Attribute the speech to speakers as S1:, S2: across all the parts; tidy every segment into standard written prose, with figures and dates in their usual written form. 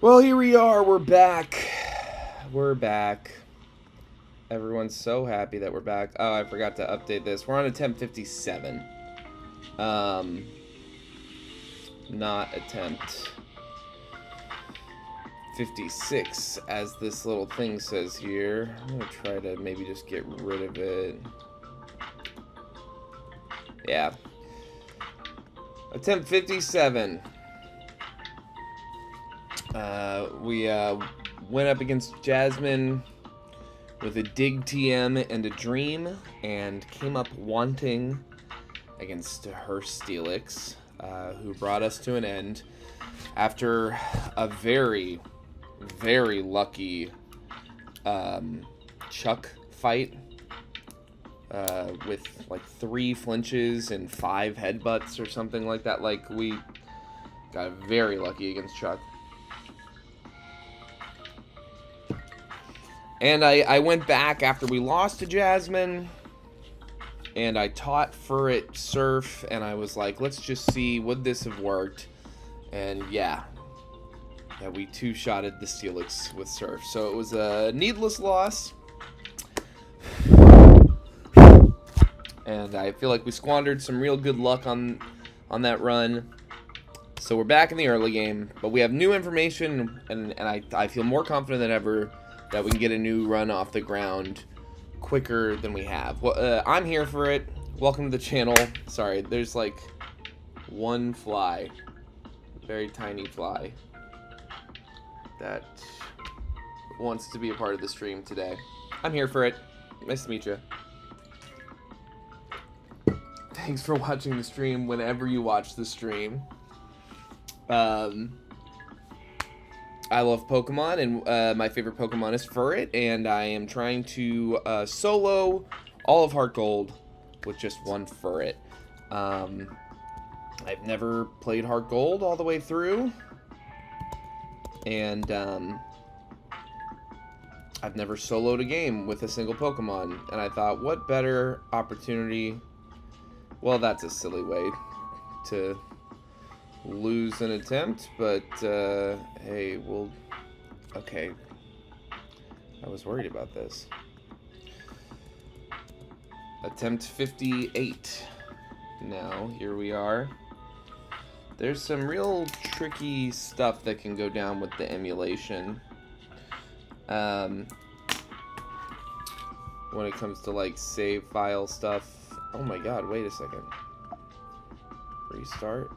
S1: Well, here we are. We're back. We're back. Everyone's so happy that we're back. Oh, I forgot to update this. We're on attempt 57. Not attempt 56, as this little thing says here. I'm gonna try to maybe just get rid of it. Yeah. Attempt 57. We went up against Jasmine with a Dig TM and a Dream, and came up wanting against her Steelix, who brought us to an end after a very, very lucky Chuck fight with like 3 flinches and 5 headbutts or something like that. Like, we got very lucky against Chuck. And I went back after we lost to Jasmine, and I taught Furret Surf, and I was like, let's just see, would this have worked? And yeah, we two-shotted the Steelix with Surf. So it was a needless loss. And I feel like we squandered some real good luck on that run. So we're back in the early game, but we have new information, and I feel more confident than ever that we can get a new run off the ground quicker than we have. Well, I'm here for it. Welcome to the channel. Sorry, there's like one fly, very tiny fly, that wants to be a part of the stream today. I'm here for it. Nice to meet you. Thanks for watching the stream whenever you watch the stream. I love Pokemon, and my favorite Pokemon is Furret, and I am trying to solo all of HeartGold with just one Furret. I've never played HeartGold all the way through, and I've never soloed a game with a single Pokemon, and I thought, what better opportunity? Well, that's a silly way to lose an attempt, but hey, we'll... Okay. I was worried about this. Attempt 58. Now, here we are. There's some real tricky stuff that can go down with the emulation. When it comes to, like, save file stuff. Oh my god, wait a second. Restart?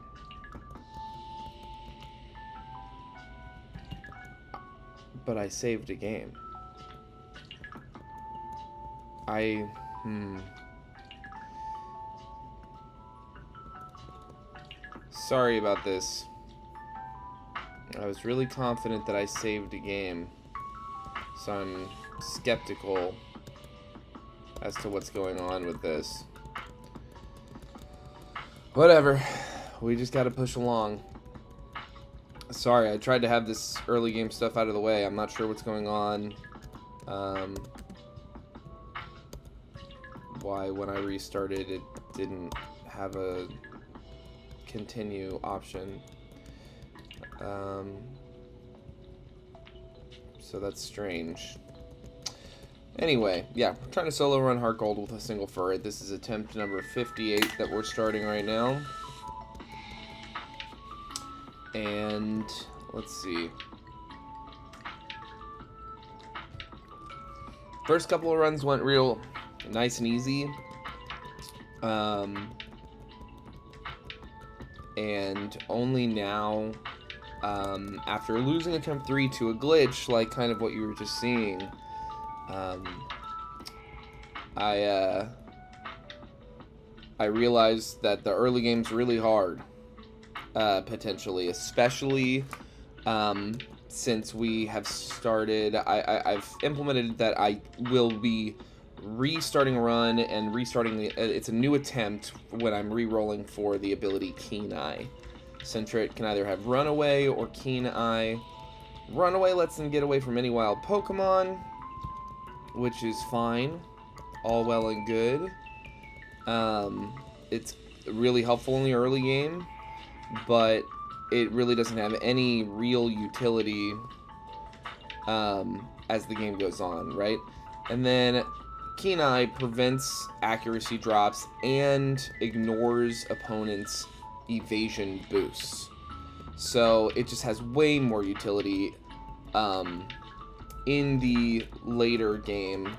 S1: But I saved a game. Sorry about this. I was really confident that I saved a game, so I'm skeptical as to what's going on with this. Whatever. We just gotta push along. Sorry, I tried to have this early game stuff out of the way. I'm not sure what's going on. Why, when I restarted, it didn't have a continue option. So that's strange. Anyway, yeah, we're trying to solo run HeartGold with a single Furret. This is attempt number 58 that we're starting right now. And let's see. First couple of runs went real nice and easy. And only now, after losing attempt 3 to a glitch, like kind of what you were just seeing, I realized that the early game's really hard. Potentially, especially since we have started. I've implemented that I will be restarting a run and restarting it's a new attempt when I'm re-rolling for the ability Keen Eye. Sentret can either have Runaway or Keen Eye. Runaway lets them get away from any wild Pokemon, which is fine, all well and good. It's really helpful in the early game, but it really doesn't have any real utility as the game goes on, right? And then Keen Eye prevents accuracy drops and ignores opponents' evasion boosts. So it just has way more utility in the later game,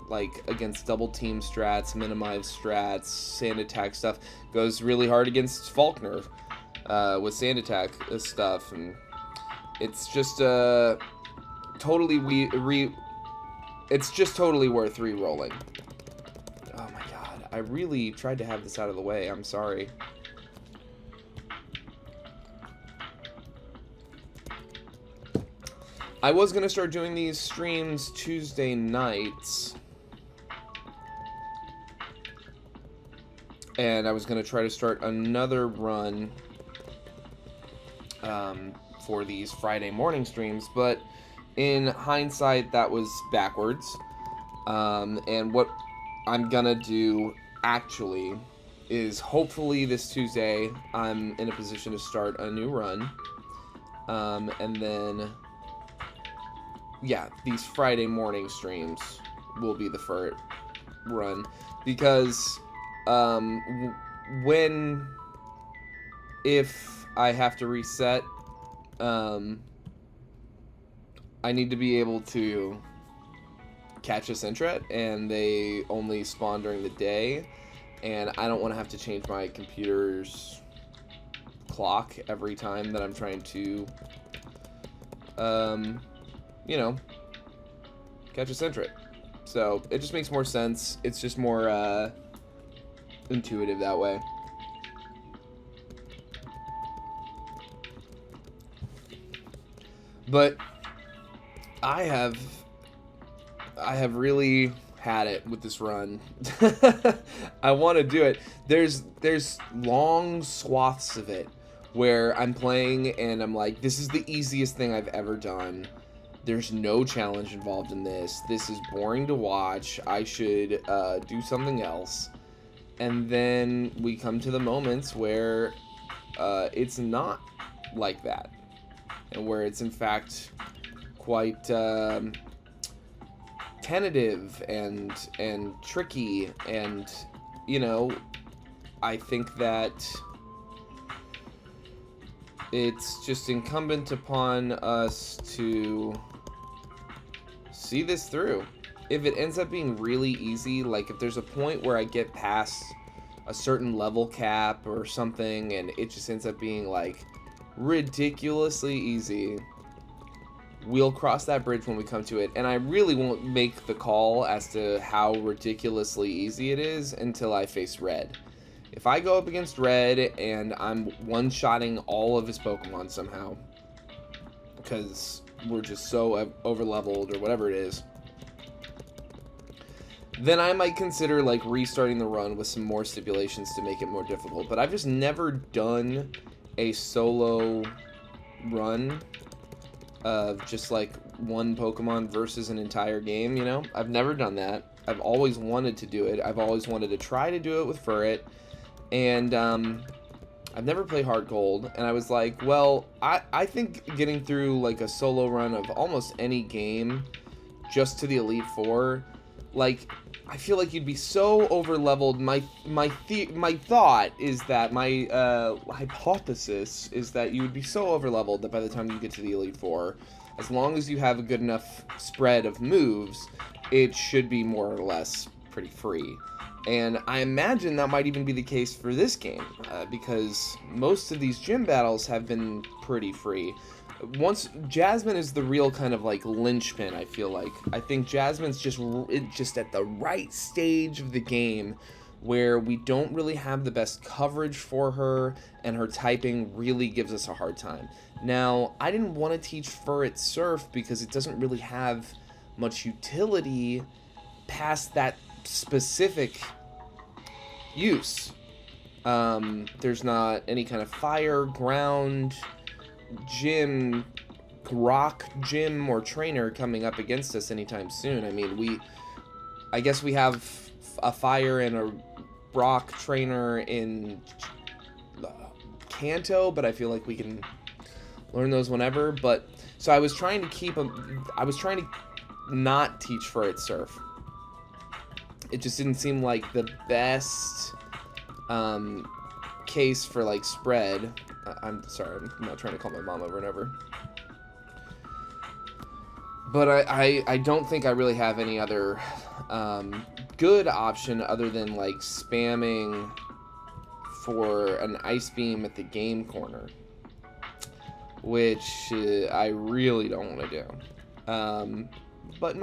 S1: like against double team strats, minimize strats, sand attack stuff. Goes really hard against Faulkner with sand attack stuff, and it's just it's just totally worth re-rolling. Oh my god, I really tried to have this out of the way. I'm sorry. I was going to start doing these streams Tuesday nights. And I was going to try to start another run for these Friday morning streams. But in hindsight, that was backwards. And what I'm going to do actually is hopefully this Tuesday I'm in a position to start a new run. And then... yeah, these Friday morning streams will be the Furret run, because if I have to reset, I need to be able to catch a Sentret, and they only spawn during the day, and I don't want to have to change my computer's clock every time that I'm trying to you know, catch a Sentret. So it just makes more sense. It's just more intuitive that way. But I have really had it with this run. I want to do it. There's long swaths of it where I'm playing and I'm like, this is the easiest thing I've ever done. There's no challenge involved in this. This is boring to watch. I should do something else. And then we come to the moments where it's not like that. And where it's in fact quite tentative and tricky. And, you know, I think that it's just incumbent upon us to see this through. If it ends up being really easy, like if there's a point where I get past a certain level cap or something and it just ends up being like ridiculously easy, we'll cross that bridge when we come to it. And I really won't make the call as to how ridiculously easy it is until I face Red. If I go up against Red and I'm one-shotting all of his Pokemon somehow, because we're just so over-leveled or whatever it is, then I might consider like restarting the run with some more stipulations to make it more difficult. But I've just never done a solo run of just like one Pokemon versus an entire game, you know? I've never done that. I've always wanted to do it. I've always wanted to try to do it with Furret. And I've never played HeartGold, and I was like, well, I think getting through like a solo run of almost any game just to the Elite Four, like, I feel like you'd be so over-leveled. My thought is that, my hypothesis is that you would be so over-leveled that by the time you get to the Elite Four, as long as you have a good enough spread of moves, it should be more or less pretty free. And I imagine that might even be the case for this game, because most of these gym battles have been pretty free. Once Jasmine is the real kind of like linchpin, I feel like. I think Jasmine's just at the right stage of the game where we don't really have the best coverage for her, and her typing really gives us a hard time. Now, I didn't want to teach Furret Surf because it doesn't really have much utility past that specific use. There's not any kind of fire, ground, gym, rock, gym, or trainer coming up against us anytime soon. I mean, I guess we have a fire and a rock trainer in Kanto, but I feel like we can learn those whenever. But so I was trying to not teach Furret Surf. It just didn't seem like the best case for like spread. I'm sorry, I'm not trying to call my mom over and over. But I don't think I really have any other good option other than like spamming for an Ice Beam at the game corner, which I really don't want to do. But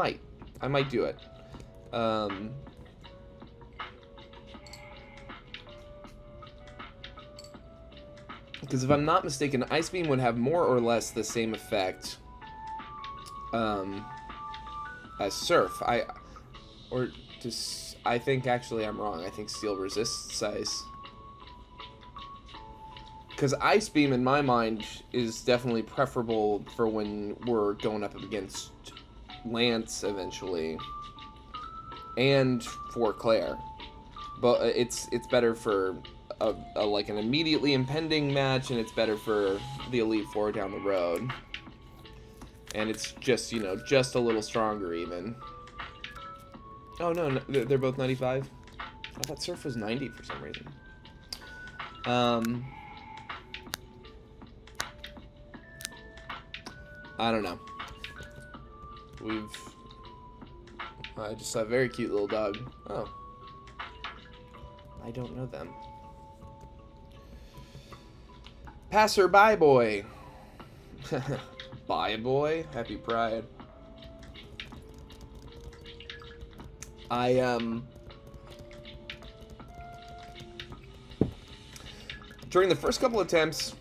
S1: I might do it. Because if I'm not mistaken, Ice Beam would have more or less the same effect as Surf. I think actually I'm wrong. I think Steel resists Ice. Because Ice Beam, in my mind, is definitely preferable for when we're going up against Lance eventually, and for Claire. But it's better for like an immediately impending match, and it's better for the Elite Four down the road. And it's just, you know, just a little stronger even. Oh no, they're both 95? I thought Surf was 90 for some reason. I don't know. I just saw a very cute little dog. Oh. I don't know them. Passerby boy. Bye boy. Happy Pride. During the first couple attempts,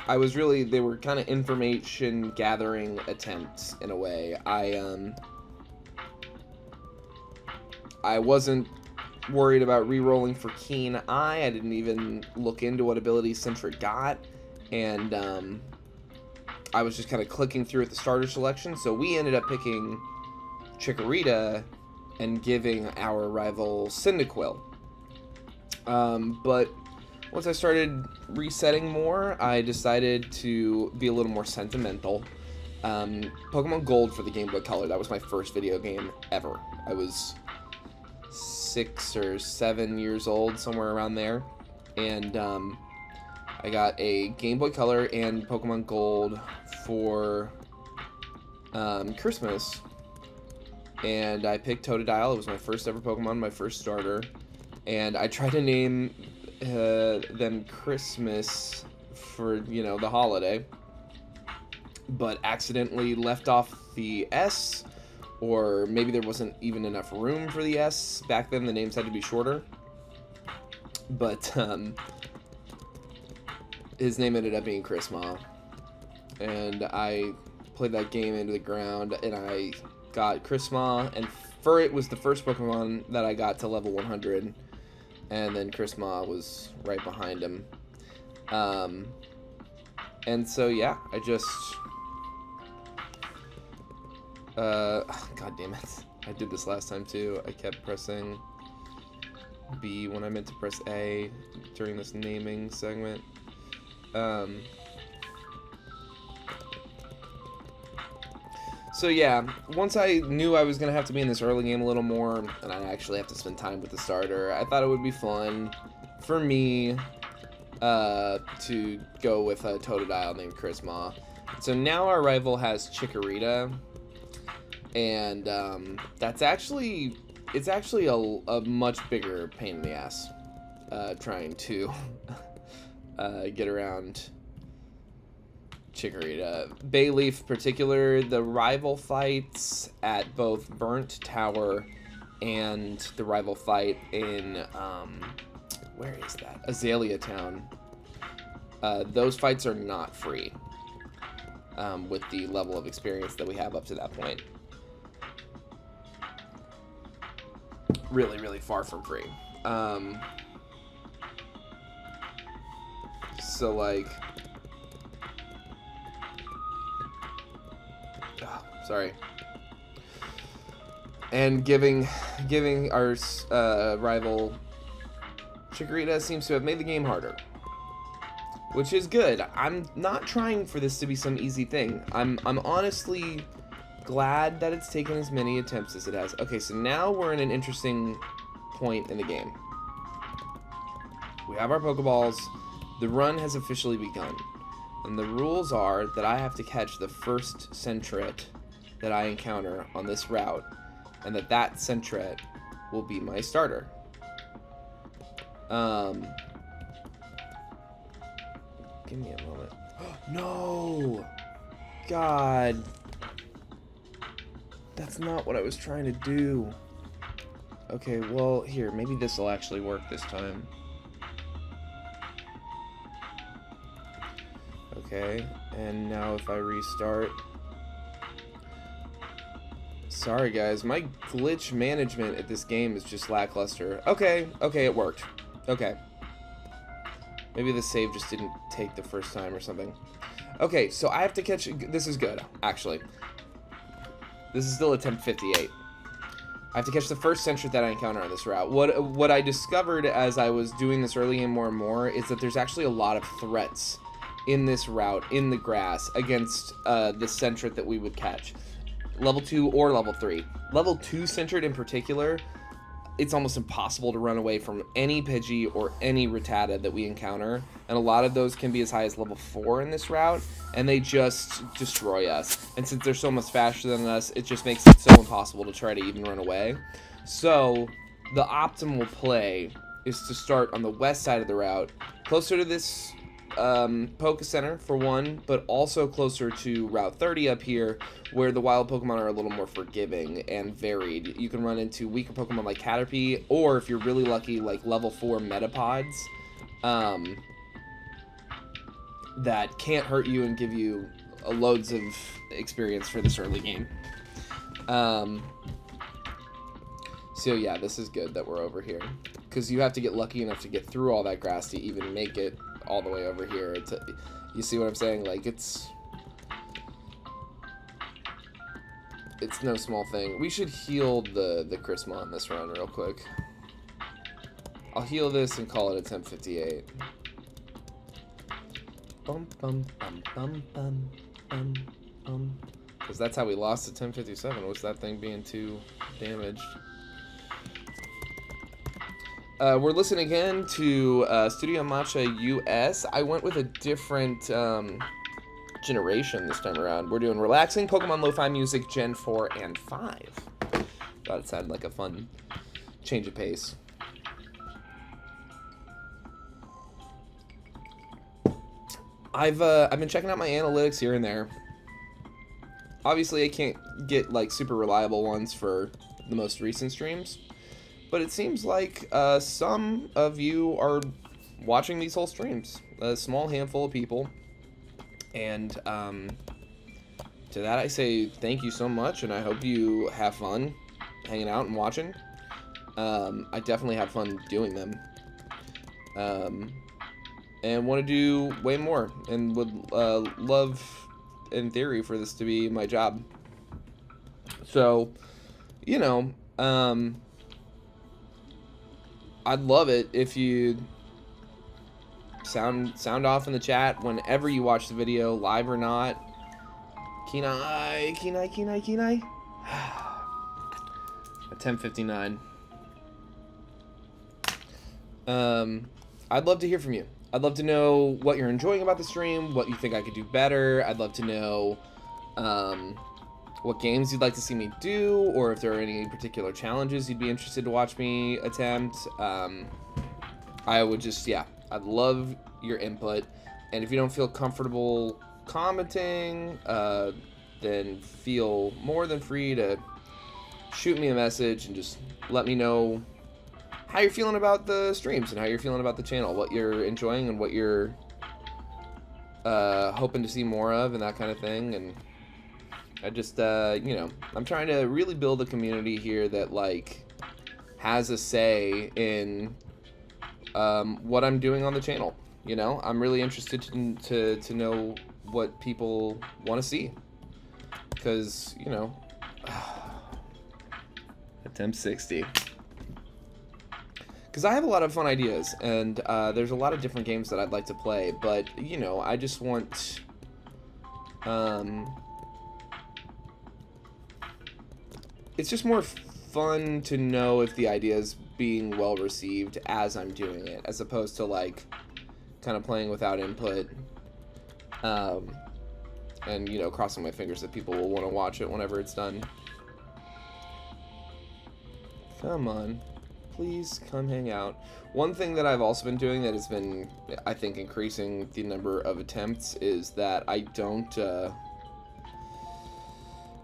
S1: they were kind of information gathering attempts in a way. I wasn't worried about re-rolling for Keen Eye. I didn't even look into what abilities Sentret got, and I was just kind of clicking through at the starter selection. So we ended up picking Chikorita and giving our rival Cyndaquil. But once I started resetting more, I decided to be a little more sentimental. Pokemon Gold for the Game Boy Color, that was my first video game ever. I was 6 or 7 years old, somewhere around there. And I got a Game Boy Color and Pokemon Gold for Christmas. And I picked Totodile. It was my first ever Pokemon, my first starter. And I tried to name them Christmas for, you know, the holiday, but accidentally left off the S, or maybe there wasn't even enough room for the S. Back then the names had to be shorter, but his name ended up being Chrisma, and I played that game into the ground, and I got Chrisma, and Furret was the first Pokemon that I got to level 100, and then Chrisma was right behind him. And so, yeah, I just... God damn it. I did this last time, too. I kept pressing B when I meant to press A during this naming segment. So yeah, once I knew I was going to have to be in this early game a little more, and I actually have to spend time with the starter, I thought it would be fun for me to go with a Totodile named Chrisma. So now our rival has Chikorita, and it's actually a much bigger pain in the ass trying to get around Chikorita. Bayleaf particular, the rival fights at both Burnt Tower and the rival fight in, where is that? Azalea Town. Those fights are not free with the level of experience that we have up to that point. Really, really far from free. So, like... Sorry. And giving our rival Chikorita seems to have made the game harder. which is good. I'm not trying for this to be some easy thing. I'm honestly glad that it's taken as many attempts as it has. Okay, so now we're in an interesting point in the game. We have our Pokeballs. The run has officially begun. And the rules are that I have to catch the first Sentret that I encounter on this route, and that Sentret will be my starter. Give me a moment. No! God. That's not what I was trying to do. Okay, well, here, maybe this will actually work this time. Okay, and now if I restart... Sorry, guys, my glitch management at this game is just lackluster. Okay, it worked. Okay. Maybe the save just didn't take the first time or something. Okay, so I have to catch... This is good, actually. This is still attempt 58. I have to catch the first Sentret that I encounter on this route. What I discovered as I was doing this early game more and more is that there's actually a lot of threats in this route, in the grass, against the Sentret that we would catch. Level 2 or level 3. Level 2 Sentret in particular, it's almost impossible to run away from any Pidgey or any Rattata that we encounter, and a lot of those can be as high as level 4 in this route, and they just destroy us. And since they're so much faster than us, it just makes it so impossible to try to even run away. So the optimal play is to start on the west side of the route, closer to this Poke Center for one, but also closer to Route 30 up here, where the wild Pokemon are a little more forgiving and varied. You can run into weaker Pokemon like Caterpie, or if you're really lucky, like level 4 Metapods that can't hurt you and give you loads of experience for this early game. So yeah, this is good that we're over here, because you have to get lucky enough to get through all that grass to even make it all the way over here. You see what I'm saying? Like, it's no small thing. We should heal the Chrisma on this run real quick. I'll heal this and call it attempt 58. Bum bum bum bum bum bum bum. Because that's how we lost attempt 57, was that thing being too damaged. We're listening again to Studio Matcha US. I went with a different generation this time around. We're doing relaxing Pokemon Lo-Fi music Gen 4 and 5. Thought it sounded like a fun change of pace. I've been checking out my analytics here and there. Obviously, I can't get like super reliable ones for the most recent streams, but it seems like some of you are watching these whole streams. A small handful of people. And to that I say thank you so much, and I hope you have fun hanging out and watching. I definitely have fun doing them. And want to do way more, and would love, in theory, for this to be my job. So, you know, I'd love it if you sound off in the chat whenever you watch the video, live or not. Kenai. Attempt 59. I'd love to hear from you. I'd love to know what you're enjoying about the stream, what you think I could do better. I'd love to know what games you'd like to see me do, or if there are any particular challenges you'd be interested to watch me attempt. I would just, yeah, I'd love your input. And if you don't feel comfortable commenting, then feel more than free to shoot me a message and just let me know how you're feeling about the streams and how you're feeling about the channel, what you're enjoying and what you're hoping to see more of and that kind of thing. And I just, you know, I'm trying to really build a community here that, like, has a say in what I'm doing on the channel. You know, I'm really interested to know what people want to see. Because, you know, attempt 60. because I have a lot of fun ideas, and there's a lot of different games that I'd like to play, but, you know, I just want, it's just more fun to know if the idea is being well received as I'm doing it, as opposed to, like, kind of playing without input, and, you know, crossing my fingers that people will want to watch it whenever it's done. Come on. Please come hang out. One thing that I've also been doing that has been, I think, increasing the number of attempts is that I don't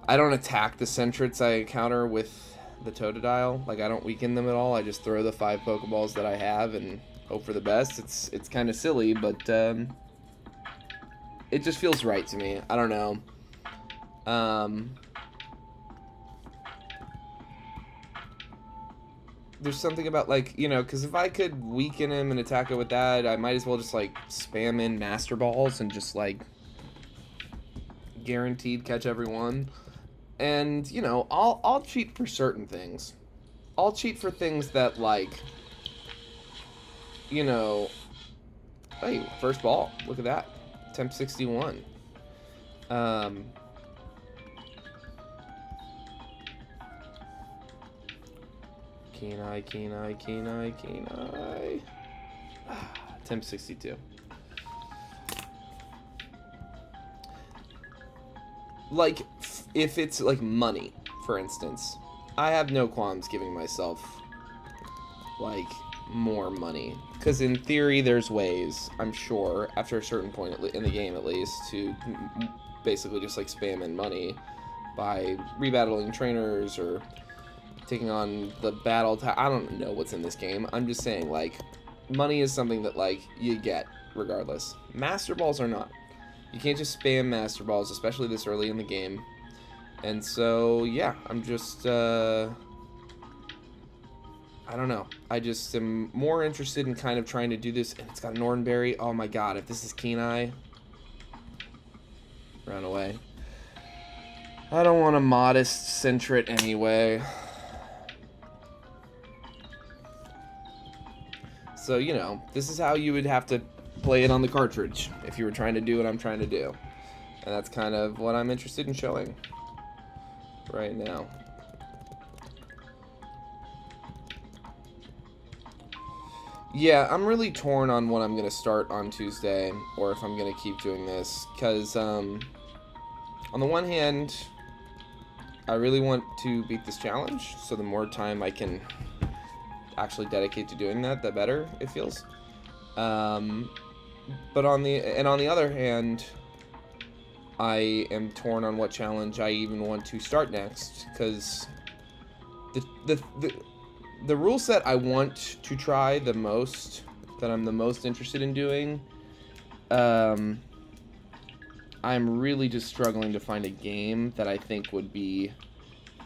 S1: attack the Sentrets I encounter with the Totodile. Like, I don't weaken them at all. I just throw the 5 Pokeballs that I have and hope for the best. It's kind of silly, but it just feels right to me. I don't know. There's something about, like, you know, because if I could weaken him and attack it with that, I might as well just, like, spam in Master Balls and just, like, guaranteed catch every one. And, you know, I'll cheat for certain things. I'll cheat for things that, like, you know, hey, first ball, look at that. Attempt 61. Keen-eye, keen-eye, keen-eye, keen-eye. Attempt 62. Like, if it's, like, money, for instance, I have no qualms giving myself, like, more money. Because in theory, there's ways, I'm sure, after a certain point in the game at least, to basically just, like, spam in money by rebattling trainers or taking on the battle. I don't know what's in this game. I'm just saying, like, money is something that, like, you get regardless. Master Balls are not. You can't just spam Master Balls, especially this early in the game. And so, yeah, I'm just, I don't know. I just am more interested in kind of trying to do this. And it's got an Oranberry. Oh my god, if this is Keen-eye. Run away. I don't want a modest Sentret anyway. So, you know, this is how you would have to play it on the cartridge if you were trying to do what I'm trying to do. And that's kind of what I'm interested in showing right now. Yeah, I'm really torn on what I'm going to start on Tuesday, or if I'm going to keep doing this, because on the one hand, I really want to beat this challenge, so the more time I can actually dedicate to doing that, the better it feels. But on the other hand, I am torn on what challenge I even want to start next, because the rule set I want to try the most, that I'm the most interested in doing, I'm really just struggling to find a game that I think would be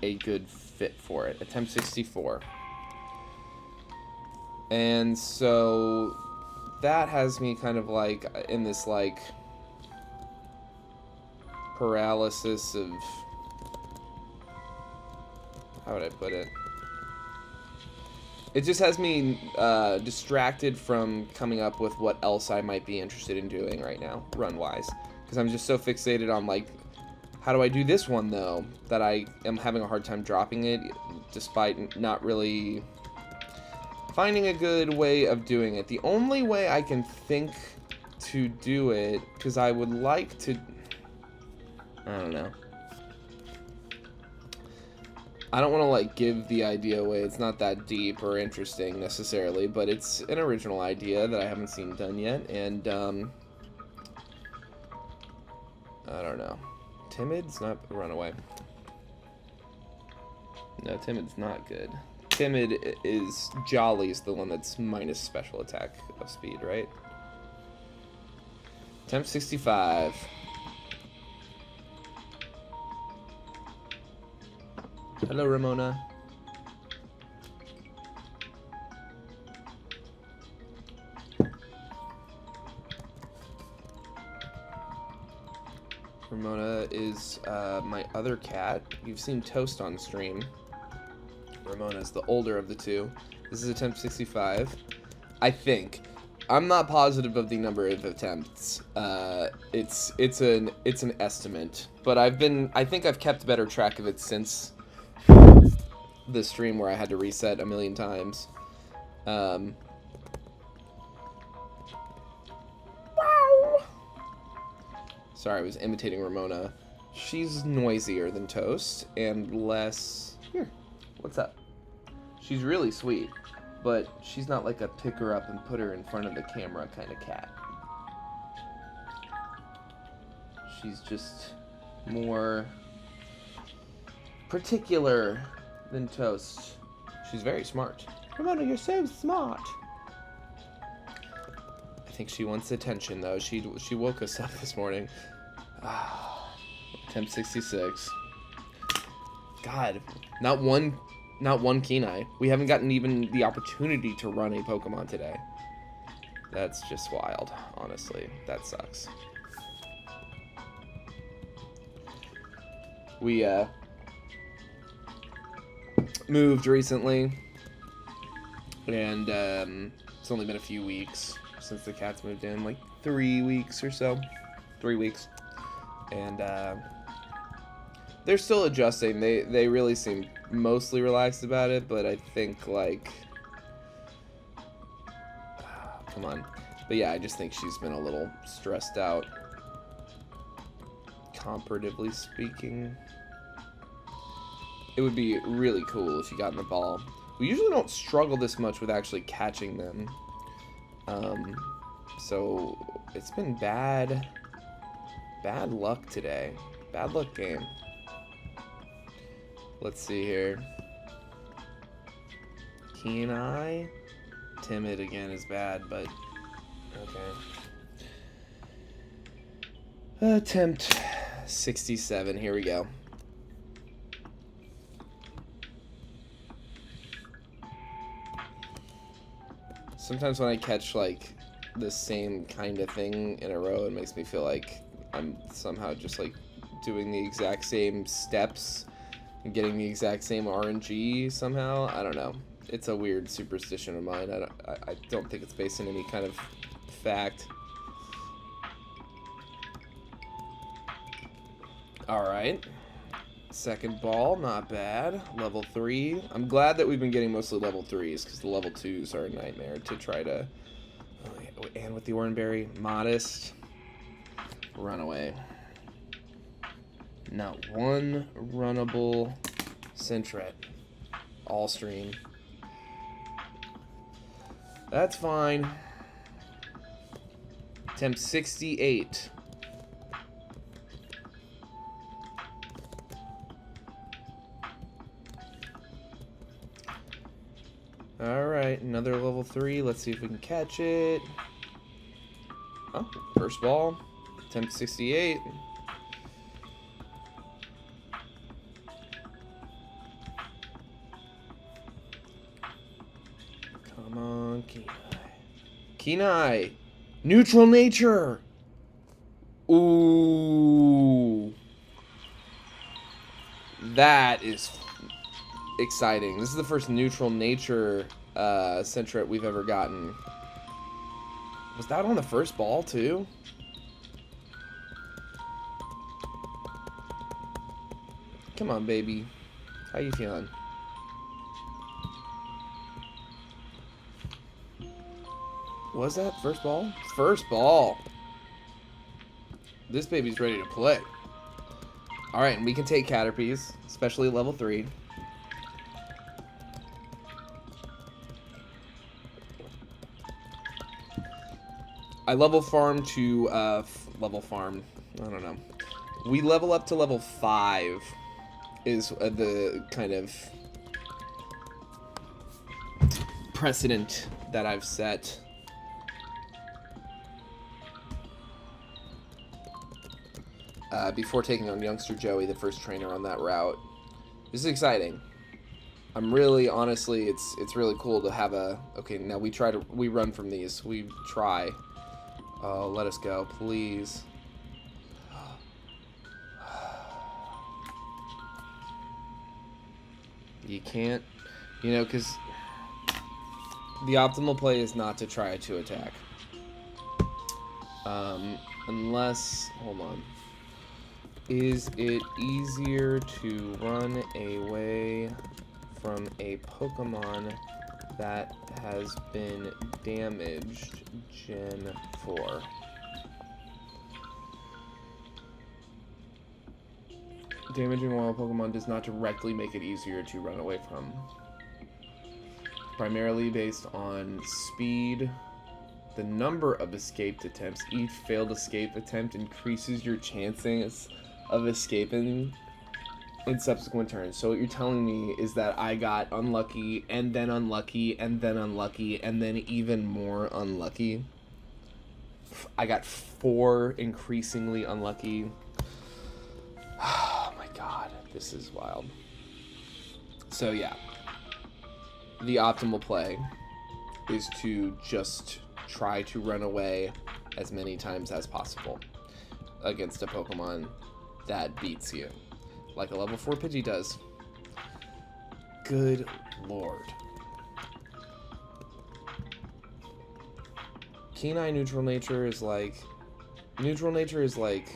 S1: a good fit for it. Attempt 64. And so that has me kind of like in this like paralysis of, how would I put it? It just has me distracted from coming up with what else I might be interested in doing right now, run-wise. Because I'm just so fixated on, like, how do I do this one, though, that I am having a hard time dropping it, despite not really finding a good way of doing it. The only way I can think to do it, because I would like to, I don't know. I don't want to, like, give the idea away. It's not that deep or interesting, necessarily, but it's an original idea that I haven't seen done yet, and, I don't know. Timid's not, runaway. No, Timid's not good. Timid is, Jolly's the one that's minus special attack of speed, right? Attempt 65. Hello, Ramona. Ramona is my other cat. You've seen Toast on stream. Ramona is the older of the two. This is attempt 65. I think. I'm not positive of the number of attempts. It's an estimate, but I think I've kept better track of it since the stream where I had to reset a million times. Wow. Sorry, I was imitating Ramona. She's noisier than Toast and less. Here, what's up? She's really sweet. But she's not like a pick her up and put her in front of the camera kind of cat. She's just more particular than Toast. She's very smart. Ramona, you're so smart. I think she wants attention though. She woke us up this morning. Attempt 66. God, not one Kenai. We haven't gotten even the opportunity to run a Pokemon today. That's just wild, honestly. That sucks. We moved recently, and it's only been a few weeks since the cats moved in, like 3 weeks or so. 3 weeks. And they're still adjusting. They really seem mostly relaxed about it, but I think, like, come on. But yeah, I just think she's been a little stressed out, comparatively speaking. It would be really cool if she got in the ball. We usually don't struggle this much with actually catching them. So it's been bad luck today. Bad luck game. Let's see here. Kenai. Timid again is bad, but okay. Attempt 67. Here we go. Sometimes when I catch like the same kind of thing in a row, it makes me feel like I'm somehow just like doing the exact same steps and getting the exact same RNG somehow. I don't know. It's a weird superstition of mine. I don't think it's based on any kind of fact. Alright. Second ball, not bad. Level 3. I'm glad that we've been getting mostly level 3s, because the level 2s are a nightmare to try to... Oh, and with the Oranberry, modest. Runaway. Not one runnable Sentret. All stream. That's fine. Attempt 68. Alright, another level 3. Let's see if we can catch it. Oh, first ball. Attempt 68. Come on, Kenai. Kenai! Neutral nature! Ooh. That is exciting. This is the first neutral nature Sentret we've ever gotten. Was that on the first ball, too? Come on, baby. How you feeling? Was that first ball? First ball. This baby's ready to play. Alright, and we can take Caterpies, especially level 3. I level farm to, level farm. I don't know. We level up to level 5 is the kind of precedent that I've set. Before taking on youngster Joey, the first trainer on that route. This is exciting. I'm really, honestly, it's really cool to have a... Okay, now we run from these. We try. Oh, let us go, please. You can't, you know, because The optimal play is not to try to attack. Unless, hold on. Is it easier to run away from a Pokemon that has been damaged Gen 4? Damaging wild Pokemon does not directly make it easier to run away from. Primarily based on speed, the number of escaped attempts. Each failed escape attempt increases your chances of escaping in subsequent turns. So what you're telling me is that I got unlucky, and then unlucky, and then unlucky, and then even more unlucky. I got 4 increasingly unlucky. Oh my god, this is wild. So yeah, the optimal play is to just try to run away as many times as possible against a Pokemon that beats you, like a level 4 Pidgey does. Good lord. Keen-Eye Neutral Nature is like... Neutral Nature is like...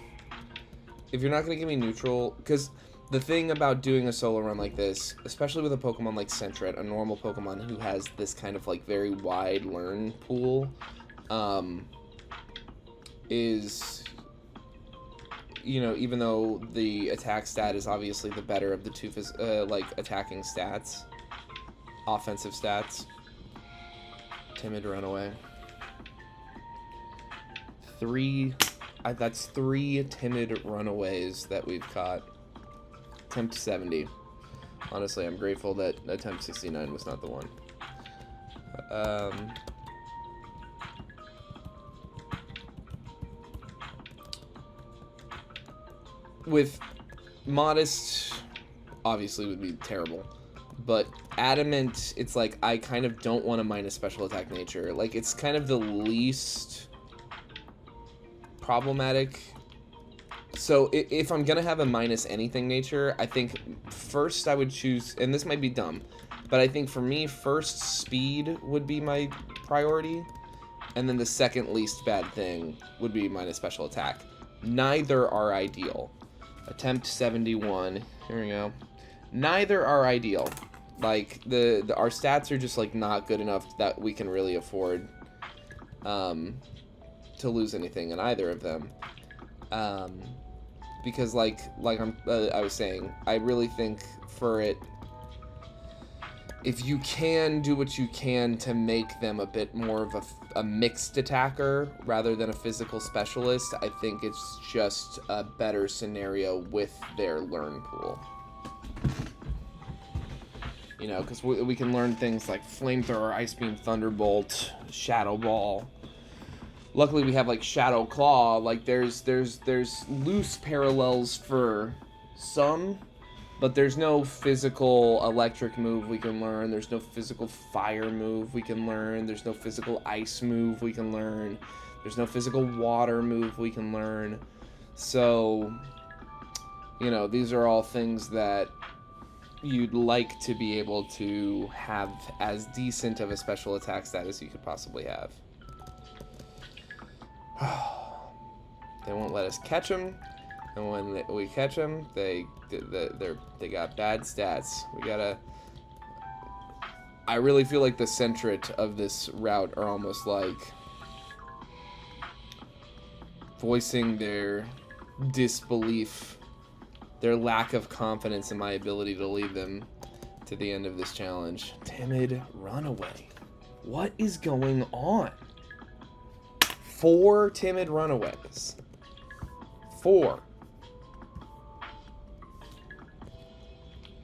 S1: If you're not going to give me neutral... Because the thing about doing a solo run like this, especially with a Pokemon like Sentret, a normal Pokemon who has this kind of like very wide learn pool, is... You know, even though the attack stat is obviously the better of the two like attacking stats, offensive stats. Timid Runaway. That's 3 Timid Runaways that we've caught. Attempt 70. Honestly, I'm grateful that attempt 69 was not the one. With Modest, obviously would be terrible, but Adamant, it's like I kind of don't want to minus special attack nature. Like, it's kind of the least problematic. So if I'm gonna have a minus anything nature, I think first I would choose, and this might be dumb, but I think for me first speed would be my priority, and then the second least bad thing would be minus special attack. Neither are ideal. Attempt 71. Here we go. Neither are ideal. Like our stats are just like not good enough that we can really afford to lose anything in either of them. Because like I was saying, I really think Furret, if you can do what you can to make them a bit more of a mixed attacker rather than a physical specialist, I think it's just a better scenario with their learn pool. You know, because we can learn things like Flamethrower, Ice Beam, Thunderbolt, Shadow Ball. Luckily, we have like Shadow Claw. Like there's loose parallels for some, but there's no physical electric move we can learn. There's no physical fire move we can learn. There's no physical ice move we can learn. There's no physical water move we can learn. So, you know, these are all things that you'd like to be able to have as decent of a special attack stat as you could possibly have. They won't let us catch them. And when we catch them, they got bad stats. We gotta... I really feel like the Sentret of this route are almost like voicing their disbelief, their lack of confidence in my ability to lead them to the end of this challenge. Timid Runaway. What is going on? 4 Timid Runaways. 4.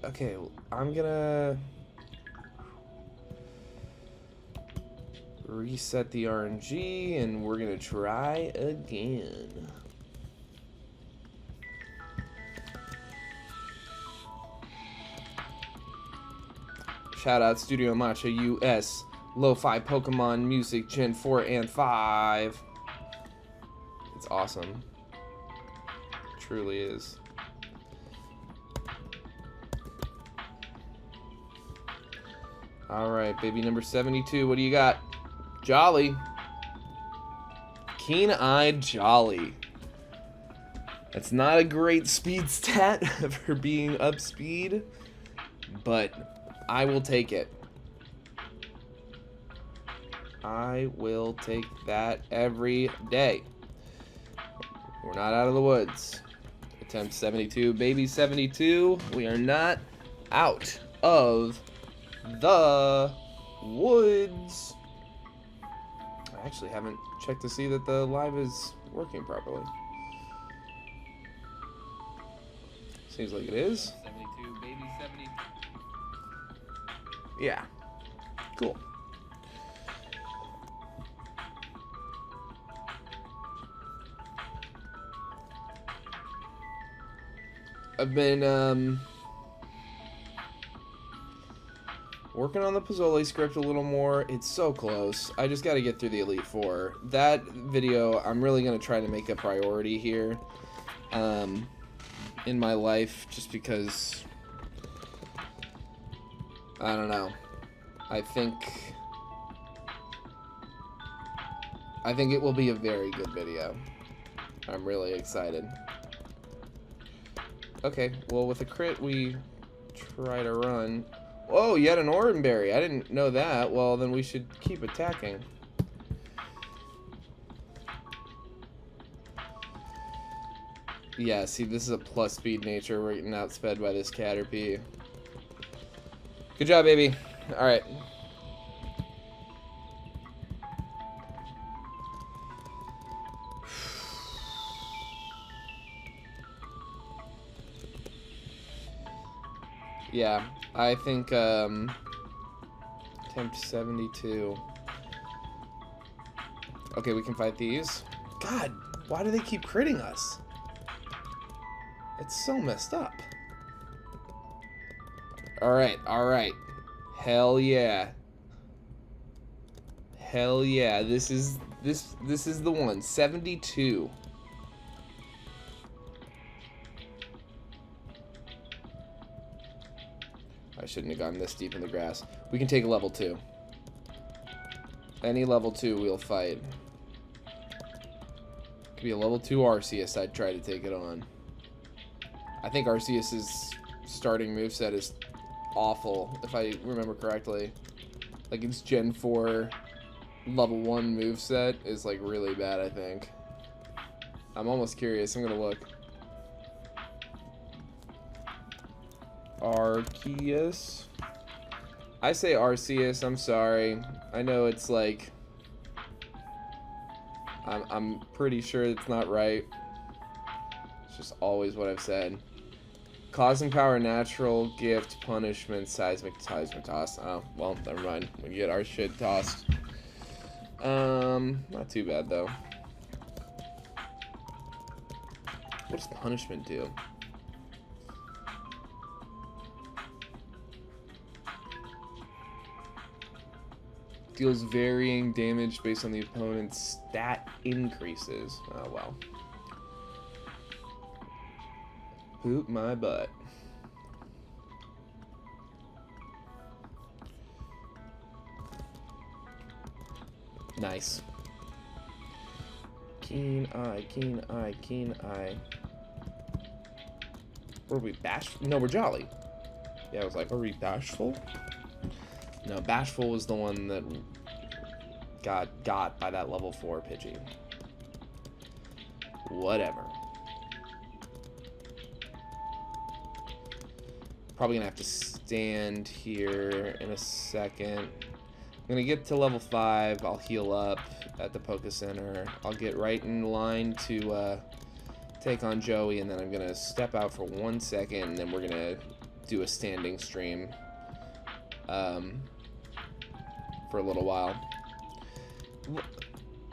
S1: Okay, I'm gonna reset the RNG and we're gonna try again. Shout out Studio Matcha US, Lo-Fi Pokemon Music Gen 4 and 5. It's awesome. It truly is. Alright, baby number 72. What do you got? Jolly. Keen-eyed Jolly. That's not a great speed stat for being up speed, but I will take it. I will take that every day. We're not out of the woods. Attempt 72, baby 72. We are not out of the woods. I actually haven't checked to see that the live is working properly. Seems like it is. 72, baby 70. Yeah. Cool. I've been working on the Pozzoli script a little more. It's so close. I just got to get through the Elite Four. That video, I'm really going to try to make a priority here in my life, just because, I don't know. I think it will be a very good video. I'm really excited. Okay, well, with a crit, we try to run. Oh, yet an Oranberry. I didn't know that. Well, then we should keep attacking. Yeah, see, this is a plus speed nature. We're getting outsped by this Caterpie. Good job, baby. Alright. Yeah, I think, attempt 72. Okay, we can fight these. God, why do they keep critting us? It's so messed up. Alright, alright. Hell yeah. Hell yeah, this is the one. 72. I shouldn't have gone this deep in the grass. We can take a level 2. Any level 2 we'll fight. Could be a level 2 Arceus. I'd try to take it on. I think Arceus's starting moveset is awful, if I remember correctly. Like, its Gen 4 level 1 moveset is, like, really bad, I think. I'm almost curious. I'm gonna look. Arceus. I say Arceus, I'm sorry. I know it's like, I'm pretty sure it's not right. It's just always what I've said. Causing power, natural, gift, punishment, seismic toss. Oh, well, never mind. We get our shit tossed. Not too bad though. What does punishment do? Deals varying damage based on the opponent's stat increases. Oh, well. Poop my butt. Nice. Keen eye, keen eye, keen eye. Were we bashful? No, we're jolly. Yeah, I was like, are we bashful? No, Bashful was the one that got by that level 4 Pidgey. Whatever. Probably gonna have to stand here in a second. I'm gonna get to level 5. I'll heal up at the Poké Center. I'll get right in line to take on Joey, and then I'm gonna step out for 1 second, and then we're gonna do a standing stream. For a little while.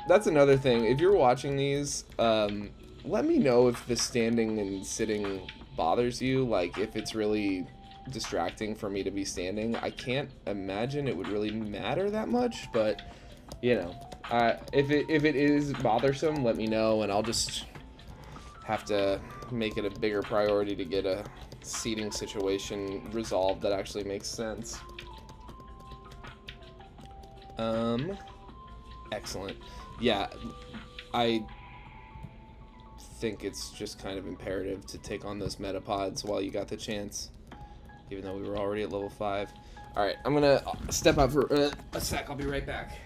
S1: That's another thing. If you're watching these, let me know if the standing and sitting bothers you. Like, if it's really distracting for me to be standing. I can't imagine it would really matter that much, but, you know, if it is bothersome, let me know, and I'll just have to make it a bigger priority to get a seating situation resolved that actually makes sense. Excellent. Yeah, I think it's just kind of imperative to take on those metapods while you got the chance, even though we were already at level 5. Alright, I'm gonna step out for a sec. I'll be right back.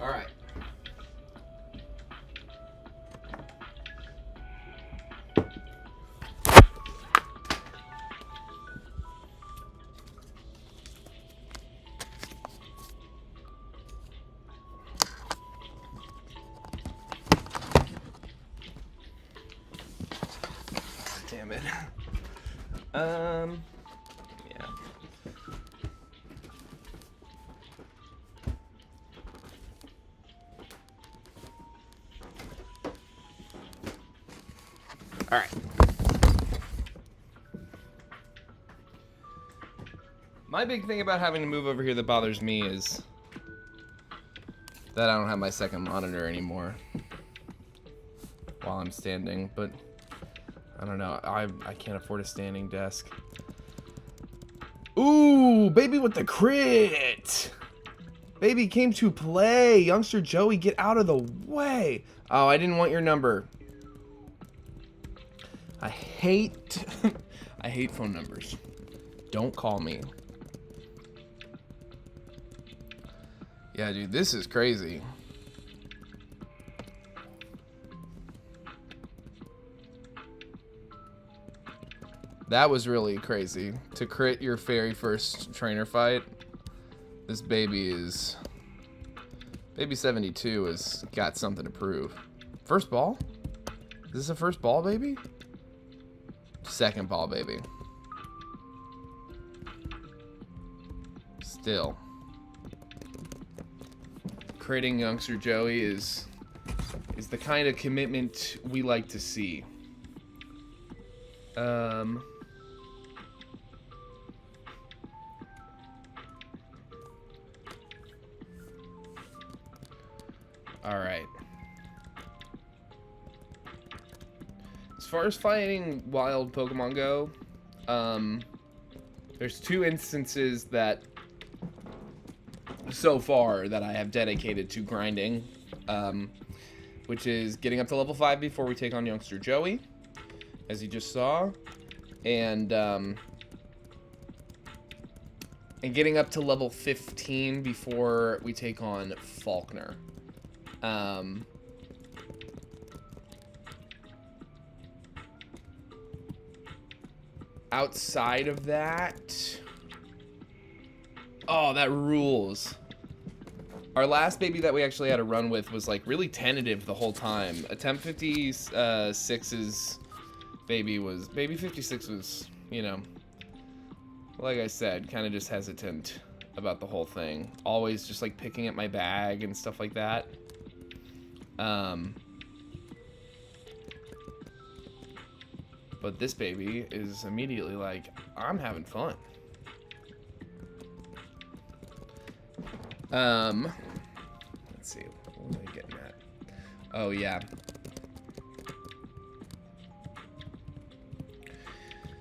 S1: Alright. Damn it. Yeah. All right. My big thing about having to move over here that bothers me is that I don't have my second monitor anymore while I'm standing, but I don't know. I can't afford a standing desk. Ooh, baby with the crit. Baby came to play. Youngster Joey, get out of the way. Oh, I didn't want your number. I hate phone numbers. Don't call me. Yeah, dude, this is crazy. That was really crazy. To crit your very first trainer fight. This baby 72 has got something to prove. First ball? Is this a first ball, baby? Second ball, baby. Still. Critting youngster Joey is the kind of commitment we like to see. Alright. As far as fighting wild Pokemon go, there's 2 instances that so far that I have dedicated to grinding, which is getting up to level 5 before we take on youngster Joey, as you just saw, and getting up to level 15 before we take on Falkner. Outside of that, oh, that rules. Our last baby that we actually had to run with was like really tentative the whole time. Attempt 56's baby 56 was, you know, like I said, kind of just hesitant about the whole thing. Always just like picking at my bag and stuff like that. But this baby is immediately like, I'm having fun. Let's see, what was I getting at? Oh yeah.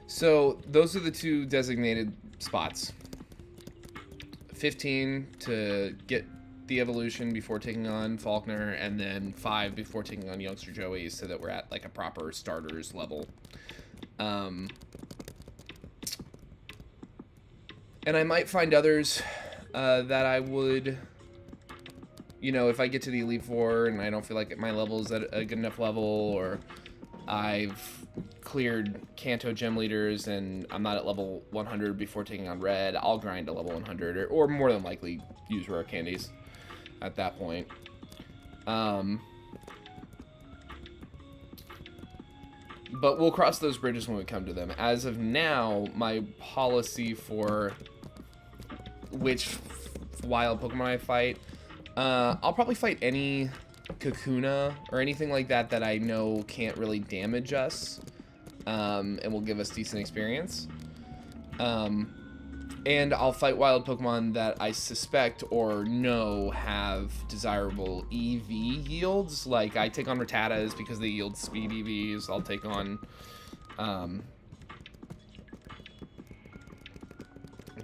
S1: So those are the 2 designated spots. 15 to get the evolution before taking on Falkner, and then 5 before taking on youngster Joey, so that we're at like a proper starters level. And I might find others that I would, you know, if I get to the Elite Four and I don't feel like my level's at a good enough level, or I've cleared Kanto gem leaders and I'm not at level 100 before taking on red, I'll grind to level 100, or more than likely use rare candies at that point. But we'll cross those bridges when we come to them. As of now, my policy for which wild Pokemon I fight, I'll probably fight any Kakuna or anything like that that I know can't really damage us, and will give us decent experience. And I'll fight wild Pokemon that I suspect or know have desirable EV yields. Like, I take on Rattatas because they yield speed EVs. I'll take on... No,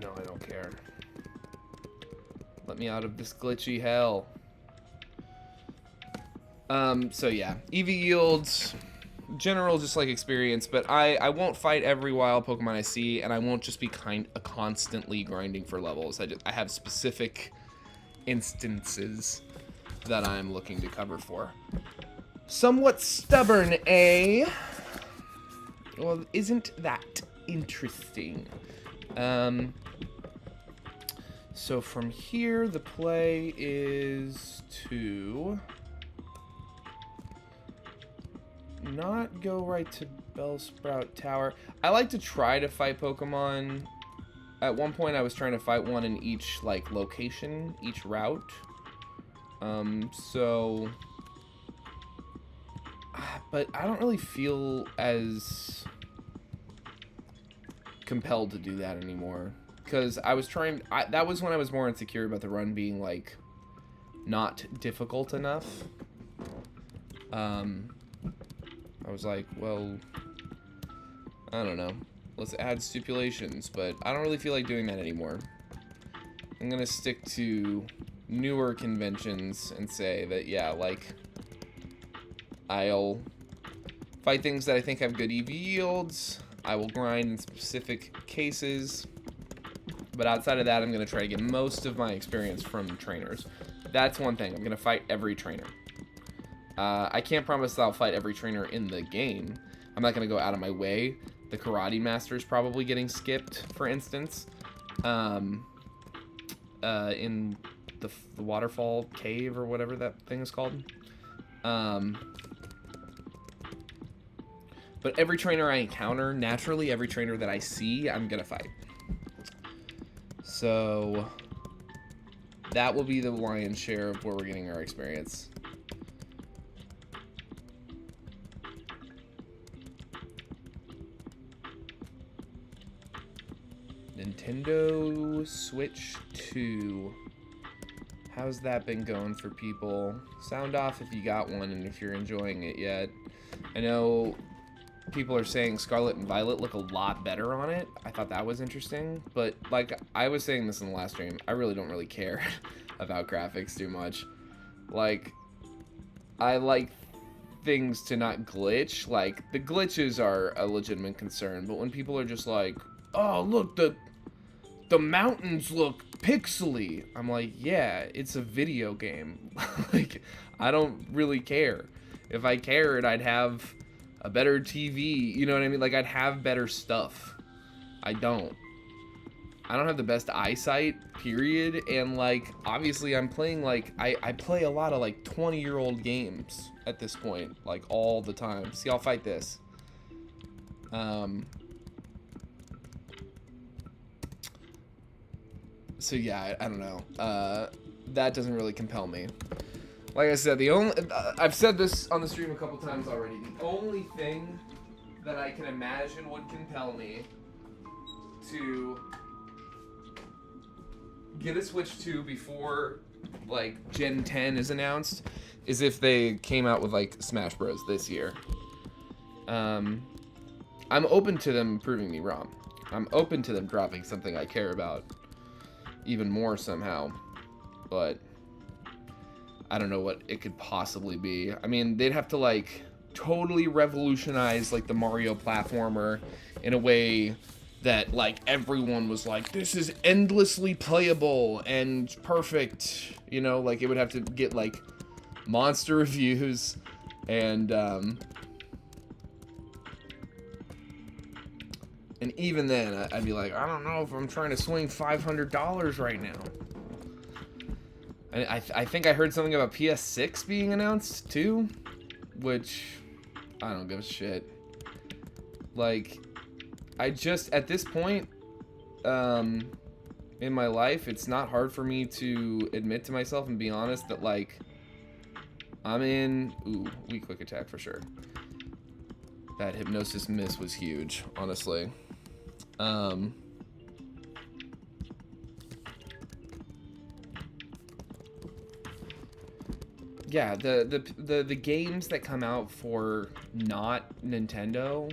S1: I don't care. Let me out of this glitchy hell. So yeah, EV yields... general, just like experience, but I won't fight every wild Pokemon I see, and I won't just be constantly grinding for levels. I have specific instances that I'm looking to cover for. Somewhat stubborn, eh? Well, isn't that interesting? So from here, the play is to not go right to Bellsprout Tower. I like to try to fight Pokemon. At one point I was trying to fight one in each like location, each route. But I don't really feel as compelled to do that anymore, because I was trying, that was when I was more insecure about the run being like not difficult enough. I was like, well, I don't know. Let's add stipulations, but I don't really feel like doing that anymore. I'm gonna stick to newer conventions and say that, yeah, like, I'll fight things that I think have good EV yields. I will grind in specific cases. But outside of that, I'm gonna try to get most of my experience from trainers. That's one thing. I'm gonna fight every trainer. I can't promise that I'll fight every trainer in the game. I'm not going to go out of my way. The Karate Master's probably getting skipped, for instance. In the Waterfall Cave, or whatever that thing is called. But every trainer I encounter, naturally, every trainer that I see, I'm going to fight. So that will be the lion's share of where we're getting our experience. Nintendo Switch 2. How's that been going for people? Sound off if you got one and if you're enjoying it yet. I know people are saying Scarlet and Violet look a lot better on it. I thought that was interesting, but like I was saying this in the last stream, I really don't really care about graphics too much. Like, I like things to not glitch. Like, the glitches are a legitimate concern, but when people are just like, oh, look, the mountains look pixely. I'm like, yeah, it's a video game. Like, I don't really care. If I cared, I'd have a better TV. You know what I mean? Like, I'd have better stuff. I don't have the best eyesight, period. And, like, obviously I'm playing, like, I play a lot of, like, 20-year-old games at this point. Like, all the time. See, I'll fight this. So yeah, I don't know. That doesn't really compel me. Like I said, I've said this on the stream a couple times already. The only thing that I can imagine would compel me to get a Switch 2 before like Gen 10 is announced is if they came out with like Smash Bros this year. I'm open to them proving me wrong. I'm open to them dropping something I care about even more somehow, but I don't know what it could possibly be. I mean, they'd have to like totally revolutionized like the Mario platformer in a way that like everyone was like, this is endlessly playable and perfect, you know, like it would have to get like monster reviews, and even then I'd be like, I don't know if I'm trying to swing $500 right now. I think I heard something about PS6 being announced too, which I don't give a shit. Like, I just, at this point in my life, it's not hard for me to admit to myself and be honest that, like, I'm in, weak quick attack for sure. That hypnosis miss was huge, honestly. Yeah, the games that come out for not Nintendo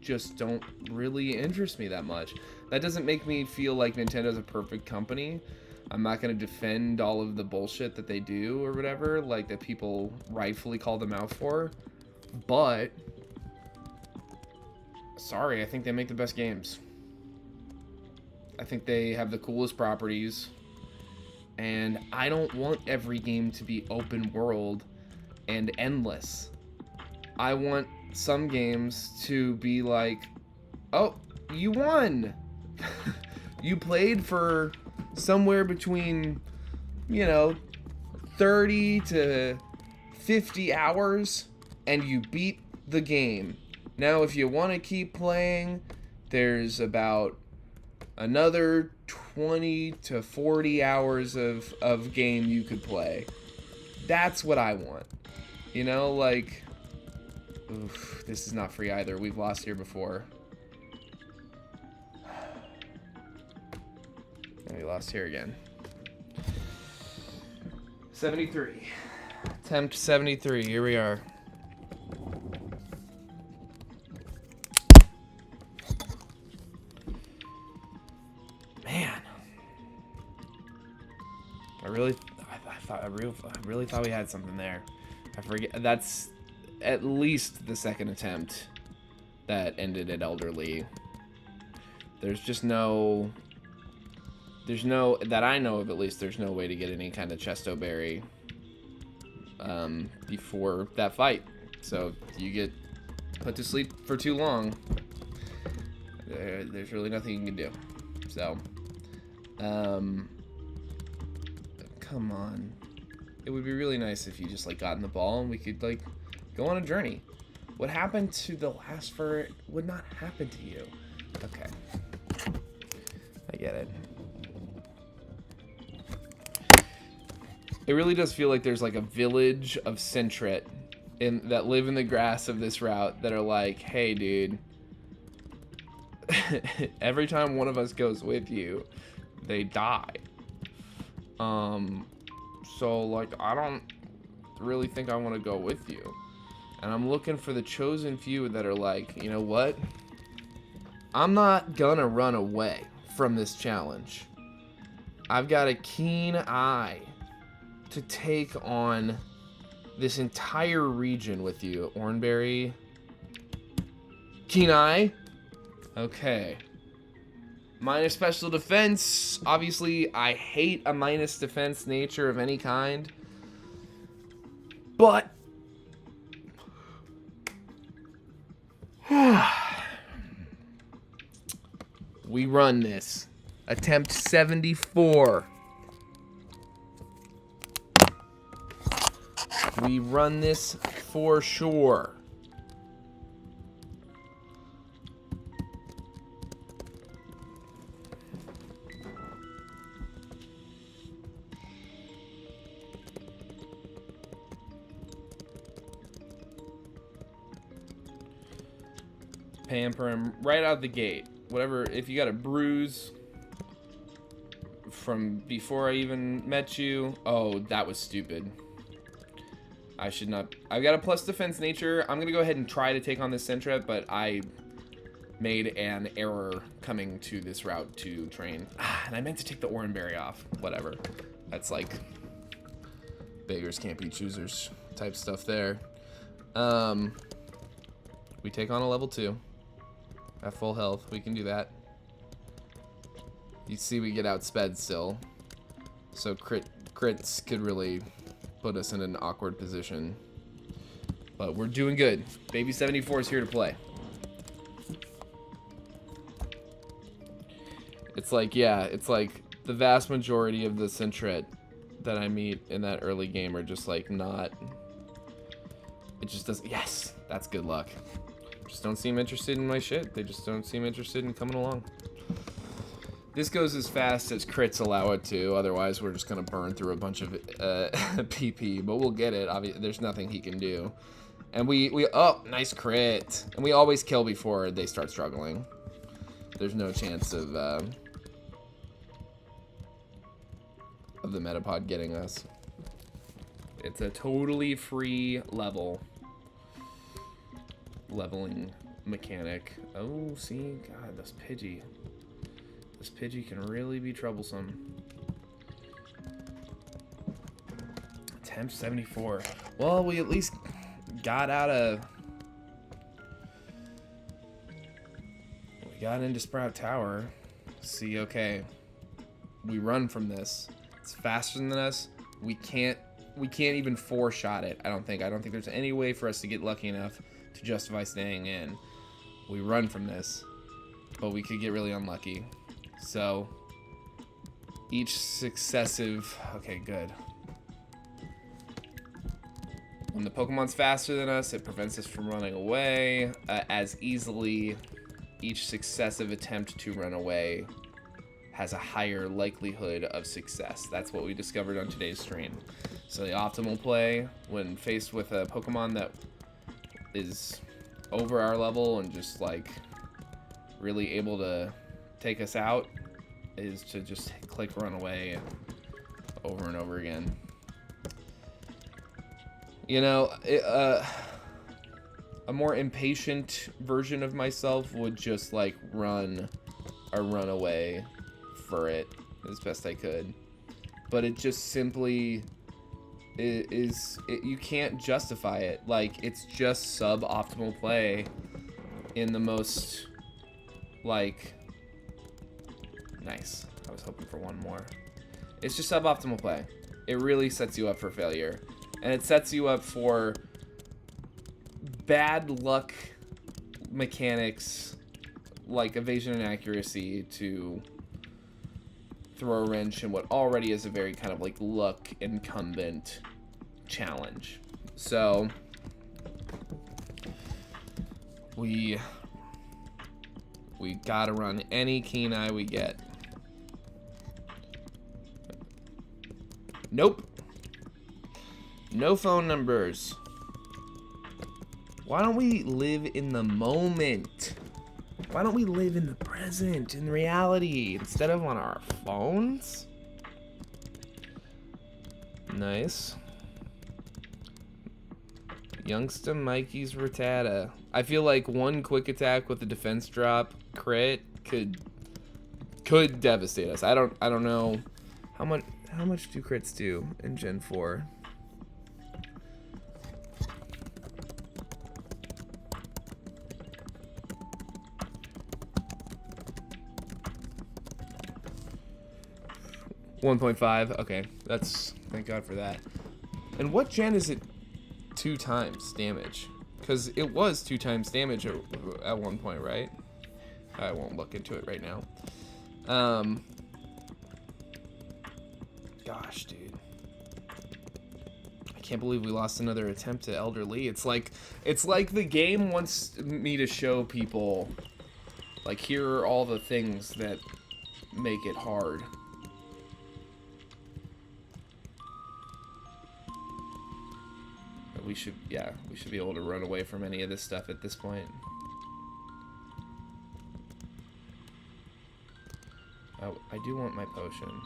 S1: just don't really interest me that much. That doesn't make me feel like Nintendo's a perfect company. I'm not going to defend all of the bullshit that they do or whatever, like that people rightfully call them out for. But, sorry, I think they make the best games. I think they have the coolest properties. And I don't want every game to be open world and endless. I want some games to be like, oh, you won. You played for somewhere between, you know, 30 to 50 hours and you beat the game. Now, if you want to keep playing, there's about another 20 to 40 hours of game you could play. That's what I want. You know, like, oof, this is not free either. We've lost here before. And we lost here again. 73. Attempt 73. Here we are. Man. I really thought we had something there. I forget. That's at least the second attempt that ended at Elderly. There's just no... There's no... That I know of, at least, there's no way to get any kind of Chesto Berry before that fight. So, if you get put to sleep for too long, there's really nothing you can do. So, come on. It would be really nice if you just, like, got in the ball and we could, like, go on a journey. What happened to the last Furret would not happen to you. Okay. I get it. It really does feel like there's, like, a village of Sentret that live in the grass of this route that are like, hey, dude, every time one of us goes with you, they die. So, like, I don't really think I want to go with you. And I'm looking for the chosen few that are like, you know what? I'm not gonna run away from this challenge. I've got a keen eye to take on this entire region with you. Oranberry. Keen eye? Okay. Minus special defense. Obviously, I hate a minus defense nature of any kind. But we run this. Attempt 74. We run this for sure. Pamper him right out the gate. Whatever, if you got a bruise from before I even met you. Oh, that was stupid. I should not. I've got a plus defense nature. I'm going to go ahead and try to take on this Sentret, but I made an error coming to this route to train. And I meant to take the Oranberry off. Whatever. That's like beggars can't be choosers type stuff there. We take on a level 2 at full health. We can do that. You see we get outsped still. So crits could really put us in an awkward position. But we're doing good. Baby 74 is here to play. It's like, yeah, it's like the vast majority of the Sentret that I meet in that early game are just like not... It just doesn't... Yes! That's good luck. Just don't seem interested in my shit. They just don't seem interested in coming along. This goes as fast as crits allow it to. Otherwise, we're just going to burn through a bunch of PP. But we'll get it. Obviously, there's nothing he can do. And we... Oh, nice crit. And we always kill before they start struggling. There's no chance of the Metapod getting us. It's a totally free leveling mechanic. Oh, see, God, this Pidgey. This Pidgey can really be troublesome. Temp 74. Well, we at least got out of... We got into Sprout Tower. See, okay. We run from this. It's faster than us. We can't even four-shot it, I don't think. I don't think there's any way for us to get lucky enough to justify staying in. We run from this, but we could get really unlucky. So, each successive... Okay, good. When the Pokemon's faster than us, it prevents us from running away as easily. Each successive attempt to run away has a higher likelihood of success. That's what we discovered on today's stream. So the optimal play when faced with a Pokemon that is over our level and just like really able to take us out is to just click run away over and over again. You know, a more impatient version of myself would just like run away for it as best I could, but it just simply you can't justify it. Like, it's just suboptimal play in the most, like, nice. I was hoping for one more. It's just suboptimal play. It really sets you up for failure, and it sets you up for bad luck mechanics like evasion and accuracy to throw a wrench in what already is a very kind of like luck incumbent challenge. So we gotta run any keen eye we get. Nope. No phone numbers. Why don't we live in the moment? Why don't we live in the present, in reality, instead of on our phones? Nice. Youngsta Mikey's Rattata. I feel like one quick attack with a defense drop crit could devastate us. I don't know how much do crits do in Gen 4? $1.5. Okay, that's, thank God for that. And what gen is it 2 times damage? Because it was 2 times damage at one point, right? I won't look into it right now. Gosh, dude. I can't believe we lost another attempt to Elder Lee. It's like the game wants me to show people, like, here are all the things that make it hard. We should be able to run away from any of this stuff at this point. Oh, I do want my potion.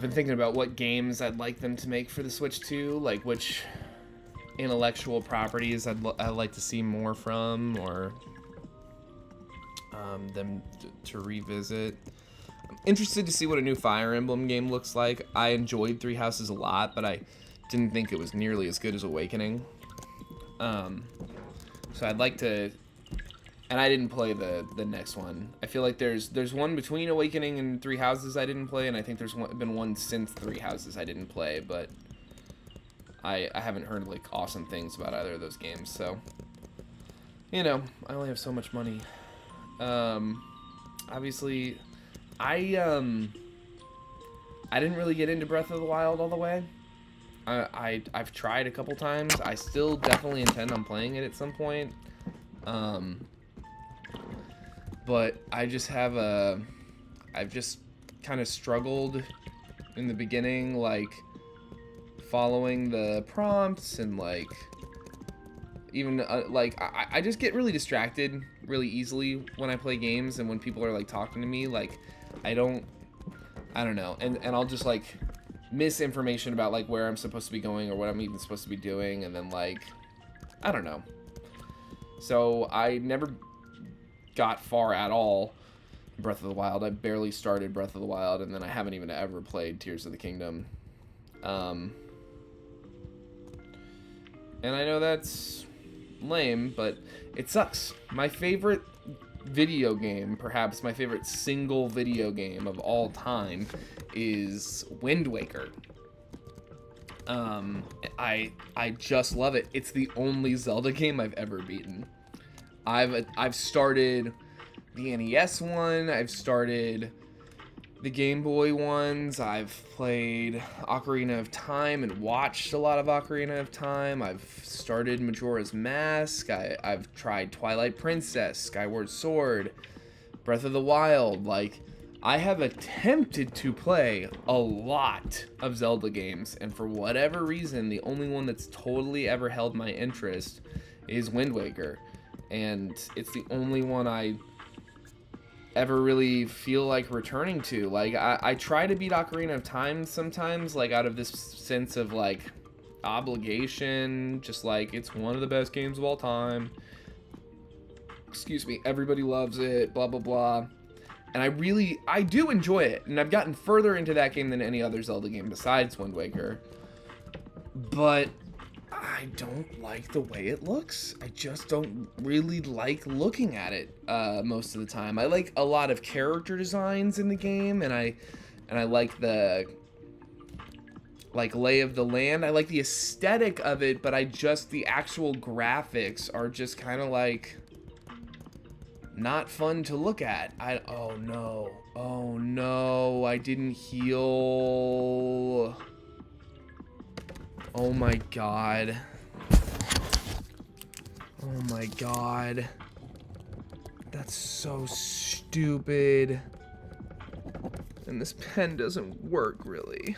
S1: been thinking about what games I'd like them to make for the Switch 2, like which intellectual properties I'd like to see more from, or them to revisit. I'm interested to see what a new Fire Emblem game looks like. I enjoyed Three Houses a lot, but I didn't think it was nearly as good as Awakening. So I'd like to, and I didn't play the next one. I feel like there's one between Awakening and Three Houses I didn't play, and I think there's been one since Three Houses I didn't play, but I haven't heard like awesome things about either of those games. So, you know, I only have so much money. Obviously, I didn't really get into Breath of the Wild all the way. I've tried a couple times. I still definitely intend on playing it at some point. But I just have I've just kind of struggled in the beginning, like following the prompts, and like even like I just get really distracted really easily when I play games, and when people are like talking to me, like I don't know, and I'll just like miss information about like where I'm supposed to be going or what I'm even supposed to be doing, and then like I don't know. So I never got far at all in Breath of the Wild. I barely started Breath of the Wild, and then I haven't even ever played Tears of the Kingdom. And I know that's lame, but it sucks. My favorite video game, perhaps my favorite single video game of all time, is Wind Waker. I just love it. It's the only Zelda game I've ever beaten. I've started the NES one, I've started the Game Boy ones, I've played Ocarina of Time and watched a lot of Ocarina of Time, I've started Majora's Mask, I've tried Twilight Princess, Skyward Sword, Breath of the Wild. Like, I have attempted to play a lot of Zelda games, and for whatever reason, the only one that's totally ever held my interest is Wind Waker. And it's the only one I ever really feel like returning to. Like, I try to beat Ocarina of Time sometimes, like, out of this sense of, like, obligation, just like, it's one of the best games of all time. Excuse me, everybody loves it, blah, blah, blah. And I do enjoy it, and I've gotten further into that game than any other Zelda game besides Wind Waker. But I don't like the way it looks. I just don't really like looking at it most of the time. I like a lot of character designs in the game, and I like the lay of the land. I like the aesthetic of it, but the actual graphics are just kind of like not fun to look at. Oh no, I didn't heal. Oh my god. Oh my god. That's so stupid. And this pen doesn't work, really.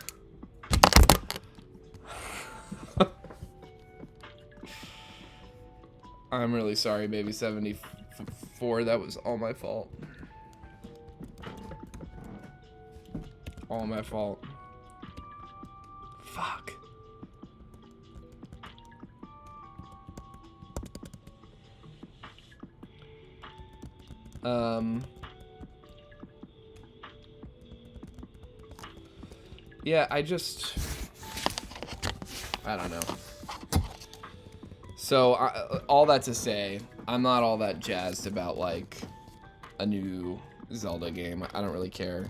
S1: I'm really sorry, baby 74. That was all my fault. All my fault. Fuck. Yeah, I don't know. So, all that to say, I'm not all that jazzed about, like, a new Zelda game. I don't really care.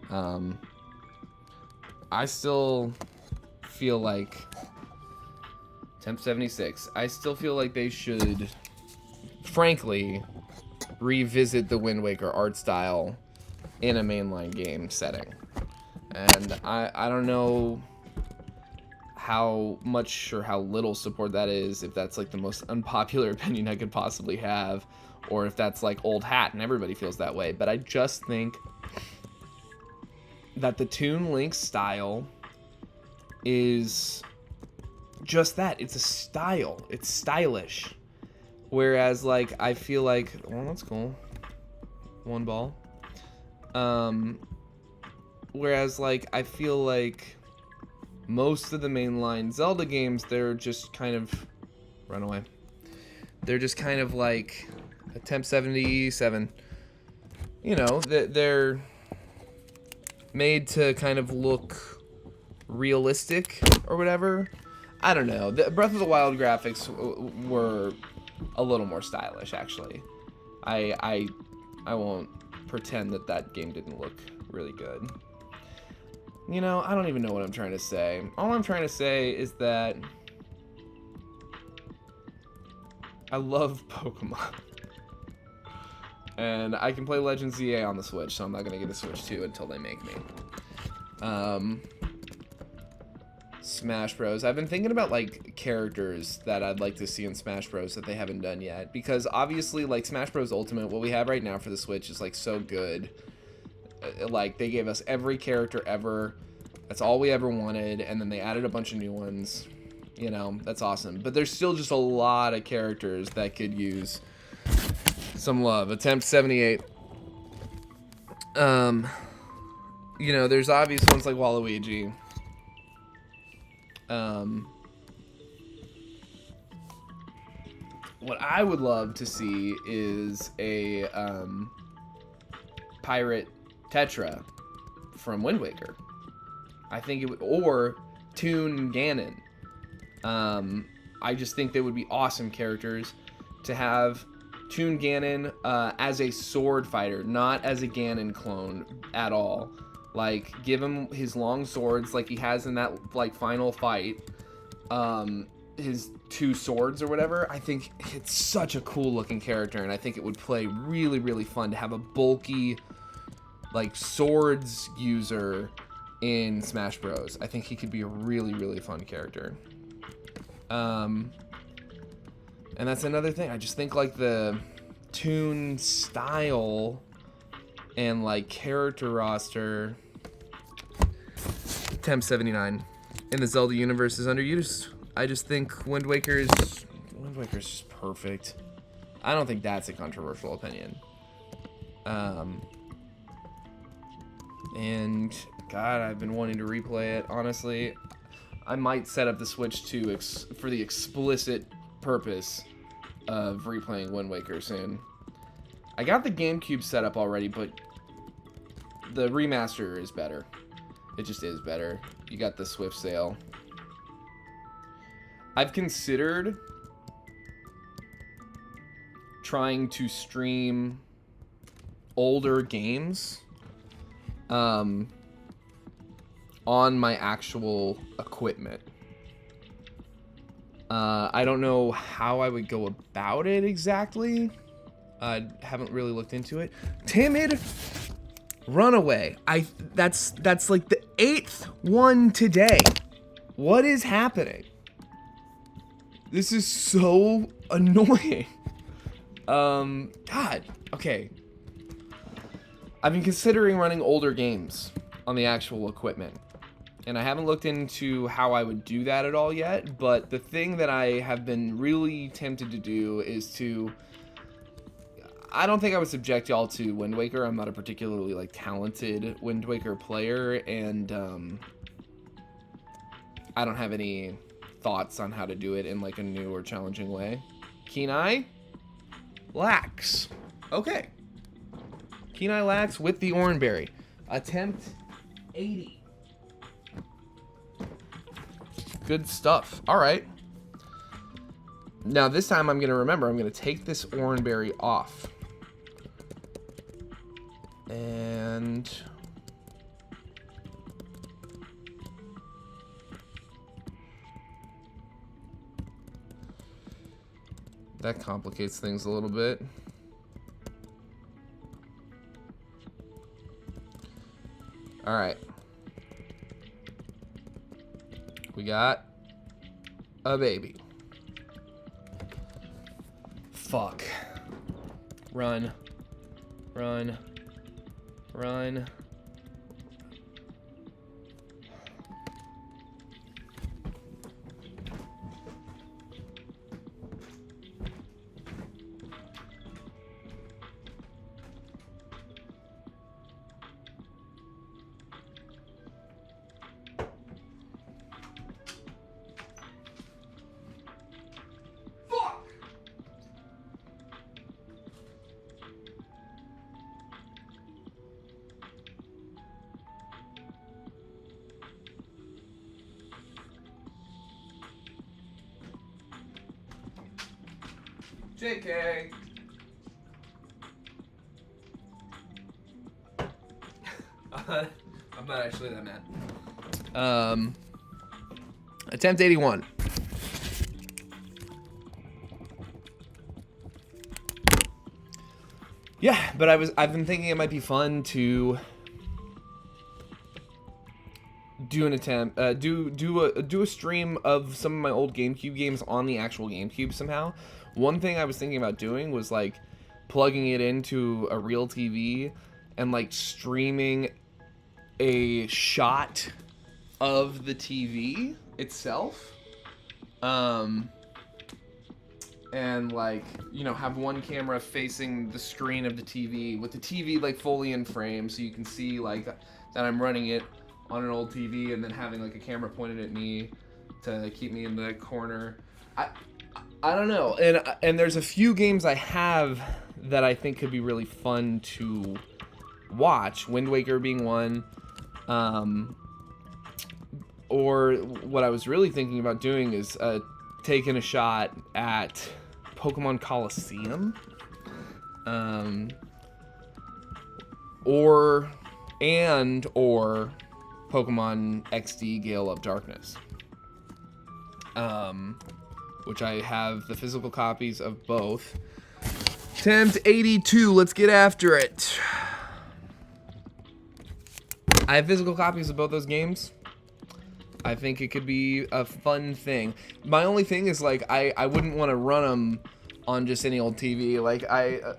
S1: I still feel like Temp76, I still feel like they should, frankly, revisit the Wind Waker art style in a mainline game setting. And I don't know how much or how little support that is, if that's like the most unpopular opinion I could possibly have, or if that's like old hat and everybody feels that way. But I just think that the Toon Link style is just that. It's a style. It's stylish. Whereas, like, I feel like, well, that's cool. One ball. Whereas, like, I feel like most of the mainline Zelda games, they're just kind of... Run away. They're just kind of like Attempt 77. You know, they're made to kind of look realistic or whatever. I don't know. The Breath of the Wild graphics were a little more stylish, actually. I won't pretend that that game didn't look really good. You know, I don't even know what I'm trying to say. All I'm trying to say is that I love Pokemon. And I can play Legends ZA on the Switch, so I'm not going to get a Switch 2 until they make me. Smash Bros. I've been thinking about, like, characters that I'd like to see in Smash Bros. That they haven't done yet. Because, obviously, like, Smash Bros. Ultimate, what we have right now for the Switch is, like, so good. Like, they gave us every character ever. That's all we ever wanted. And then they added a bunch of new ones. You know, that's awesome. But there's still just a lot of characters that could use some love. Attempt 78. You know, there's obvious ones like Waluigi. What I would love to see is a pirate Tetra from Wind Waker. I think it would, or Toon Ganon. I just think they would be awesome characters to have. Toon Ganon as a sword fighter, not as a Ganon clone at all. Like, give him his long swords like he has in that, like, final fight. His two swords or whatever. I think it's such a cool looking character, and I think it would play really, really fun to have a bulky, like, swords user in Smash Bros. I think he could be a really, really fun character. And that's another thing. I just think, like, the Toon style and, like, character roster. Temp 79 in the Zelda universe is underused. I just think Wind Waker's just perfect. I don't think that's a controversial opinion. And God, I've been wanting to replay it. Honestly, I might set up the Switch for the explicit purpose of replaying Wind Waker soon. I got the GameCube set up already, but the remaster is better. It just is better. You got the Swift sale. I've considered trying to stream older games on my actual equipment. I don't know how I would go about it exactly. I haven't really looked into it. Timid Runaway. That's like the 8th one today. What is happening? This is so annoying. God. Okay. I've been considering running older games on the actual equipment. And I haven't looked into how I would do that at all yet, but the thing that I have been really tempted to do is to... I don't think I would subject y'all to Wind Waker. I'm not a particularly, like, talented Wind Waker player, and I don't have any thoughts on how to do it in, like, a new or challenging way. Kenai Lax. Okay. Kenai Lax with the Oranberry. Attempt 80. Good stuff. All right. Now this time I'm going to remember. I'm going to take this Oranberry off. And that complicates things a little bit. All right. We got a baby. Fuck. Run. Run. Run. JK. I'm not actually that mad. Attempt 81. Yeah, but I've been thinking it might be fun to do an attempt, do a stream of some of my old GameCube games on the actual GameCube somehow. One thing I was thinking about doing was like plugging it into a real TV and like streaming a shot of the TV itself. And like, you know, have one camera facing the screen of the TV with the TV like fully in frame, so you can see like that I'm running it on an old TV, and then having like a camera pointed at me to keep me in the corner. I don't know, and there's a few games I have that I think could be really fun to watch. Wind Waker being one, or what I was really thinking about doing is taking a shot at Pokemon Coliseum, or Pokemon XD Gale of Darkness, which I have the physical copies of both. Attempt 82, let's get after it. I have physical copies of both those games. I think it could be a fun thing. My only thing is like I wouldn't want to run them on just any old TV. Like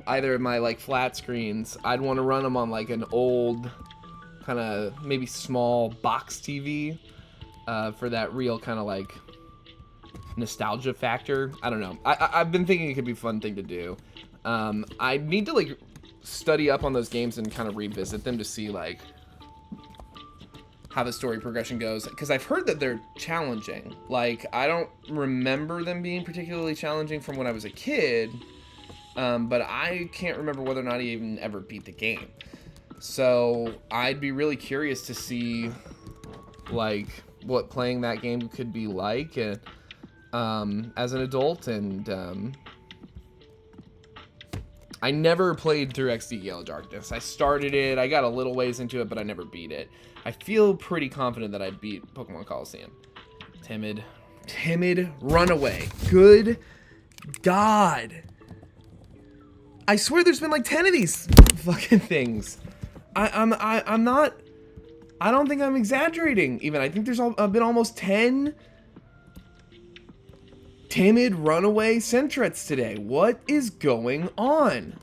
S1: either of my like flat screens, I'd want to run them on like an old kind of maybe small box TV for that real kind of like nostalgia factor. I don't know. I've been thinking it could be a fun thing to do. I need to like study up on those games and kind of revisit them to see like how the story progression goes, because I've heard that they're challenging. Like, I don't remember them being particularly challenging from when I was a kid, but I can't remember whether or not I even ever beat the game. So I'd be really curious to see like what playing that game could be like as an adult. And I never played through XD Gale of Darkness. I started it, I got a little ways into it, but I never beat it. I feel pretty confident that I'd beat Pokemon Coliseum. Timid Runaway. Good God. I swear there's been like 10 of these fucking things. I don't think I'm exaggerating even. I think there's been almost 10 Timid Runaway Sentrets today. What is going on?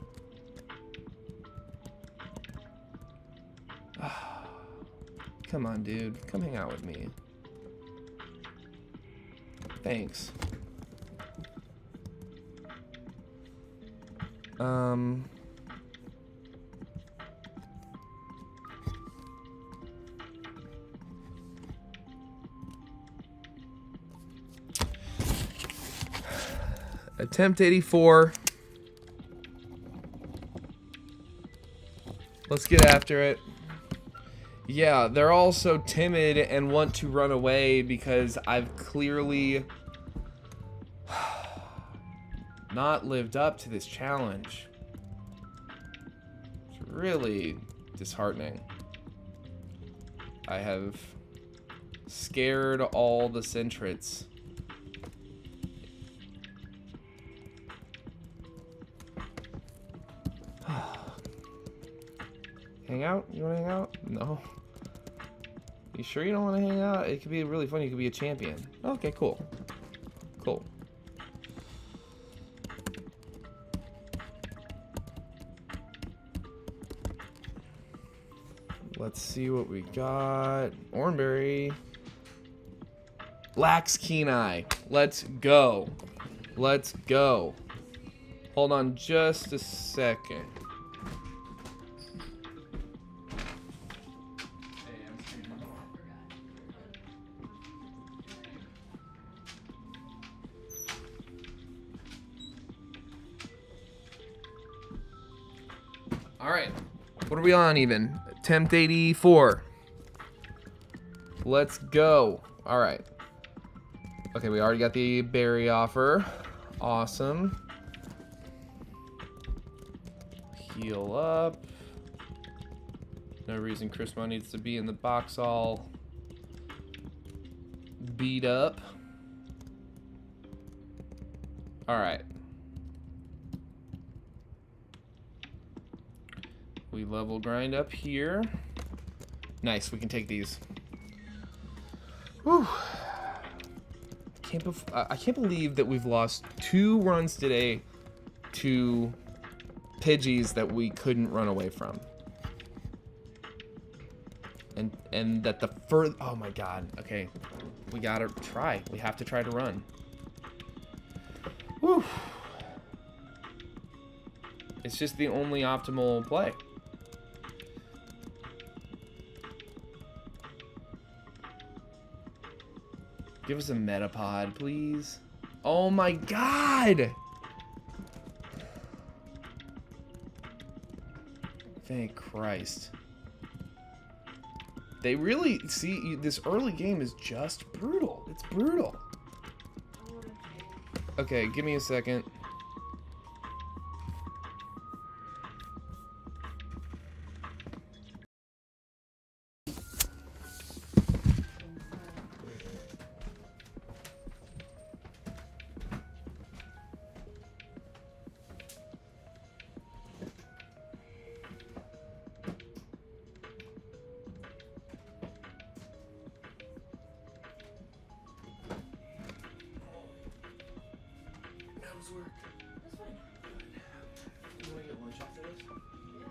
S1: Come on, dude. Come hang out with me. Thanks. Attempt 84. Let's get after it. Yeah, they're all so timid and want to run away because I've clearly not lived up to this challenge. It's really disheartening. I have scared all the Sentrets. Hang out? You want to hang out? No. You sure you don't want to hang out? It could be really fun. You could be a champion. Okay, cool. Cool. Let's see what we got. Oranberry. Lax Keen Eye. Let's go. Let's go. Hold on just a second. Alright, what are we on even? Attempt 84. Let's go. Alright. Okay, we already got the berry offer. Awesome. Heal up. No reason Chrismo needs to be in the box all beat up. Alright. We level grind up here. Nice, we can take these. Whew. I can't believe that we've lost 2 runs today to Pidgeys that we couldn't run away from. And that the further... Oh my god. Okay. We gotta try. We have to try to run. Whew. It's just the only optimal play. Give us a Metapod, please. Oh my god! Thank Christ. They really, see, this early game is just brutal. It's brutal. Okay, give me a second. Work. That's fine. Good. You want to get lunch after this? Yeah,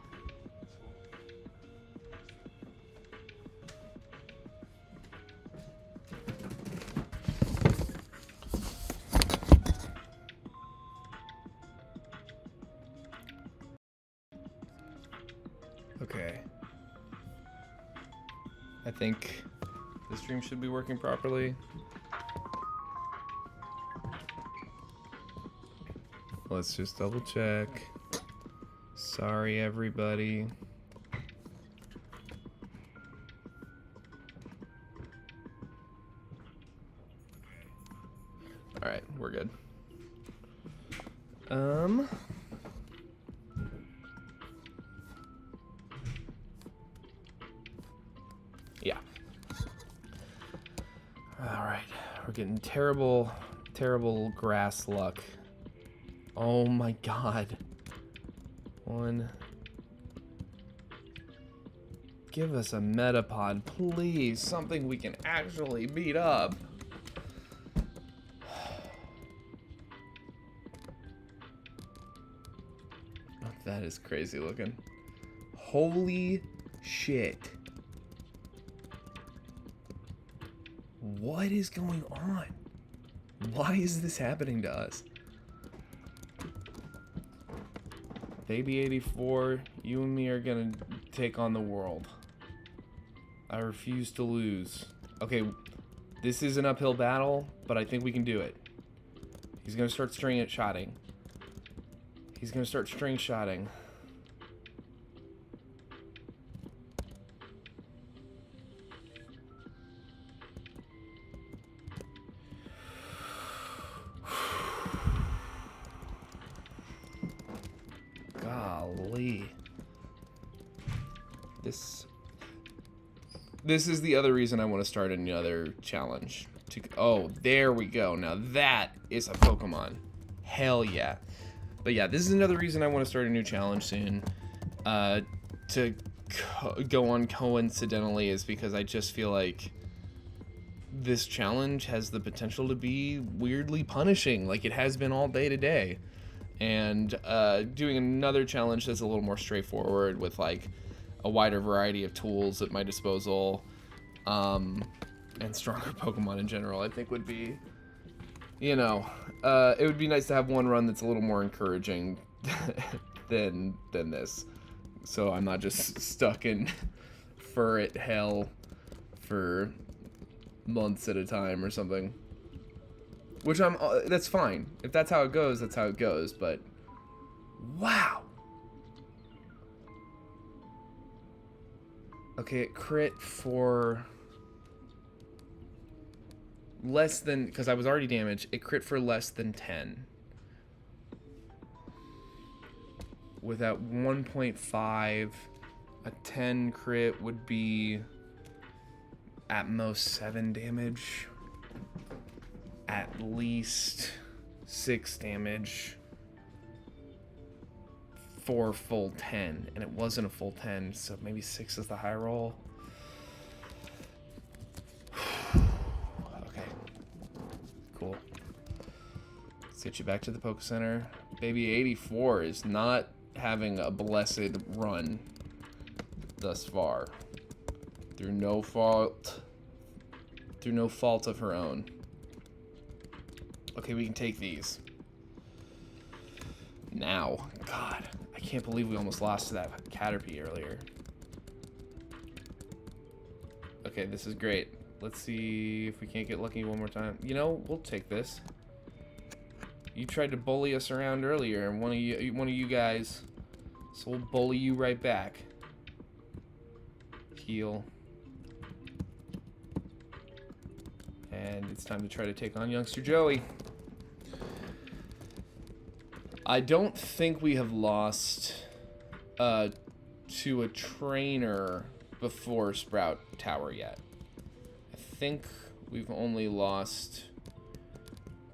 S1: that's cool. Okay. I think the stream should be working properly. Let's just double check. Sorry, everybody. All right, we're good. Yeah. All right, we're getting terrible grass luck. Oh my god. 1. Give us a Metapod, please. Something we can actually beat up. That is crazy looking. Holy shit. What is going on? Why is this happening to us? Baby 84, you and me are gonna take on the world. I refuse to lose. Okay, this is an uphill battle, but I think we can do it. He's gonna start string shotting. He's gonna start string shotting. Golly. This is the other reason I want to start another challenge. Oh, there we go. Now that is a Pokemon. Hell yeah. But yeah, this is another reason I want to start a new challenge soon. To go on coincidentally is because I just feel like this challenge has the potential to be weirdly punishing, like it has been all day today. And doing another challenge that's a little more straightforward with like a wider variety of tools at my disposal, and stronger Pokemon in general, I think would be, you know, it would be nice to have one run that's a little more encouraging than this. So I'm not just stuck in Furret hell for months at a time or something. Which that's fine. If that's how it goes, that's how it goes, but wow. Okay, it crit for less than, because I was already damaged, it crit for less than 10. with that 1.5, a 10 crit would be at most 7 damage. At least 6 damage for a full 10. And it wasn't a full 10, so maybe 6 is the high roll. Okay. Cool. Let's get you back to the Poke Center. Baby 84 is not having a blessed run thus far. Through no fault of her own. Okay, we can take these. Now. God, I can't believe we almost lost to that Caterpie earlier. Okay, this is great. Let's see if we can't get lucky one more time. You know, we'll take this. You tried to bully us around earlier, and one of you guys, so we'll bully you right back. Heal. And it's time to try to take on youngster Joey. I don't think we have lost to a trainer before Sprout Tower yet. I think we've only lost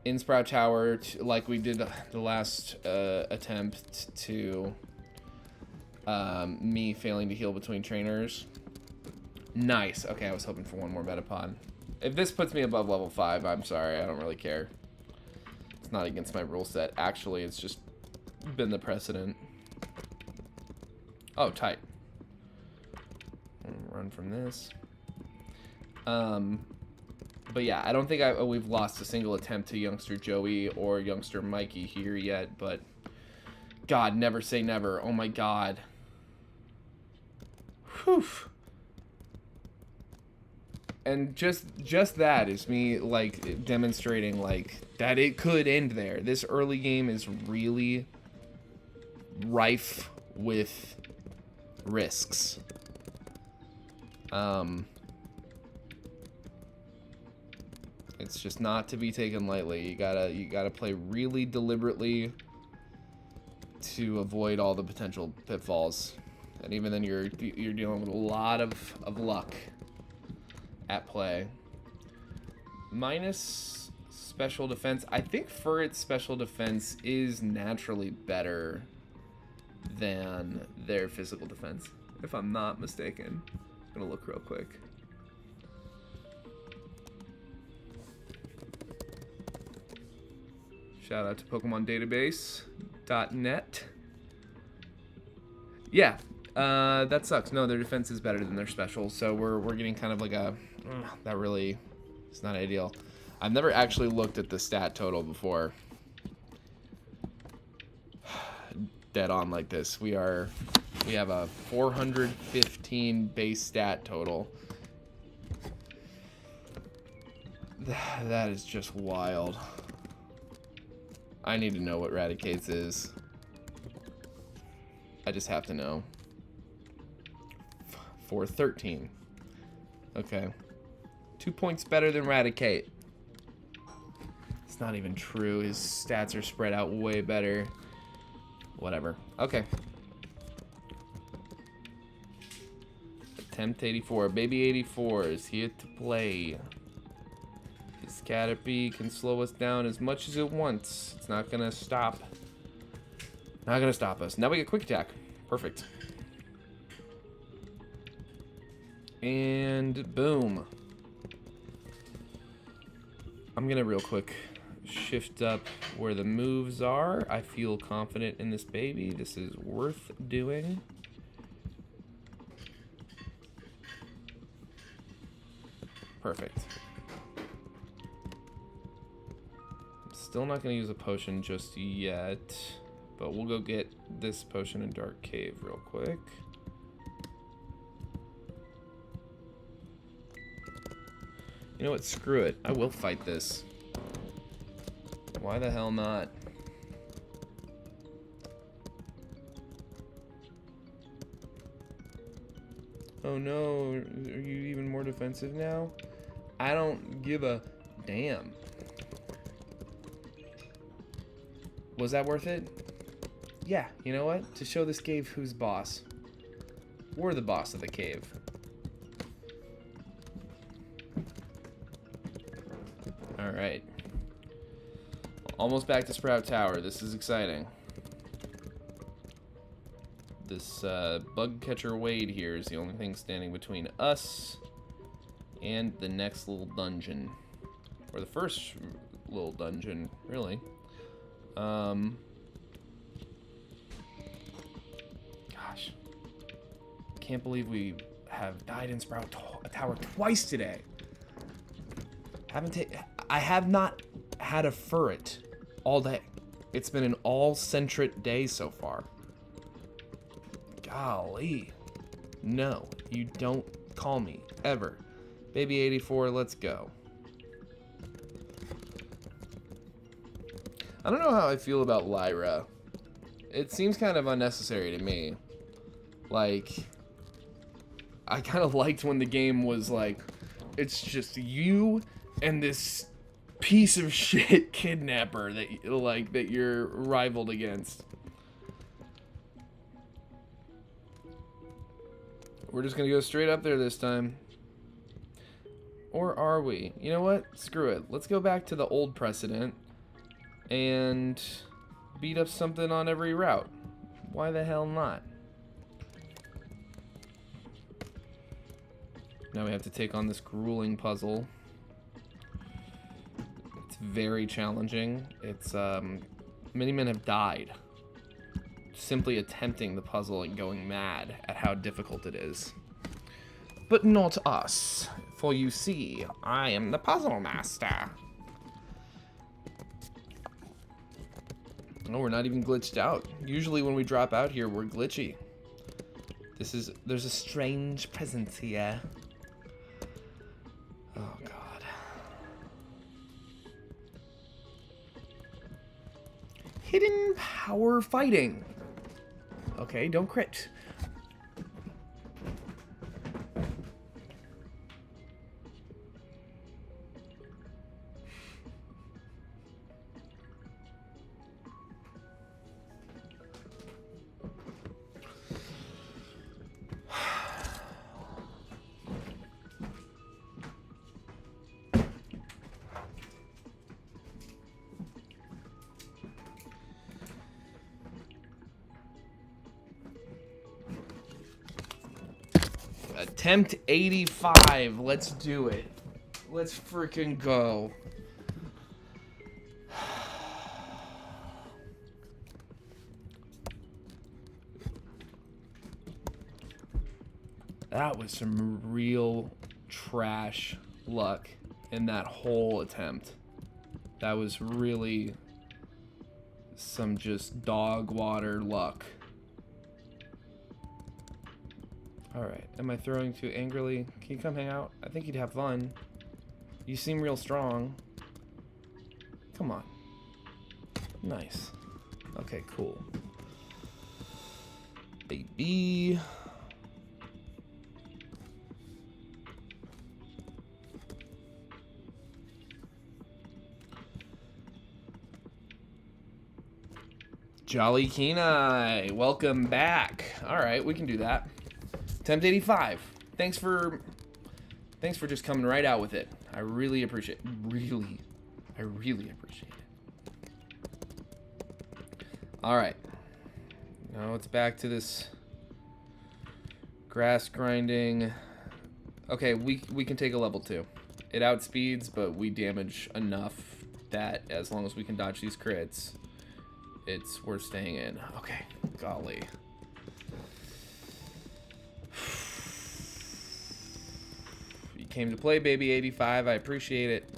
S1: in Sprout Tower, like we did the last attempt, to me failing to heal between trainers. Nice. Okay, I was hoping for one more Metapod. If this puts me above level 5, I'm sorry. I don't really care. It's not against my rule set. Actually, it's just been the precedent. Oh, tight. Run from this. But yeah, I don't think we've lost a single attempt to youngster Joey or youngster Mikey here yet, but God, never say never. Oh my God. Whew. And just that is me, like, demonstrating, like, that it could end there. This early game is really rife with risks. It's just not to be taken lightly. You gotta play really deliberately to avoid all the potential pitfalls. And even then, you're dealing with a lot of luck at play. Minus special defense. I think Furret's special defense is naturally better than their physical defense, if I'm not mistaken. I'm gonna look real quick. Shout out to PokemonDatabase.net. Yeah, that sucks. No, their defense is better than their special, so we're getting kind of like a that really is not ideal. I've never actually looked at the stat total before. Dead on like this. We have a 415 base stat total. That is just wild. I need to know what Raticates is. I just have to know. 413. Okay. 2 points better than Raticate. It's not even true. His stats are spread out way better. Whatever. Okay. Attempt 84. Baby 84 is here to play. This Caterpie can slow us down as much as it wants. It's not gonna stop. Not gonna stop us. Now we get quick attack. Perfect. And boom. I'm gonna real quick shift up where the moves are. I feel confident in this baby. This is worth doing. Perfect. I'm still not gonna use a potion just yet, but we'll go get this potion in Dark Cave real quick. You know what? Screw it. I will fight this. Why the hell not? Oh no, are you even more defensive now? I don't give a damn. Was that worth it? yeah, you know what? To show this cave who's boss. We're the boss of the cave. Alright. Almost back to Sprout Tower. This is exciting. This bug catcher Wade here is the only thing standing between us and the next little dungeon. Or the first little dungeon, really. Gosh. Can't believe we have died in Sprout Tower twice today. I have not had a Furret all day. It's been an all Sentret day so far. Golly. No, you don't call me, ever. Baby 84, let's go. I don't know how I feel about Lyra. It seems kind of unnecessary to me. Like, I kind of liked when the game was like, it's just you and this piece of shit kidnapper that you're rivaled against. We're just gonna go straight up there this time. Or are we? You know what? Screw it. Let's go back to the old precedent and beat up something on every route. Why the hell not? Now we have to take on this grueling puzzle. It's very challenging. It's, many men have died simply attempting the puzzle and going mad at how difficult it is. But not us, for you see, I am the puzzle master. No, we're not even glitched out. Usually when we drop out here, we're glitchy. There's a strange presence here. Oh, God. Hidden power fighting. Okay, don't crit. Attempt 85. Let's do it. Let's freaking go. That was some real trash luck in that whole attempt. That was really some just dog water luck. Alright, am I throwing too angrily? Can you come hang out? I think you'd have fun. You seem real strong. Come on. Nice. Okay, cool. Baby. Jolly Kenai, welcome back. Alright, we can do that. Attempt 85. Thanks for just coming right out with it. I really appreciate it. I really appreciate it. Alright. Now it's back to this grass grinding. Okay, we can take a level 2. It outspeeds, but we damage enough that as long as we can dodge these crits, it's worth staying in. Okay, golly. You came to play, baby 85. I appreciate it.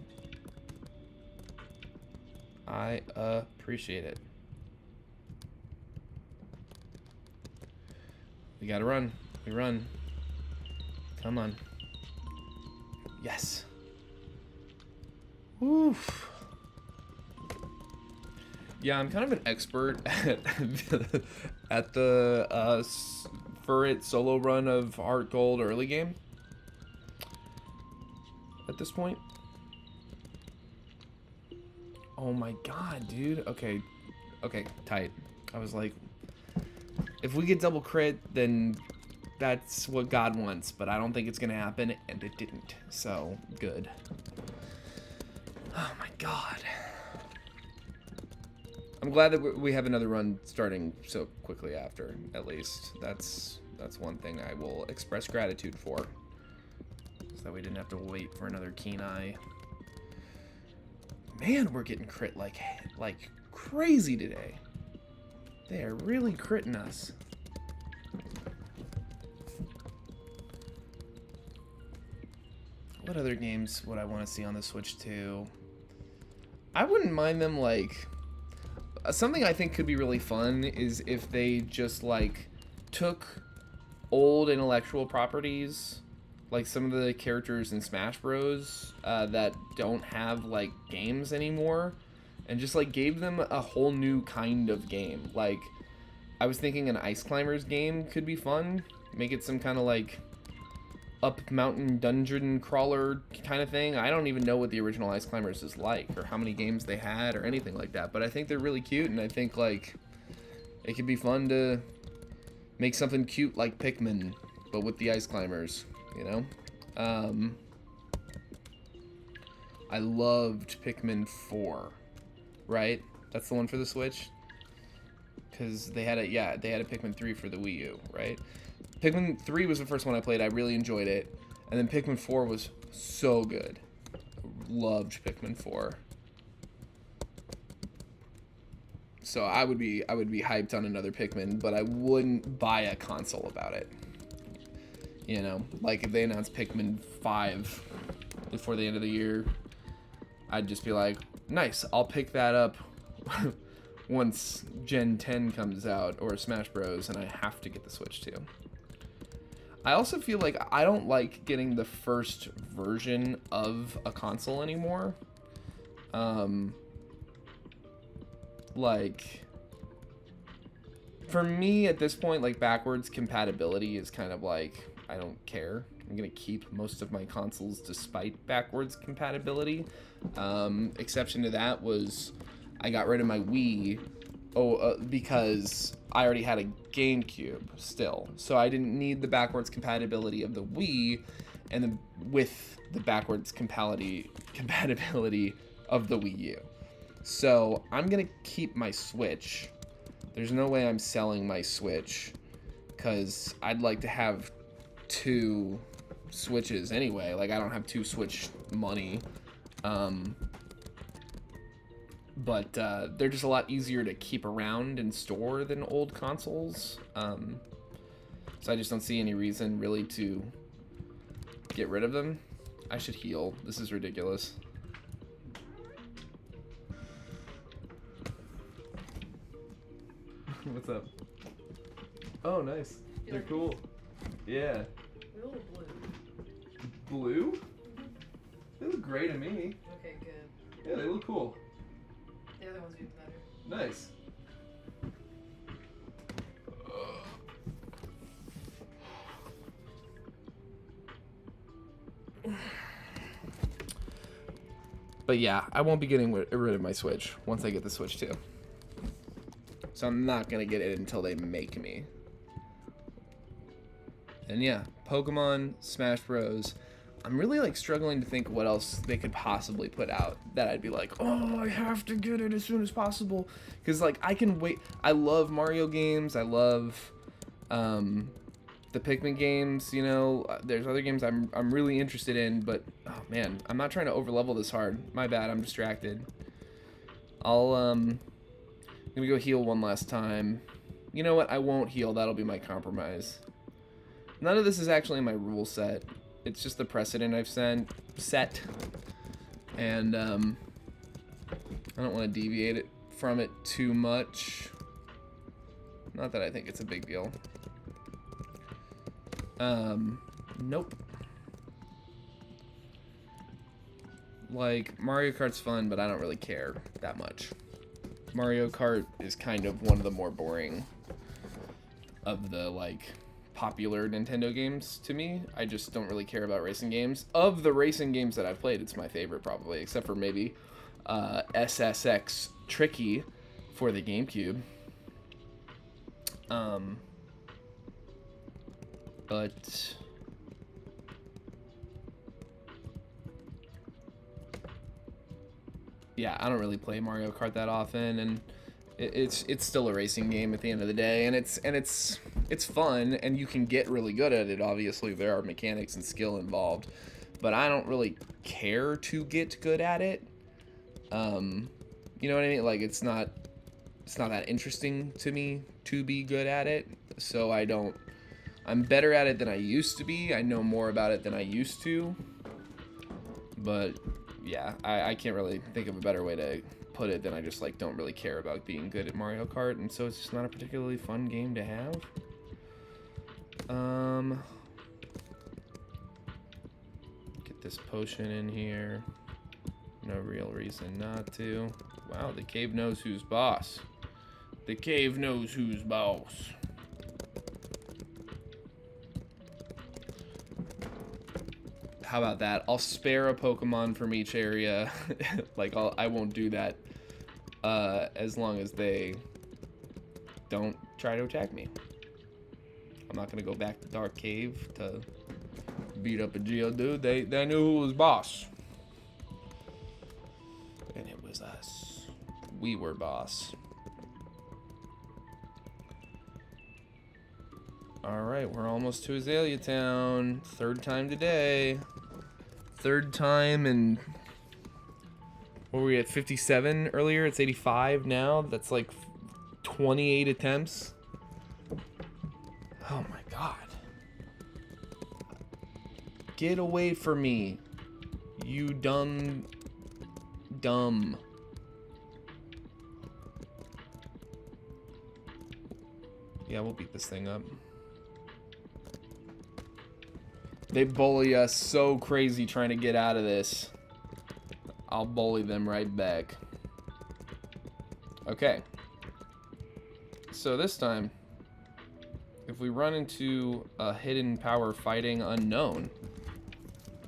S1: I appreciate it. We gotta run. We run. Come on. Yes. Oof. Yeah, I'm kind of an expert at the Furret solo run of HeartGold early game. At this point. Oh my god, dude. Okay. Okay, tight. I was like, If we get double crit, then that's what God wants, but I don't think it's gonna happen, and it didn't. So, good. Oh my god. I'm glad that we have another run starting so quickly after, at least. That's one thing I will express gratitude for. So that we didn't have to wait for another Keen Eye. Man, we're getting crit like crazy today. They are really critting us. What other games would I want to see on the Switch too? I wouldn't mind them like... Something I think could be really fun is if they just like took old intellectual properties, like some of the characters in Smash Bros. That don't have like games anymore, and just like gave them a whole new kind of game. Like, I was thinking an Ice Climbers game could be fun. Make it some kind of like up mountain dungeon crawler kind of thing. I don't even know what the original Ice Climbers is like, or how many games they had, or anything like that. But I think they're really cute, and I think like it could be fun to make something cute like Pikmin, but with the Ice Climbers, you know? I loved Pikmin 4, right? That's the one for the Switch? Because they had a Pikmin 3 for the Wii U, right? Pikmin 3 was the first one I played. I really enjoyed it. And then Pikmin 4 was so good. Loved Pikmin 4. So I would be hyped on another Pikmin, but I wouldn't buy a console about it. You know, like if they announced Pikmin 5 before the end of the year, I'd just be like, nice, I'll pick that up once Gen 10 comes out, or Smash Bros, and I have to get the Switch too. I also feel like I don't like getting the first version of a console anymore. Like, for me at this point, like, backwards compatibility is kind of like, I don't care. I'm gonna keep most of my consoles despite backwards compatibility. Exception to that was I got rid of my Wii because I already had a GameCube still, so I didn't need the backwards compatibility of the Wii, and with the backwards compatibility of the Wii U. So I'm gonna keep my Switch. There's no way I'm selling my Switch, because I'd like to have 2 Switches anyway. Like, I don't have 2 Switch money. But they're just a lot easier to keep around and store than old consoles. So I just don't see any reason really to get rid of them. I should heal. This is ridiculous. What's up? Oh, nice. They're cool. Yeah.
S2: They're a little blue.
S1: Blue? They look great to me.
S2: Okay, good.
S1: Yeah, they look cool.
S2: The other ones would be better.
S1: Nice. But yeah, I won't be getting rid of my Switch once I get the Switch too. So I'm not gonna get it until they make me. And yeah, Pokemon, Smash Bros. I'm really like struggling to think what else they could possibly put out that I'd be like, oh, I have to get it as soon as possible. Because like I can wait. I love Mario games. I love the Pikmin games. You know, there's other games I'm really interested in, but oh man, I'm not trying to overlevel this hard. My bad. I'm distracted. I'm gonna go heal one last time. You know what? I won't heal. That'll be my compromise. None of this is actually in my rule set. It's just the precedent I've set, and I don't want to deviate it from it too much. Not that I think it's a big deal. Nope. Like, Mario Kart's fun, but I don't really care that much. Mario Kart is kind of one of the more boring of the, like, popular Nintendo games to me. I just don't really care about racing games. Of the racing games that I've played, it's my favorite probably, except for maybe SSX Tricky for the GameCube. But yeah, I don't really play Mario Kart that often, and it's still a racing game at the end of the day, and it's fun, and you can get really good at it. Obviously, there are mechanics and skill involved, but I don't really care to get good at it. You know what I mean? Like, it's not that interesting to me to be good at it, so I'm better at it than I used to be. I know more about it than I used to, but yeah, I can't really think of a better way to put it than I just like don't really care about being good at Mario Kart, and so it's just not a particularly fun game to have. Get this potion in here. No real reason not to. Wow, the cave knows who's boss. The cave knows who's boss. How about that? I'll spare a Pokemon from each area. Like, I won't do that as long as they don't try to attack me. I'm not gonna go back to Dark Cave to beat up a Geodude. They knew who was boss. And it was us. We were boss. Alright, we're almost to Azalea Town. Third time today. Third time, and what were we at, 57 earlier? It's 85 now. That's like 28 attempts. Oh my god. Get away from me, you dumb. Yeah, we'll beat this thing up. They bully us so crazy trying to get out of this. I'll bully them right back. Okay. So this time, if we run into a hidden power fighting unknown,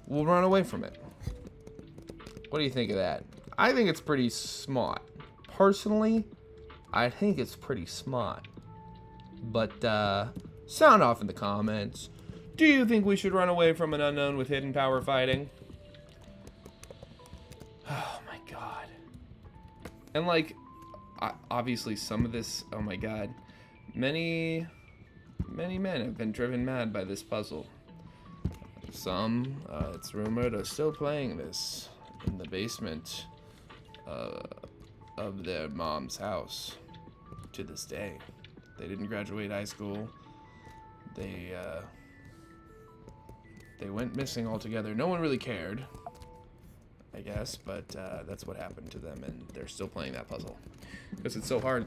S1: we'll run away from it. What do you think of that? I think it's pretty smart. Personally, I think it's pretty smart. But, sound off in the comments. Do you think we should run away from an unknown with hidden power fighting? Oh my god. And like, obviously some of this, oh my god. Many men have been driven mad by this puzzle. Some, it's rumored, are still playing this in the basement of their mom's house to this day. They didn't graduate high school. They went missing altogether. No one really cared, I guess, but that's what happened to them, and they're still playing that puzzle because it's so hard.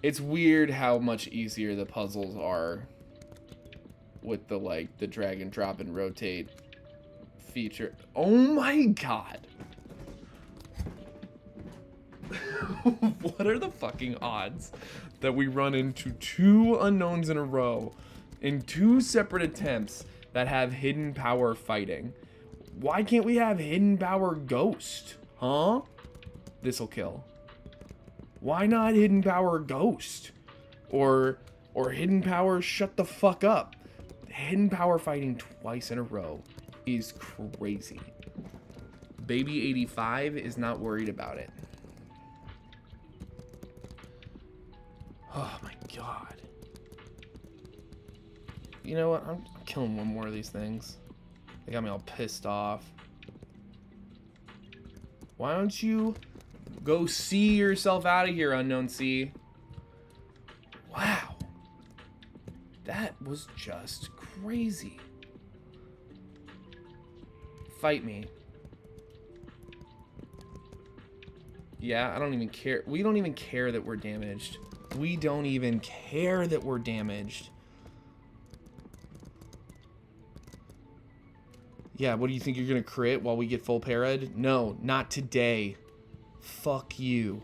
S1: It's weird how much easier the puzzles are with the the drag and drop and rotate feature. Oh my god. What are the fucking odds that we run into two unknowns in a row in two separate attempts that have hidden power fighting? Why can't we have hidden power ghost? Huh? This'll kill. Why not hidden power ghost? Or hidden power shut the fuck up? Hidden power fighting twice in a row is crazy. Baby 85 is not worried about it. Oh my god. You know what? I'm killing one more of these things. They got me all pissed off. Why don't you go see yourself out of here, Unknown C? Wow. That was just crazy. Fight me. Yeah, I don't even care. We don't even care that we're damaged. We don't even care that we're damaged. Yeah, what do you think you're gonna crit while we get full parried? No, not today. Fuck you.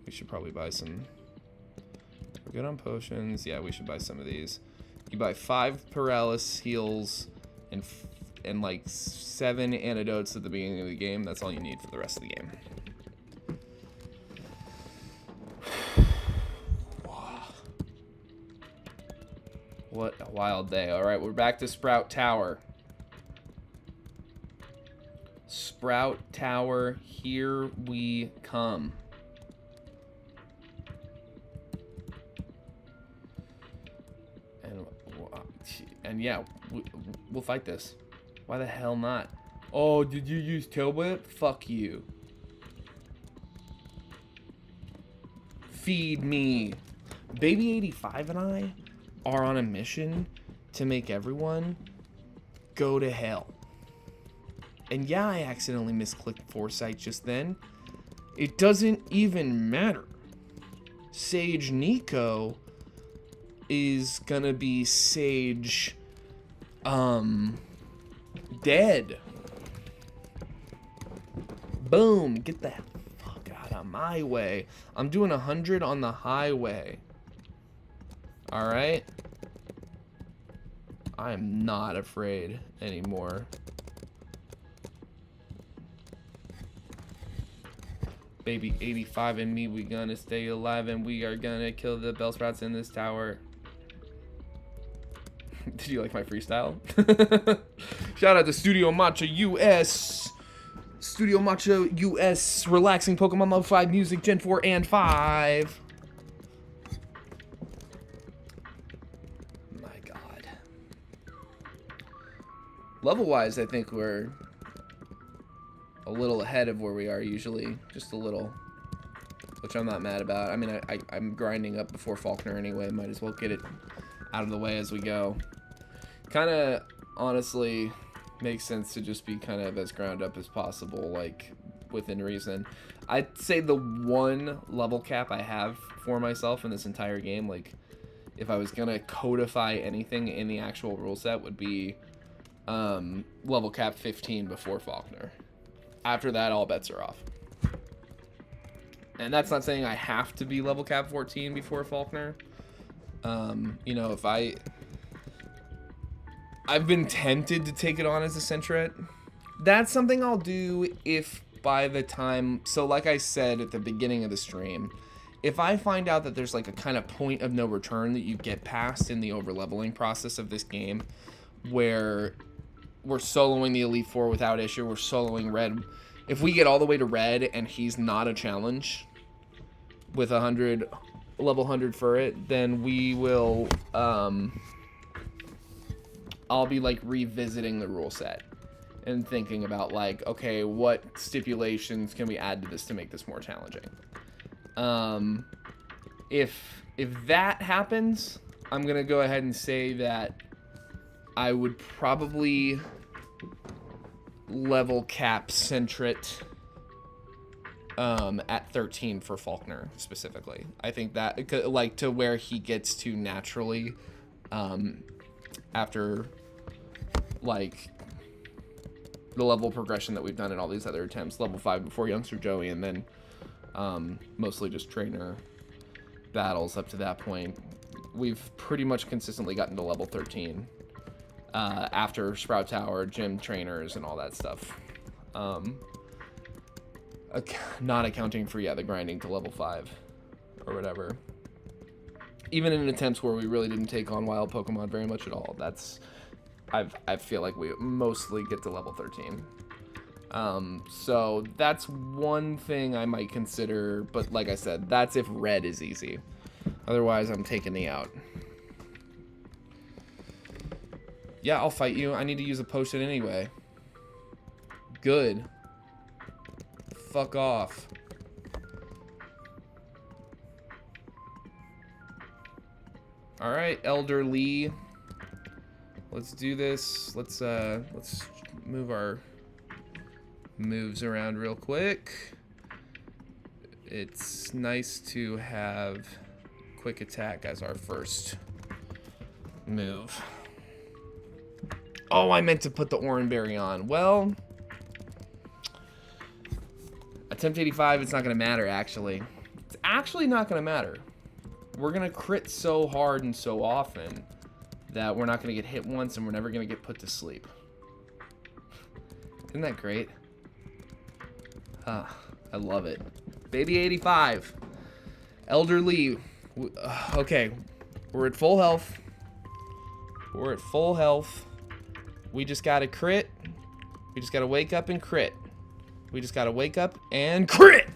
S1: We should probably buy some. We're good on potions. Yeah, we should buy some of these. You buy 5 paralysis heals and like 7 antidotes at the beginning of the game. That's all you need for the rest of the game. What a wild day. Alright, we're back to Sprout Tower. Sprout Tower, here we come. And yeah, we'll fight this. Why the hell not? Oh, did you use Tail Whip? Fuck you. Feed me. Baby 85 and I are on a mission to make everyone go to hell. And yeah, I accidentally misclicked Foresight just then. It doesn't even matter. Sage Nico is gonna be Sage dead. Boom, get the fuck out of my way. I'm doing 100 on the highway. All right, I am not afraid anymore. Baby 85 and me, we gonna stay alive and we are gonna kill the Bellsprouts in this tower. Did you like my freestyle? Shout out to Studio Matcha US. Studio Matcha US, relaxing Pokemon Level 5 music, Gen 4 and 5. My God. Level-wise, I think we're a little ahead of where we are usually. Just a little. Which I'm not mad about. I mean, I'm grinding up before Faulkner anyway. Might as well get it out of the way as we go. Kind of, honestly, makes sense to just be kind of as ground up as possible, like, within reason. I'd say the one level cap I have for myself in this entire game, like, if I was going to codify anything in the actual rule set, would be level cap 15 before Faulkner. After that, all bets are off. And that's not saying I have to be level cap 14 before Faulkner. You know, if I've been tempted to take it on as a Sentret. That's something I'll do if by the time... So like I said at the beginning of the stream, if I find out that there's like a kind of point of no return that you get past in the overleveling process of this game, where we're soloing the Elite Four without issue, we're soloing Red. If we get all the way to Red and he's not a challenge with level 100 Furret, then we will... I'll be like revisiting the rule set and thinking about like, okay, what stipulations can we add to this to make this more challenging? If that happens, I'm gonna go ahead and say that I would probably level cap Sentret at 13 for Faulkner specifically. I think that like to where he gets to naturally after like the level progression that we've done in all these other attempts. Level 5 before Youngster Joey, and then mostly just trainer battles up to that point. We've pretty much consistently gotten to level 13 after Sprout Tower, gym trainers, and all that stuff. Not accounting for, yeah, the grinding to level 5 or whatever. Even in attempts where we really didn't take on wild Pokemon very much at all, I feel like we mostly get to level 13. So that's one thing I might consider, but like I said, that's if Red is easy. Otherwise, I'm taking the out. Yeah, I'll fight you. I need to use a potion anyway. Good. Fuck off. All right, Elder Lee. Let's do this. Let's move our moves around real quick. It's nice to have quick attack as our first move. Oh, I meant to put the Oranberry on. Well, attempt 85, it's not going to matter, actually. It's actually not going to matter. We're going to crit so hard and so often that we're not going to get hit once and we're never going to get put to sleep. Isn't that great? Ah, I love it. Baby 85. Elder Lee. Okay, we're at full health. We're at full health. We just gotta crit. We just gotta wake up and crit. We just gotta wake up and crit!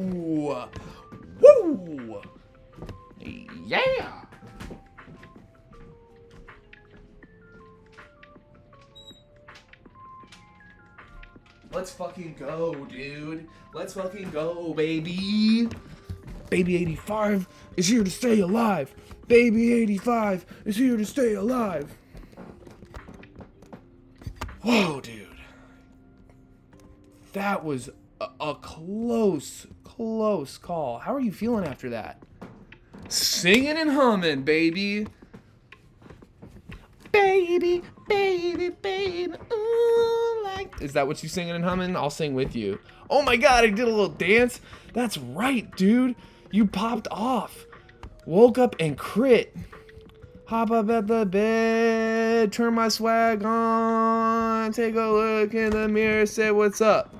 S1: Woo! Woo! Yeah! Let's fucking go, dude. Let's fucking go, baby. Baby 85 is here to stay alive. Baby 85 is here to stay alive. Whoa, dude. That was a close call. How are you feeling after that? Singing and humming, baby. Baby, baby, baby. Ooh, like. Is that what you singing and humming? I'll sing with you. Oh my god, I did a little dance. That's right, dude. You popped off. Woke up and crit. Hop up at the bed. Turn my swag on. Take a look in the mirror. Say what's up.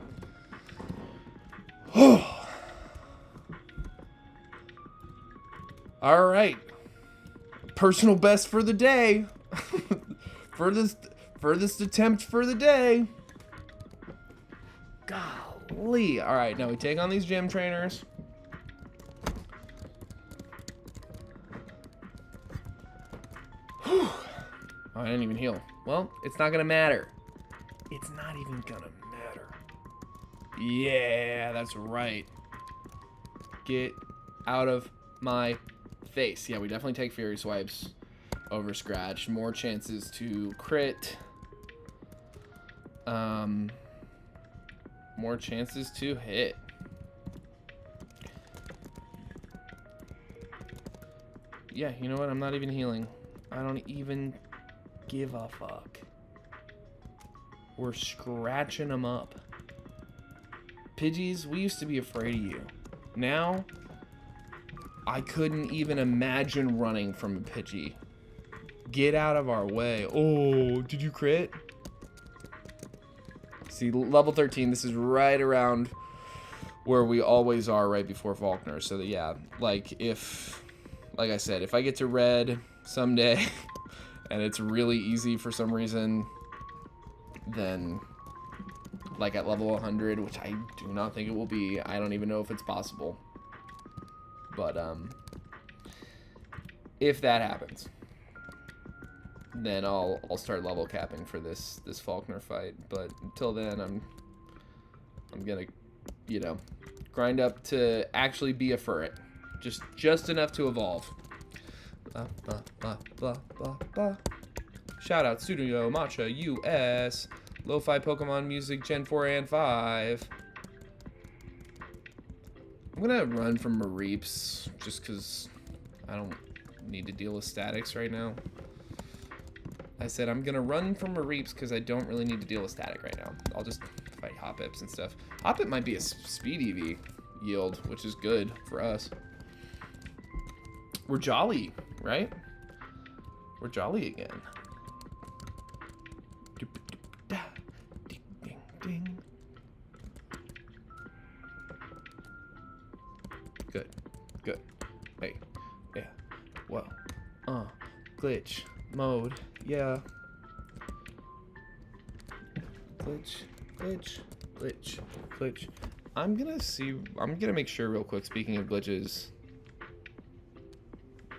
S1: All right. Personal best for the day. Furthest attempt for the day. Golly. All right, now we take on these gym trainers. Oh, I didn't even heal. Well, it's not gonna matter. It's not even gonna matter. Yeah, that's right. Get out of my face. Yeah, we definitely take Fury Swipes over Scratch. More chances to crit. More chances to hit. Yeah, you know what? I'm not even healing. I don't even give a fuck. We're scratching them up. Pidgeys, we used to be afraid of you. Now, I couldn't even imagine running from a Pidgey. Get out of our way. Oh, did you crit? See, level 13, this is right around where we always are right before Faulkner. So, that, yeah, like I said, if I get to red someday and it's really easy for some reason, then like at level 100, which I do not think it will be, I don't even know if it's possible, but if that happens, then I'll start level capping for this Faulkner fight. But until then, I'm gonna, you know, grind up to actually be a Furret, just enough to evolve. Shout out Studio Matcha US. Lo-fi Pokemon music Gen 4 and 5. I'm gonna run from Mareeps just because I don't need to deal with statics right now. I said I'm gonna run from Mareeps because I don't really need to deal with static right now. I'll just fight Hoppips and stuff. Hoppip might be a speed EV yield, which is good for us. We're jolly, right? We're jolly again. Ding, ding. Good, good. Hey, yeah. Whoa. Glitch mode. Yeah. Glitch. I'm gonna make sure real quick, speaking of glitches,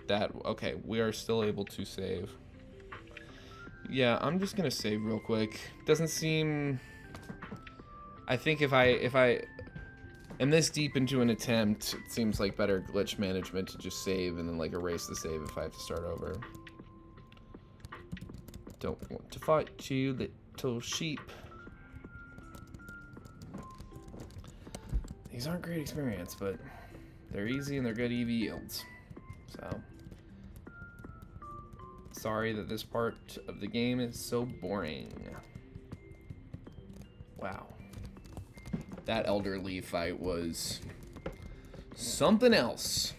S1: that, okay, we are still able to save. Yeah, I'm just gonna save real quick. Doesn't seem, I think if I am this deep into an attempt, it seems like better glitch management to just save and then like erase the save if I have to start over. Don't want to fight you, little sheep. These aren't great experience, but they're easy and they're good EV yields. So, sorry that this part of the game is so boring. Wow. That elderly fight was something else.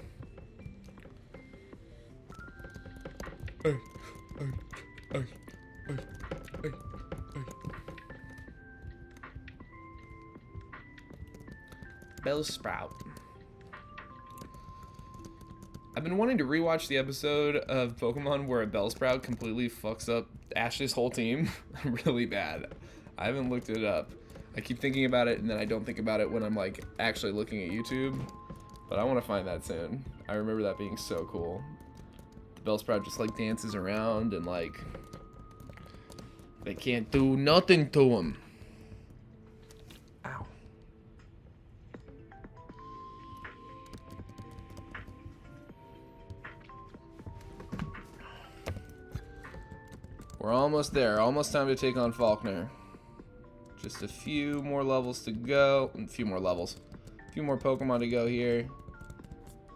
S1: Bellsprout. I've been wanting to rewatch the episode of Pokemon where a Bellsprout completely fucks up Ash's whole team really bad. I haven't looked it up. I keep thinking about it and then I don't think about it when I'm like actually looking at YouTube. But I want to find that soon. I remember that being so cool. The Bellsprout just like dances around and like they can't do nothing to him. Ow. We're almost there. Almost time to take on Falkner. Just a few more levels to go. A few more levels. A few more Pokemon to go here.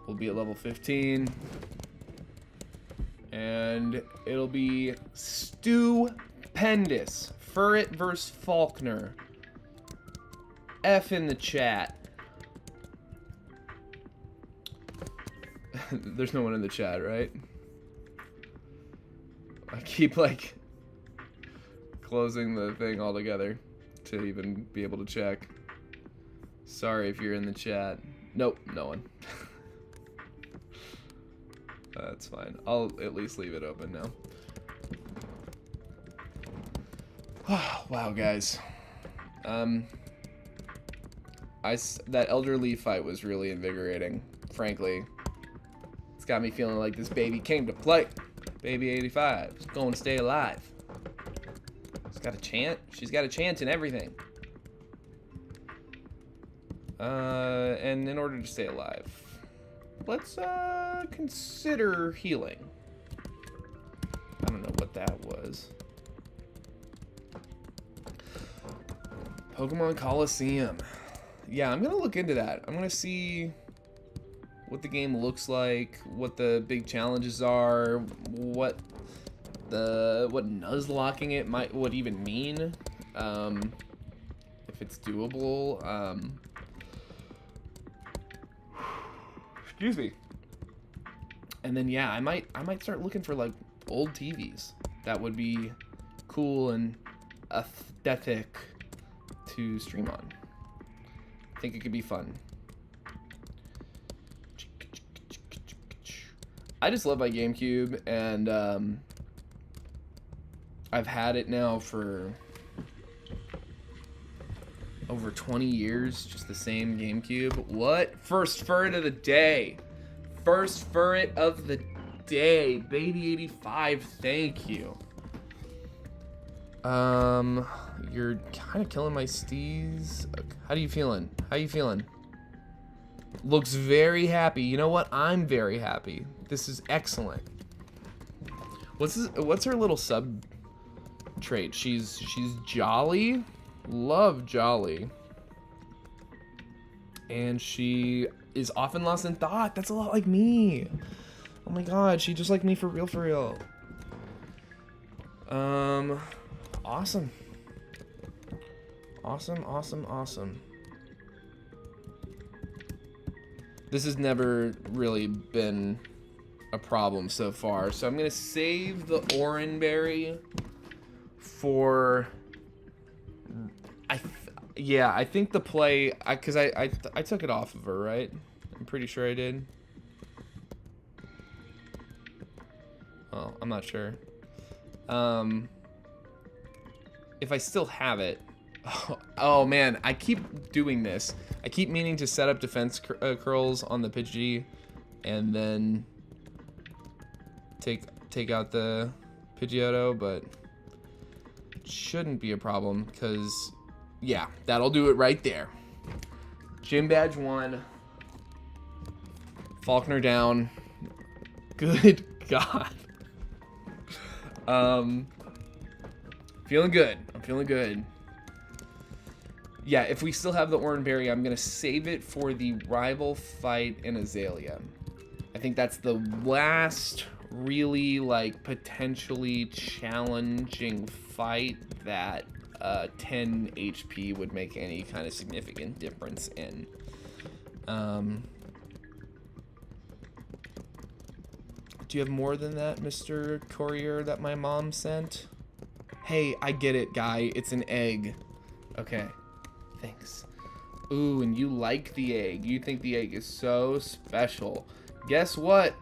S1: We'll be at level 15. And it'll be stupendous. Furret versus Falkner. F in the chat. There's no one in the chat, right? I keep like closing the thing altogether to even be able to check. Sorry if you're in the chat. Nope, no one. That's fine. I'll at least leave it open now. Wow, guys. That elderly fight was really invigorating, frankly. It's got me feeling like this baby came to play. Baby 85 is going to stay alive. She's got a chant. She's got a chant and everything. And in order to stay alive, let's consider healing. I don't know what that was. Pokemon Coliseum. Yeah, I'm gonna look into that. I'm gonna see what the game looks like, what the big challenges are, what Nuzlocking it would even mean, if it's doable. Excuse me. And then yeah, I might start looking for like old TVs. That would be cool and aesthetic to stream on. I think it could be fun. I just love my GameCube, and I've had it now for over 20 years, just the same GameCube. What? First Furret of the day. First Furret of the day. Baby 85, thank you. You're kind of killing my steez. How are you feeling? How you feeling? Looks very happy. You know what? I'm very happy. This is excellent. What's her little sub trait? She's jolly. Love jolly. And she is often lost in thought. That's a lot like me. Oh my god, she just like me for real, for real. Awesome. Awesome. This has never really been a problem so far, so I'm gonna save the Oranberry for. I think the play, because I took it off of her, right? I'm pretty sure I did. Oh, I'm not sure. If I still have it. Oh man, I keep doing this. I keep meaning to set up defense curls on the Pidgey and then take out the Pidgeotto, but it shouldn't be a problem because, yeah, that'll do it right there. Gym Badge 1. Falkner down. Good God. Feeling good. I'm feeling good. Yeah, if we still have the Oranberry, I'm going to save it for the rival fight in Azalea. I think that's the last really, like, potentially challenging fight that 10 HP would make any kind of significant difference in. Do you have more than that, Mr. Courier, that my mom sent? Hey, I get it, guy. It's an egg. Okay. Thanks. Ooh, and you like the egg. You think the egg is so special. Guess what?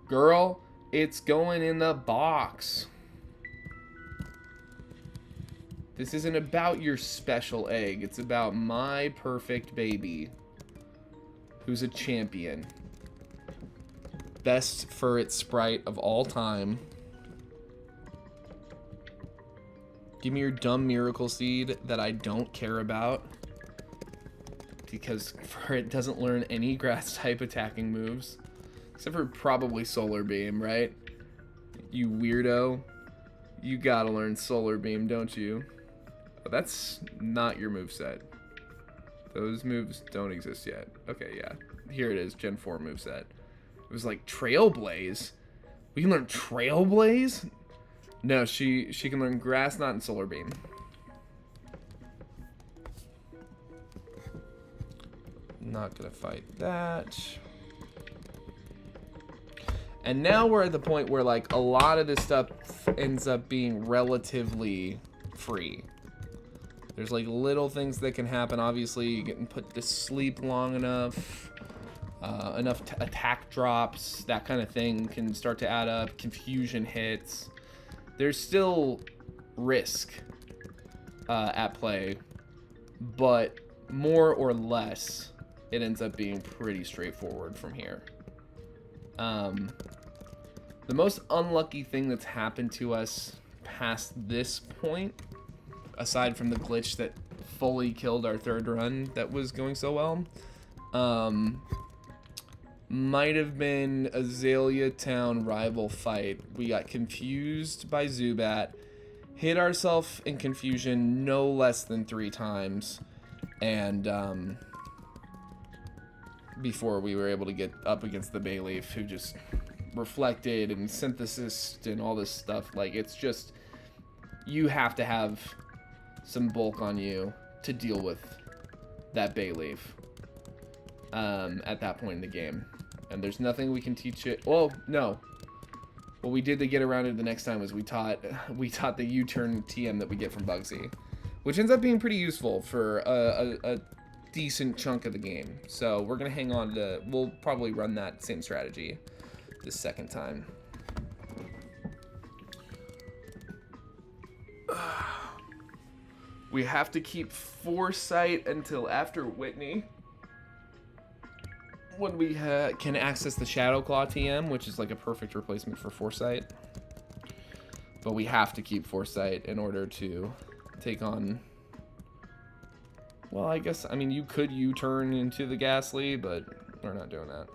S1: Girl, it's going in the box. This isn't about your special egg. It's about my perfect baby. Who's a champion. Best Furret sprite of all time. Give me your dumb miracle seed that I don't care about. Because Furret doesn't learn any grass type attacking moves. Except for probably Solar Beam, right? You weirdo. You gotta learn Solar Beam, don't you? But that's not your moveset. Those moves don't exist yet. Okay, yeah. Here it is, Gen 4 moveset. It was like Trailblaze. We can learn Trailblaze? No, she can learn Grass Knot and Solar Beam. Not gonna fight that. And now we're at the point where like a lot of this stuff ends up being relatively free. There's like little things that can happen. Obviously, getting put to sleep long enough, enough attack drops, that kind of thing can start to add up. Confusion hits. There's still risk at play, but more or less, it ends up being pretty straightforward from here. The most unlucky thing that's happened to us past this point, aside from the glitch that fully killed our third run that was going so well, might have been Azalea Town rival fight. We got confused by Zubat, hit ourselves in confusion no less than 3 times, and before we were able to get up against the Bayleaf, who just reflected and synthesis and all this stuff. Like, it's just, you have to have some bulk on you to deal with that Bayleaf at that point in the game. And there's nothing we can teach it. Well, no. What we did to get around it the next time was we taught the U-turn TM that we get from Bugsy, which ends up being pretty useful for a decent chunk of the game. So we're gonna hang on to, we'll probably run that same strategy this second time. We have to keep Foresight until after Whitney, when we can access the Shadow Claw TM, which is like a perfect replacement for Foresight. But we have to keep Foresight in order to take on, well, I guess, I mean, you could U-turn into the Ghastly, but we're not doing that.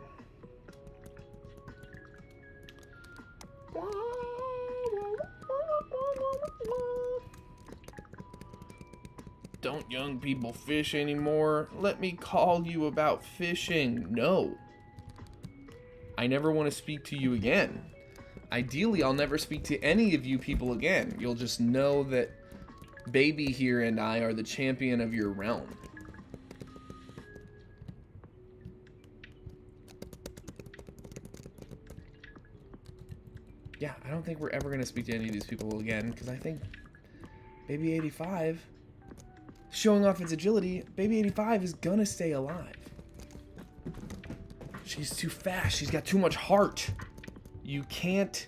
S1: Don't young people fish anymore? Let me call you about fishing. No. I never want to speak to you again. Ideally, I'll never speak to any of you people again. You'll just know that Baby here and I are the champion of your realm. Yeah, I don't think we're ever going to speak to any of these people again, because I think Baby 85, showing off its agility, Baby 85 is going to stay alive. She's too fast. She's got too much heart. You can't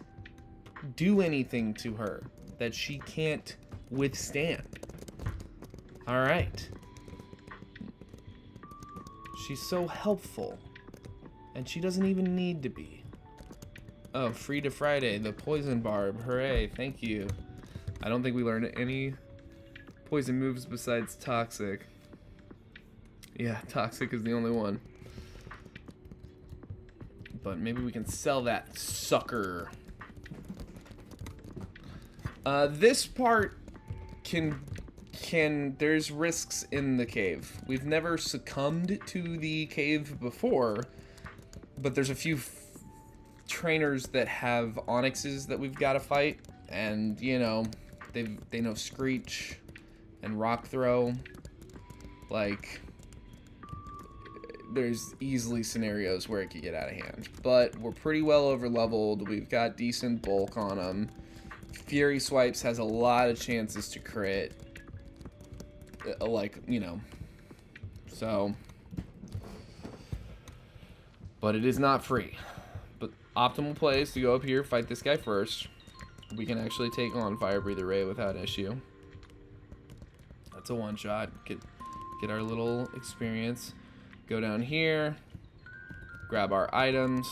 S1: do anything to her that she can't withstand. All right. She's so helpful, and she doesn't even need to be. Oh, free to Friday, the poison barb. Hooray, thank you. I don't think we learned any poison moves besides toxic. Yeah, toxic is the only one. But maybe we can sell that sucker. This part there's risks in the cave. We've never succumbed to the cave before, but there's a few trainers that have Onyxes that we've got to fight, and you know, they know Screech and Rock Throw. Like, there's easily scenarios where it could get out of hand, but we're pretty well over leveled. We've got decent bulk on them. Fury Swipes has a lot of chances to crit, like, you know, so, but it is not free. But optimal play is to go up here, fight this guy first. We can actually take on Fire Breather Ray without issue. That's a one-shot. Get our little experience. Go down here. Grab our items.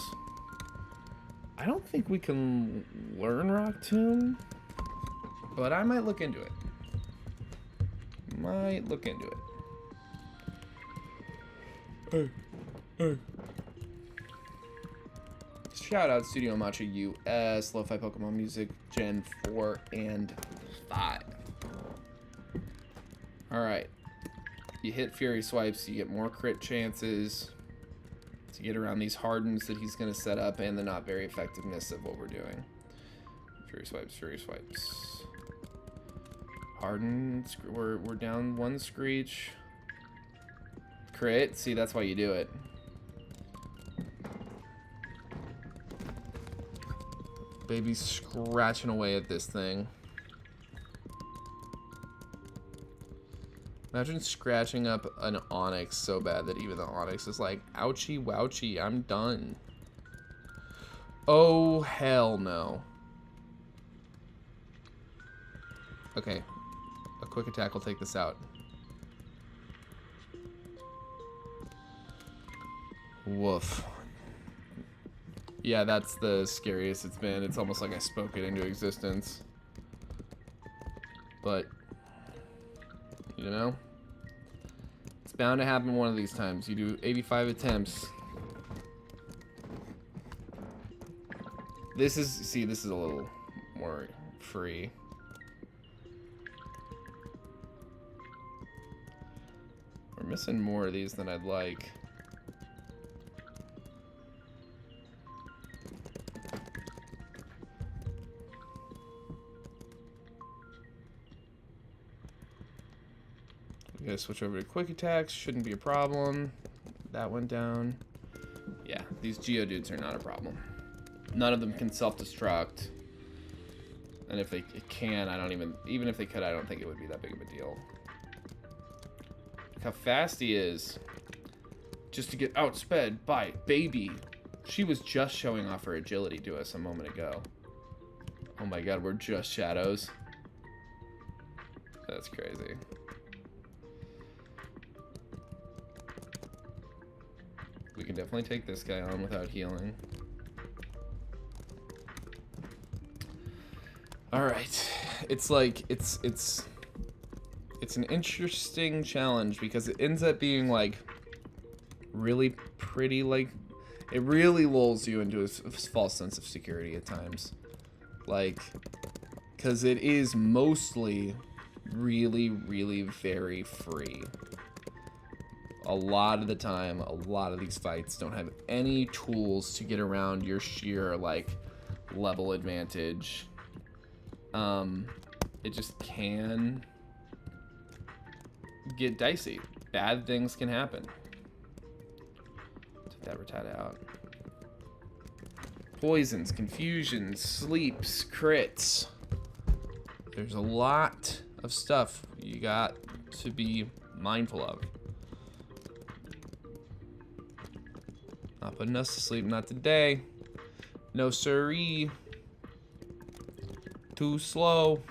S1: I don't think we can learn Rock Tomb, but I might look into it. Might look into it. Shout out Studio Matcha US, Lo-Fi Pokemon Music, Gen 4 and 5. Alright. You hit Fury Swipes, you get more crit chances to get around these hardens that he's going to set up and the not very effectiveness of what we're doing. Fury Swipes, Fury Swipes. Harden, we're down one Screech. Crit, see, that's why you do it. Baby's scratching away at this thing. Imagine scratching up an Onix so bad that even the Onix is like, ouchie wouchie, I'm done. Oh, hell no. Okay. A quick attack will take this out. Woof. Yeah, that's the scariest it's been. It's almost like I spoke it into existence. But, you know, it's bound to happen one of these times. You do 85 attempts. This is a little more free. We're missing more of these than I'd like. We gotta switch over to quick attacks. Shouldn't be a problem. That went down. Yeah, these Geodudes are not a problem. None of them can self-destruct. And if they can, I don't even if they could, I don't think it would be that big of a deal. Look how fast he is. Just to get outsped by Baby. She was just showing off her agility to us a moment ago. Oh my god, we're just shadows. That's crazy. We can definitely take this guy on without healing. Alright. It's like, it's an interesting challenge because it ends up being like really pretty, like, it really lulls you into a false sense of security at times. Like, because it is mostly really, really very free. A lot of the time, a lot of these fights don't have any tools to get around your sheer, like, level advantage. It just can get dicey. Bad things can happen. Take that Rattata out. Poisons, confusions, sleeps, crits. There's a lot of stuff you got to be mindful of. Not putting us to sleep, not today. No siree. Too slow.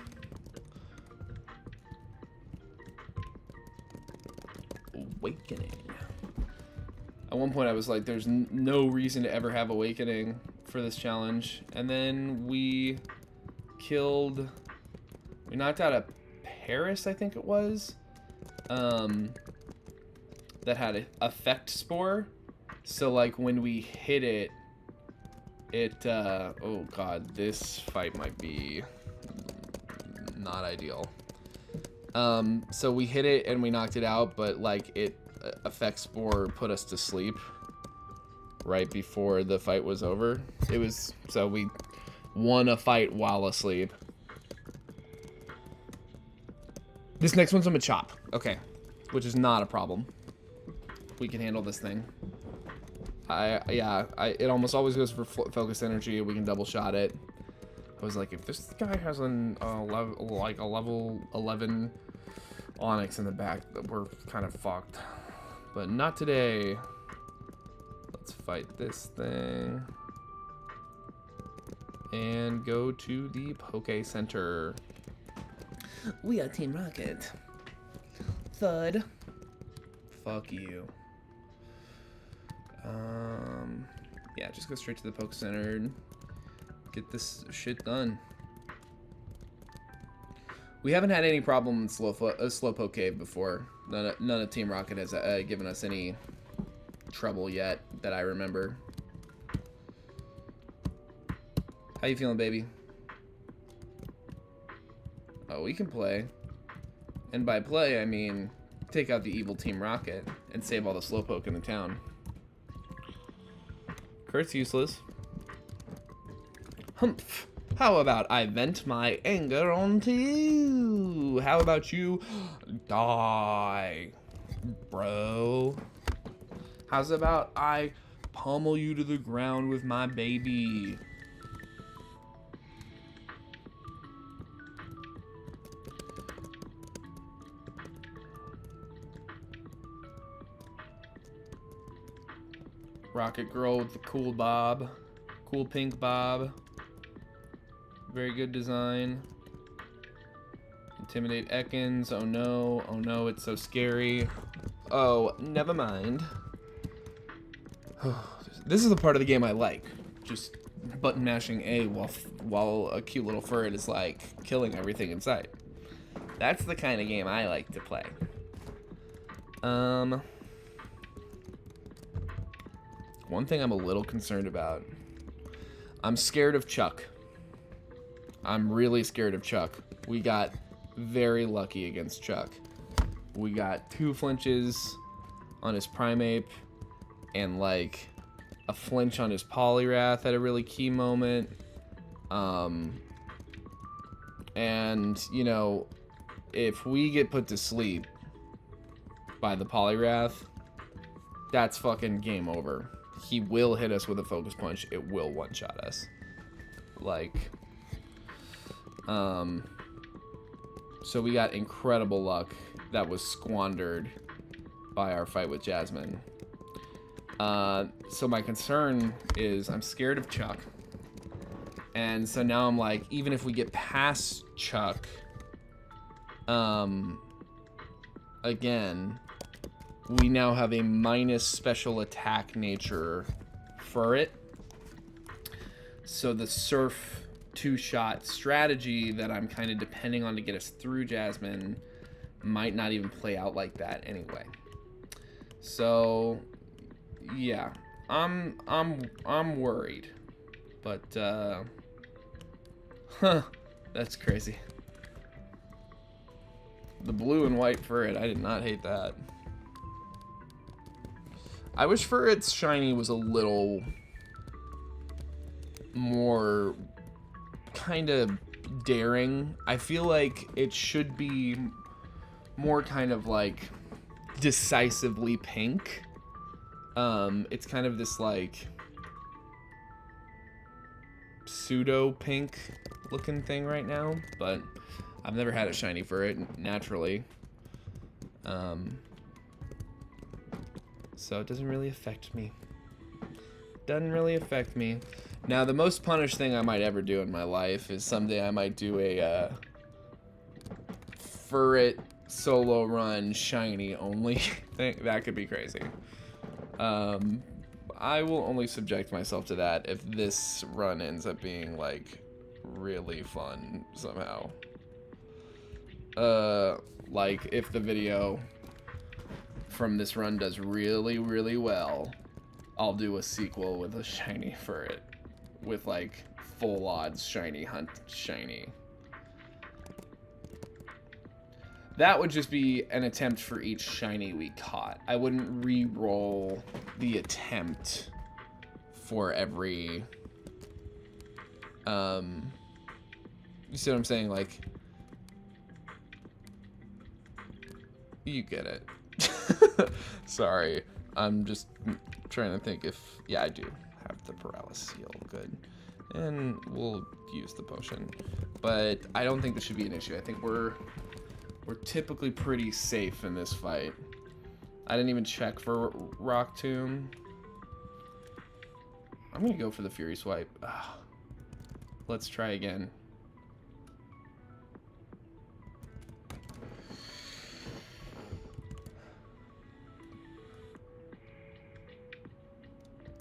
S1: Awakening. At one point I was like, there's no reason to ever have Awakening for this challenge. And then we knocked out a Paris, I think it was. That had an Effect Spore. So like when we hit it, oh god, this fight might be not ideal. So we hit it and we knocked it out, but like it Effect Spore put us to sleep right before the fight was over. It was, so we won a fight while asleep. This next one's a Machop. Okay, which is not a problem. We can handle this thing. It almost always goes for focus energy. We can double shot it. I was like, if this guy has a level 11 Onix in the back, we're kind of fucked. But not today. Let's fight this thing. and go to the Poke Center. We are Team Rocket. Thud. Fuck you. Yeah, just go straight to the Poke Center and get this shit done. We haven't had any problem with Slowpoke Cave before. None of Team Rocket has given us any trouble yet that I remember. How you feeling, baby? Oh, we can play. And by play, I mean take out the evil Team Rocket and save all the Slowpoke in the town. Kurt's useless. Humph. How about I vent my anger onto you? How about you die, bro? How's about I pummel you to the ground with my baby? Rocket Girl with the cool bob. Cool pink bob. Very good design. Intimidate Ekans. Oh no. Oh no, it's so scary. Oh, never mind. This is the part of the game I like. Just button mashing A while a cute little Furret is like killing everything in sight. That's the kind of game I like to play. One thing I'm a little concerned about. I'm scared of Chuck. I'm really scared of Chuck. We got very lucky against Chuck. We got 2 flinches on his Primeape and like a flinch on his Poliwrath at a really key moment. And you know, if we get put to sleep by the Poliwrath, that's fucking game over. He will hit us with a Focus Punch. It will one-shot us. Like, so we got incredible luck that was squandered by our fight with Jasmine. So my concern is I'm scared of Chuck. And so now I'm like, even if we get past Chuck, again, we now have a minus special attack nature Furret. So the Surf 2-shot strategy that I'm kind of depending on to get us through Jasmine might not even play out like that anyway. So yeah, I'm worried. But that's crazy. The blue and white Furret, I did not hate that. I wish Furret's shiny was a little more kind of daring. I feel like it should be more kind of like decisively pink. It's kind of this like pseudo pink looking thing right now, but I've never had a shiny Furret naturally. So it doesn't really affect me. Doesn't really affect me. Now, the most punished thing I might ever do in my life is someday I might do a Furret solo run shiny only thing. That could be crazy. I will only subject myself to that if this run ends up being like really fun somehow. Like if the video from this run does really, really well, I'll do a sequel with a shiny Furret with like full odds shiny hunt shiny. That would just be an attempt for each shiny we caught. I wouldn't re-roll the attempt for every you see what I'm saying? Like, you get it. Sorry, I'm just trying to think if, yeah, I do have the paralysis heal, good. And we'll use the potion. But I don't think this should be an issue. I think we're typically pretty safe in this fight. I didn't even check for Rock Tomb. I'm gonna go for the Fury Swipe. Ugh. Let's try again.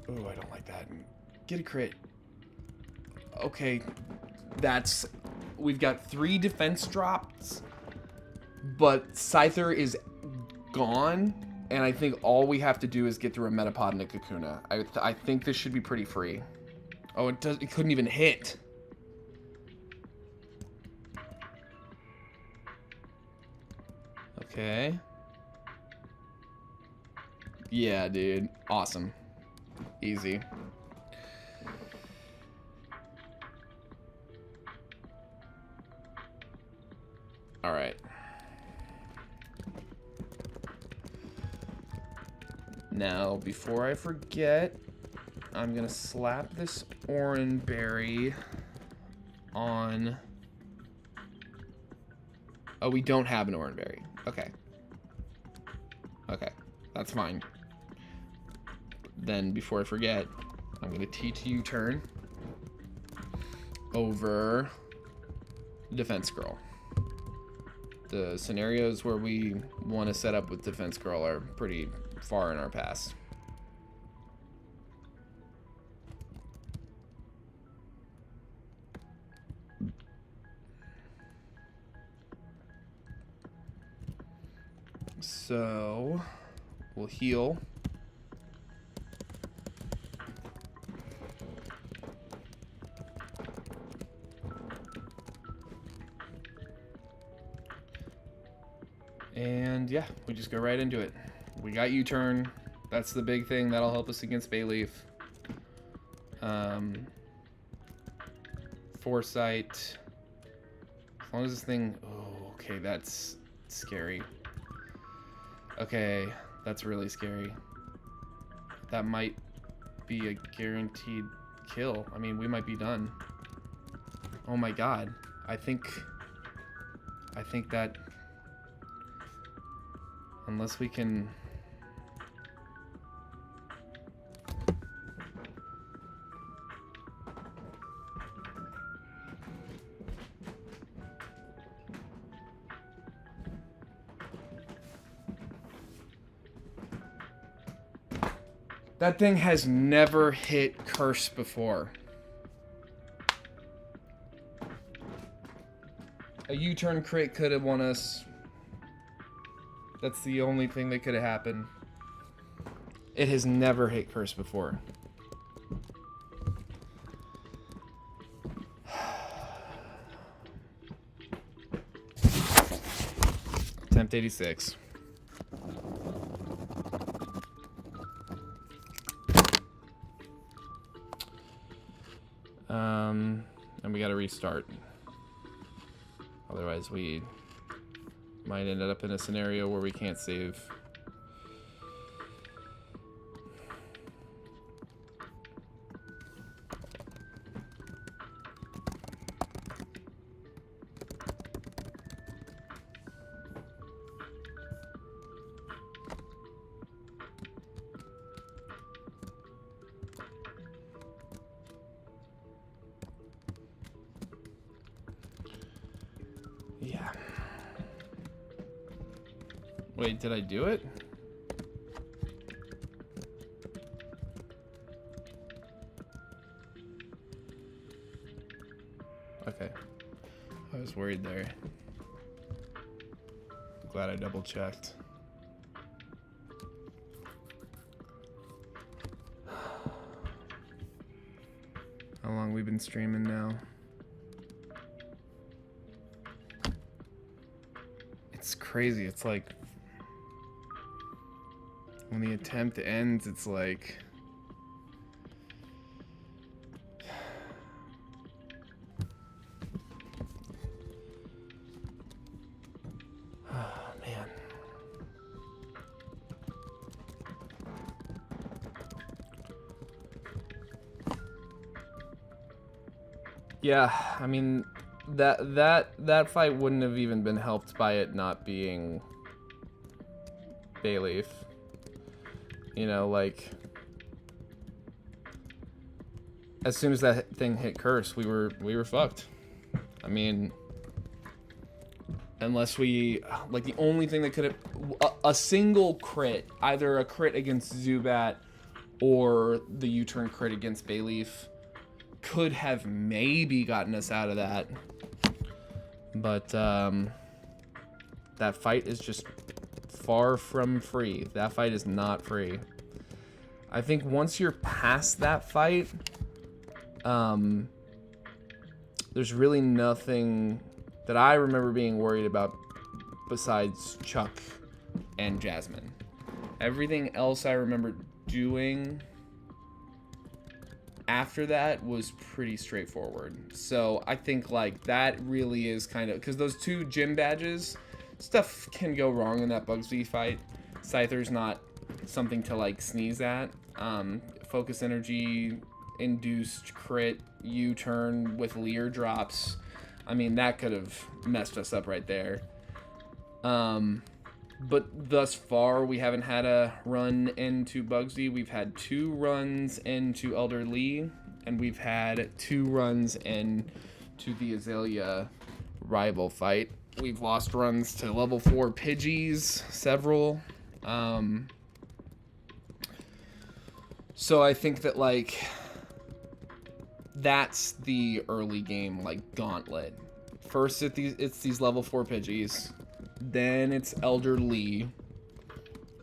S1: Oh, I don't like that. Get a crit. Okay, that's... We've got 3 defense drops, but Scyther is gone, and I think all we have to do is get through a Metapod and a Kakuna. I think this should be pretty free. Oh, it couldn't even hit. Okay. Yeah, dude. Awesome. Easy. All right. Now, before I forget, I'm gonna slap this orange berry on... Oh, we don't have an orange berry. Okay. Okay, that's fine. Then, before I forget, I'm gonna teach U-turn over Defense Girl. The scenarios where we want to set up with Defense Girl are pretty far in our past. So, we'll heal. And yeah, we just go right into it. We got U-turn. That's the big thing. That'll help us against Bayleaf. Foresight. As long as this thing... Oh, okay, that's scary. Okay, that's really scary. That might be a guaranteed kill. I mean, we might be done. Oh my god. I think that... Unless we can... That thing has never hit Curse before. A U-turn crit could have won us. That's the only thing that could have happened. It has never hit Curse before. Attempt 86. And we gotta restart. Otherwise we might end up in a scenario where we can't save. Yeah. Wait, did I do it? Okay. I was worried there. Glad I double checked. How long we've been streaming now? It's crazy. It's like when the attempt ends, it's like man. Yeah, I mean that fight wouldn't have even been helped by it not being Bayleaf. You know, like as soon as that thing hit curse, we were fucked. I mean, unless we, like, the only thing that could have, a single crit, either a crit against Zubat or the U-turn crit against Bayleaf, could have maybe gotten us out of that. But that fight is just far from free. That fight is not free. I think once you're past that fight, there's really nothing that I remember being worried about besides Chuck and Jasmine. Everything else I remember doing after that was pretty straightforward. So I think like that really is kind of, because those 2 gym badges, stuff can go wrong in that Bugsby fight. Scyther's not something to like sneeze at. Focus energy induced crit U-turn with Leer drops. I mean, that could have messed us up right there. But thus far, we haven't had a run into Bugsy. We've had 2 runs into Elder Lee, and we've had 2 runs into the Azalea rival fight. We've lost runs to level 4 Pidgeys, several. So I think that, like, that's the early game, like, gauntlet. First, it's these level 4 Pidgeys. Then it's Elder Lee.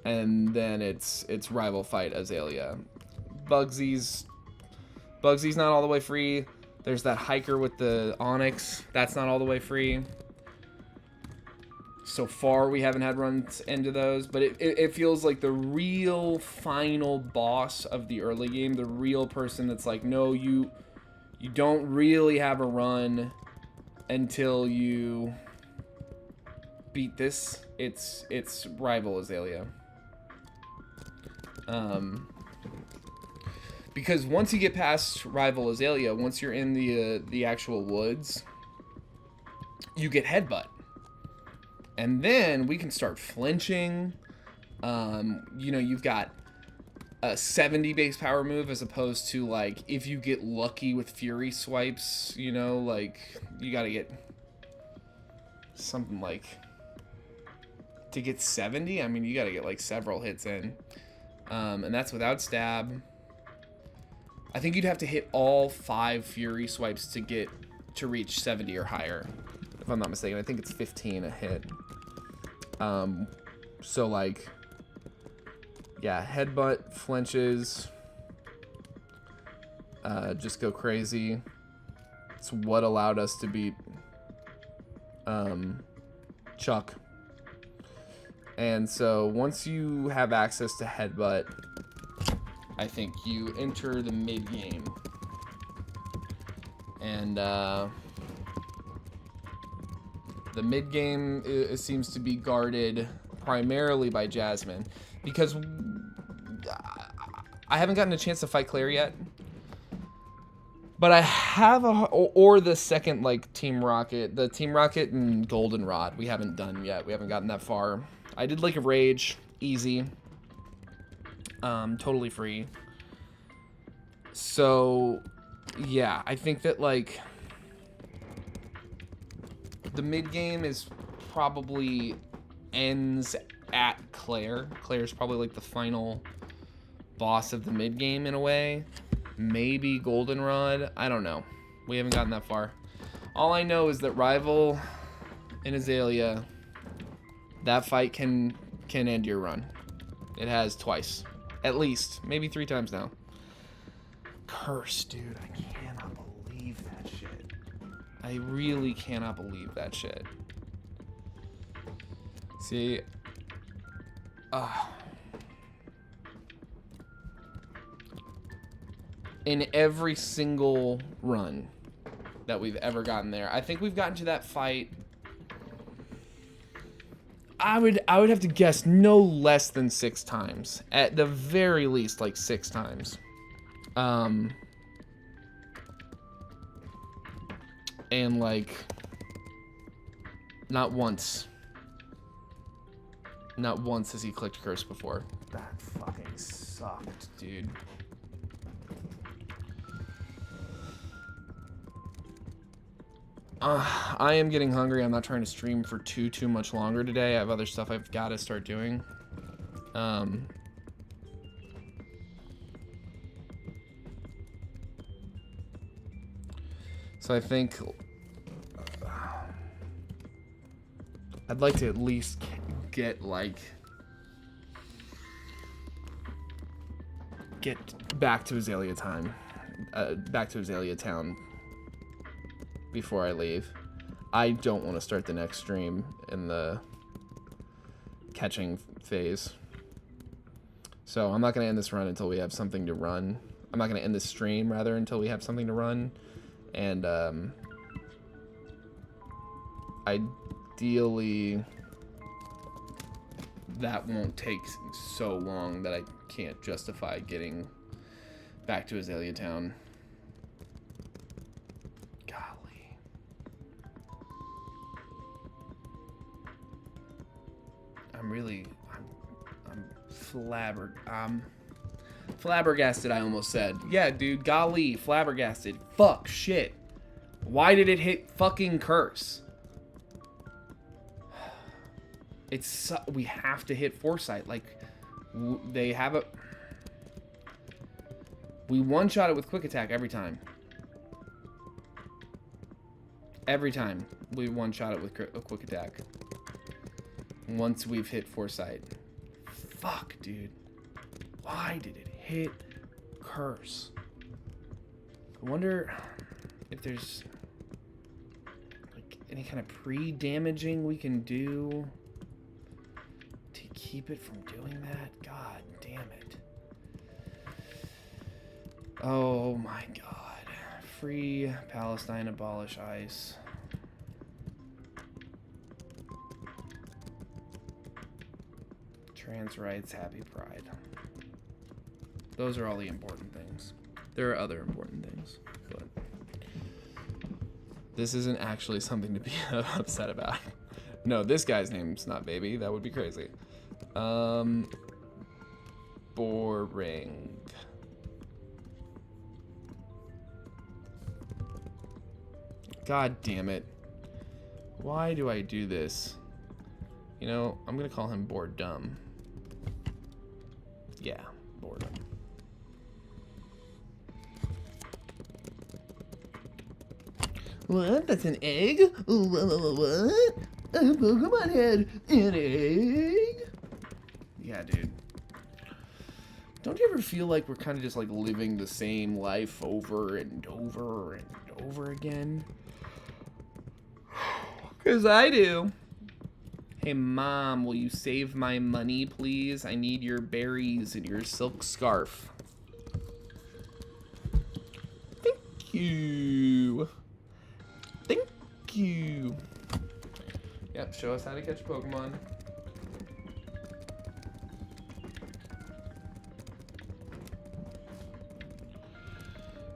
S1: And then it's rival fight Azalea. Bugsy's not all the way free. There's that hiker with the Onyx. That's not all the way free. So far, we haven't had runs into those, but it feels like the real final boss of the early game, the real person that's like, no, you don't really have a run until you beat this. It's rival Azalea. Because once you get past rival Azalea, once you're in the actual woods, you get headbutt. And then we can start flinching. You know, you've got a 70 base power move as opposed to, like, if you get lucky with Fury swipes, you know, like, you gotta get something like, to get 70, I mean, you gotta get, like, several hits in. And that's without stab. I think you'd have to hit all 5 Fury swipes to reach 70 or higher. If I'm not mistaken, I think it's 15 a hit. So like, yeah, headbutt, flinches, just go crazy. It's what allowed us to beat Chuck. And so once you have access to headbutt, I think you enter the mid game. And the mid game seems to be guarded primarily by Jasmine, because I haven't gotten a chance to fight Claire yet, but I have or the second, like, Team Rocket, the Team Rocket and Goldenrod we haven't done yet. We haven't gotten that far. I did Lake of Rage, easy, totally free. So yeah, I think that, like, the mid game is probably ends at Claire. Claire's probably like the final boss of the mid game in a way. Maybe Goldenrod. I don't know. We haven't gotten that far. All I know is that rival and Azalea, that fight can end your run. It has twice, at least, maybe 3 times now. Curse, dude. I cannot believe that shit. I really cannot believe that shit. See, in every single run that we've ever gotten there, I think we've gotten to that fight, I would have to guess no less than 6 times. At the very least, like 6 times. And, like, not once has he clicked curse before. That fucking sucked, dude. I am getting hungry. I'm not trying to stream for too much longer today. I have other stuff I've got to start doing. So I think I'd like to at least get back to Azalea Town before I leave. I don't want to start the next stream in the catching phase. So I'm not going to end this run until we have something to run. I'm not going to end this stream, rather, until we have something to run. And, ideally, that won't take so long that I can't justify getting back to Azalea Town. Golly. I'm flabbergasted, I almost said. Yeah, dude, golly, flabbergasted. Fuck, shit. Why did it hit fucking curse? We have to hit Foresight. Like, they have a... We one-shot it with Quick Attack every time. Every time we one-shot it with a Quick Attack. Once we've hit Foresight. Fuck, dude. Why did it hit curse? I wonder if there's like any kind of pre-damaging we can do to keep it from doing that. God damn it. Oh my god. Free Palestine, abolish ICE. Trans rights, happy pride. Those are all the important things. There are other important things, but this isn't actually something to be upset about. No, this guy's name's not Baby. That would be crazy. Boring. God damn it. Why do I do this? You know, I'm gonna call him Boredom. Yeah, Boredom. What? That's an egg? What? A Pokemon had an egg? Yeah, dude. Don't you ever feel like we're kind of just like living the same life over and over and over again? Because I do. Hey, Mom, will you save my money, please? I need your berries and your silk scarf. Thank you. Thank you. Yep, show us how to catch Pokemon.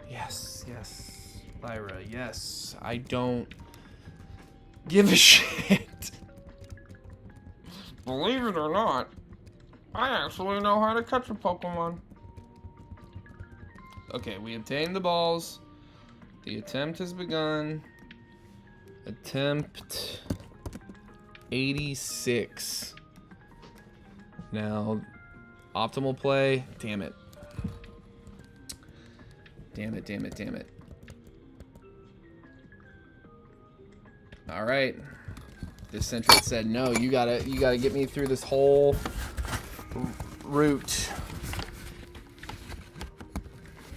S1: Yes, yes. Lyra, yes. I don't give a shit. Believe it or not, I actually know how to catch a Pokemon. Okay, we obtained the balls. The attempt has begun. Attempt 86. Now, optimal play. Damn it. Damn it, damn it, damn it. All right. This Sentret said, no, you gotta get me through this whole route.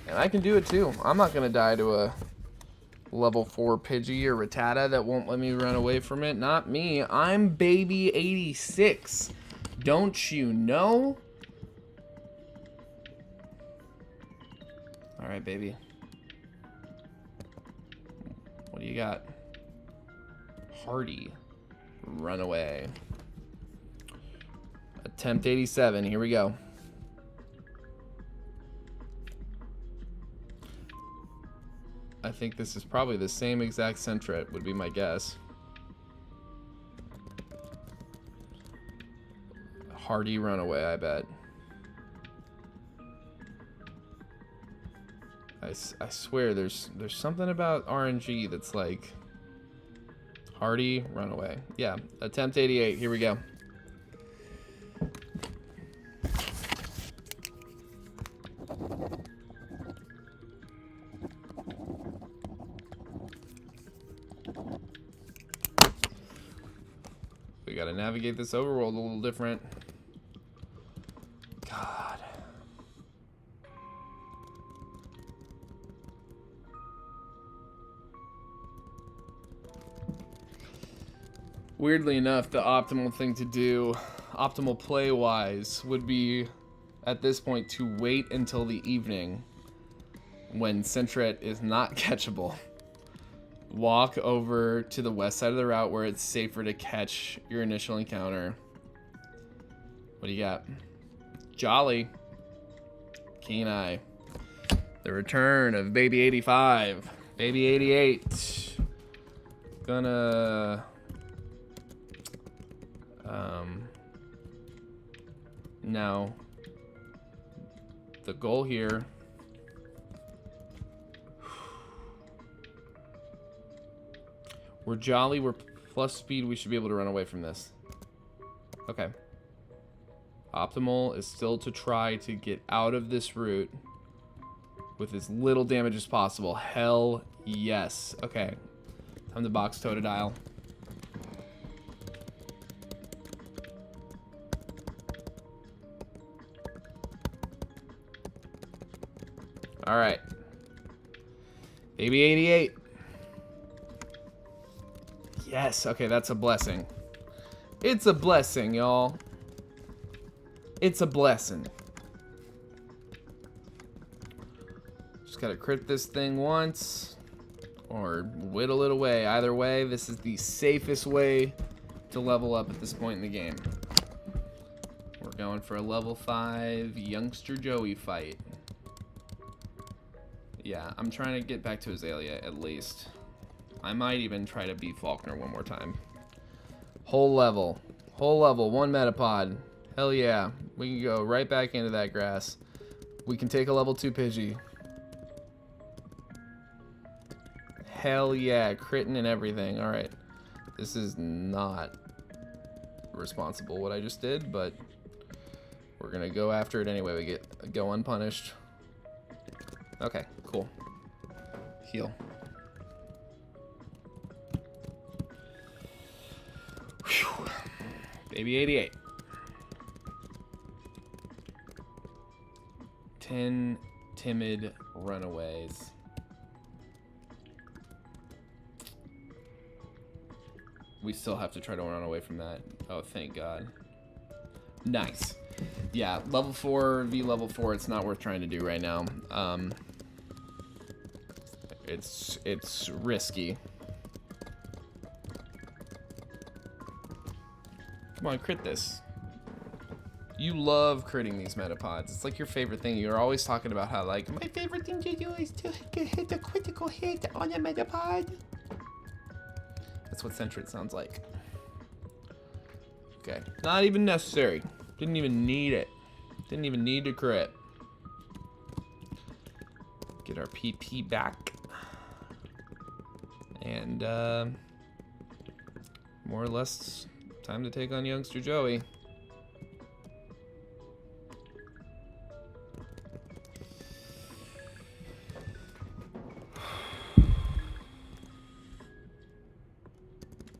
S1: And I can do it too. I'm not gonna die to a level 4 Pidgey or Rattata that won't let me run away from it. Not me. I'm baby 86. Don't you know? All right, baby. What do you got? Hardy. Runaway. Attempt 87. Here we go. I think this is probably the same exact Sentret, would be my guess. Hardy Runaway, I bet. I swear there's something about RNG that's like Hardy, runaway. Yeah, attempt 88. Here we go. We gotta navigate this overworld a little different. God. Weirdly enough, the optimal thing to do, optimal play-wise, would be, at this point, to wait until the evening when Sentret is not catchable. Walk over to the west side of the route where it's safer to catch your initial encounter. What do you got? Jolly. Keen Eye. The return of Baby 85. Baby 88. Gonna... Now, the goal here... We're Jolly, we're plus speed, we should be able to run away from this. Okay. Optimal is still to try to get out of this route with as little damage as possible. Hell yes. Okay. Time to box Totodile. Alright. Baby 88. Yes, okay, that's a blessing. It's a blessing, y'all. It's a blessing. Just gotta crit this thing once. Or whittle it away. Either way, this is the safest way to level up at this point in the game. We're going for a level 5 Youngster Joey fight. Yeah, I'm trying to get back to Azalea at least. I might even try to beat Faulkner one more time. Whole level, 1 Metapod. Hell yeah, we can go right back into that grass. We can take a level 2 Pidgey. Hell yeah, critting and everything. All right, this is not responsible what I just did, but we're gonna go after it anyway. We go unpunished. Okay, cool. Heal. Whew. Baby 88. 10 timid runaways. We still have to try to run away from that. Oh, thank God. Nice. Yeah, level 4 v level 4, it's not worth trying to do right now. It's risky. Come on, crit this. You love critting these Metapods. It's like your favorite thing. You're always talking about how, like, my favorite thing to do is to hit a critical hit on a Metapod. That's what Sentret sounds like. Okay, not even necessary. Didn't even need it. Didn't even need to crit. Get our PP back. And, more or less, time to take on Youngster Joey.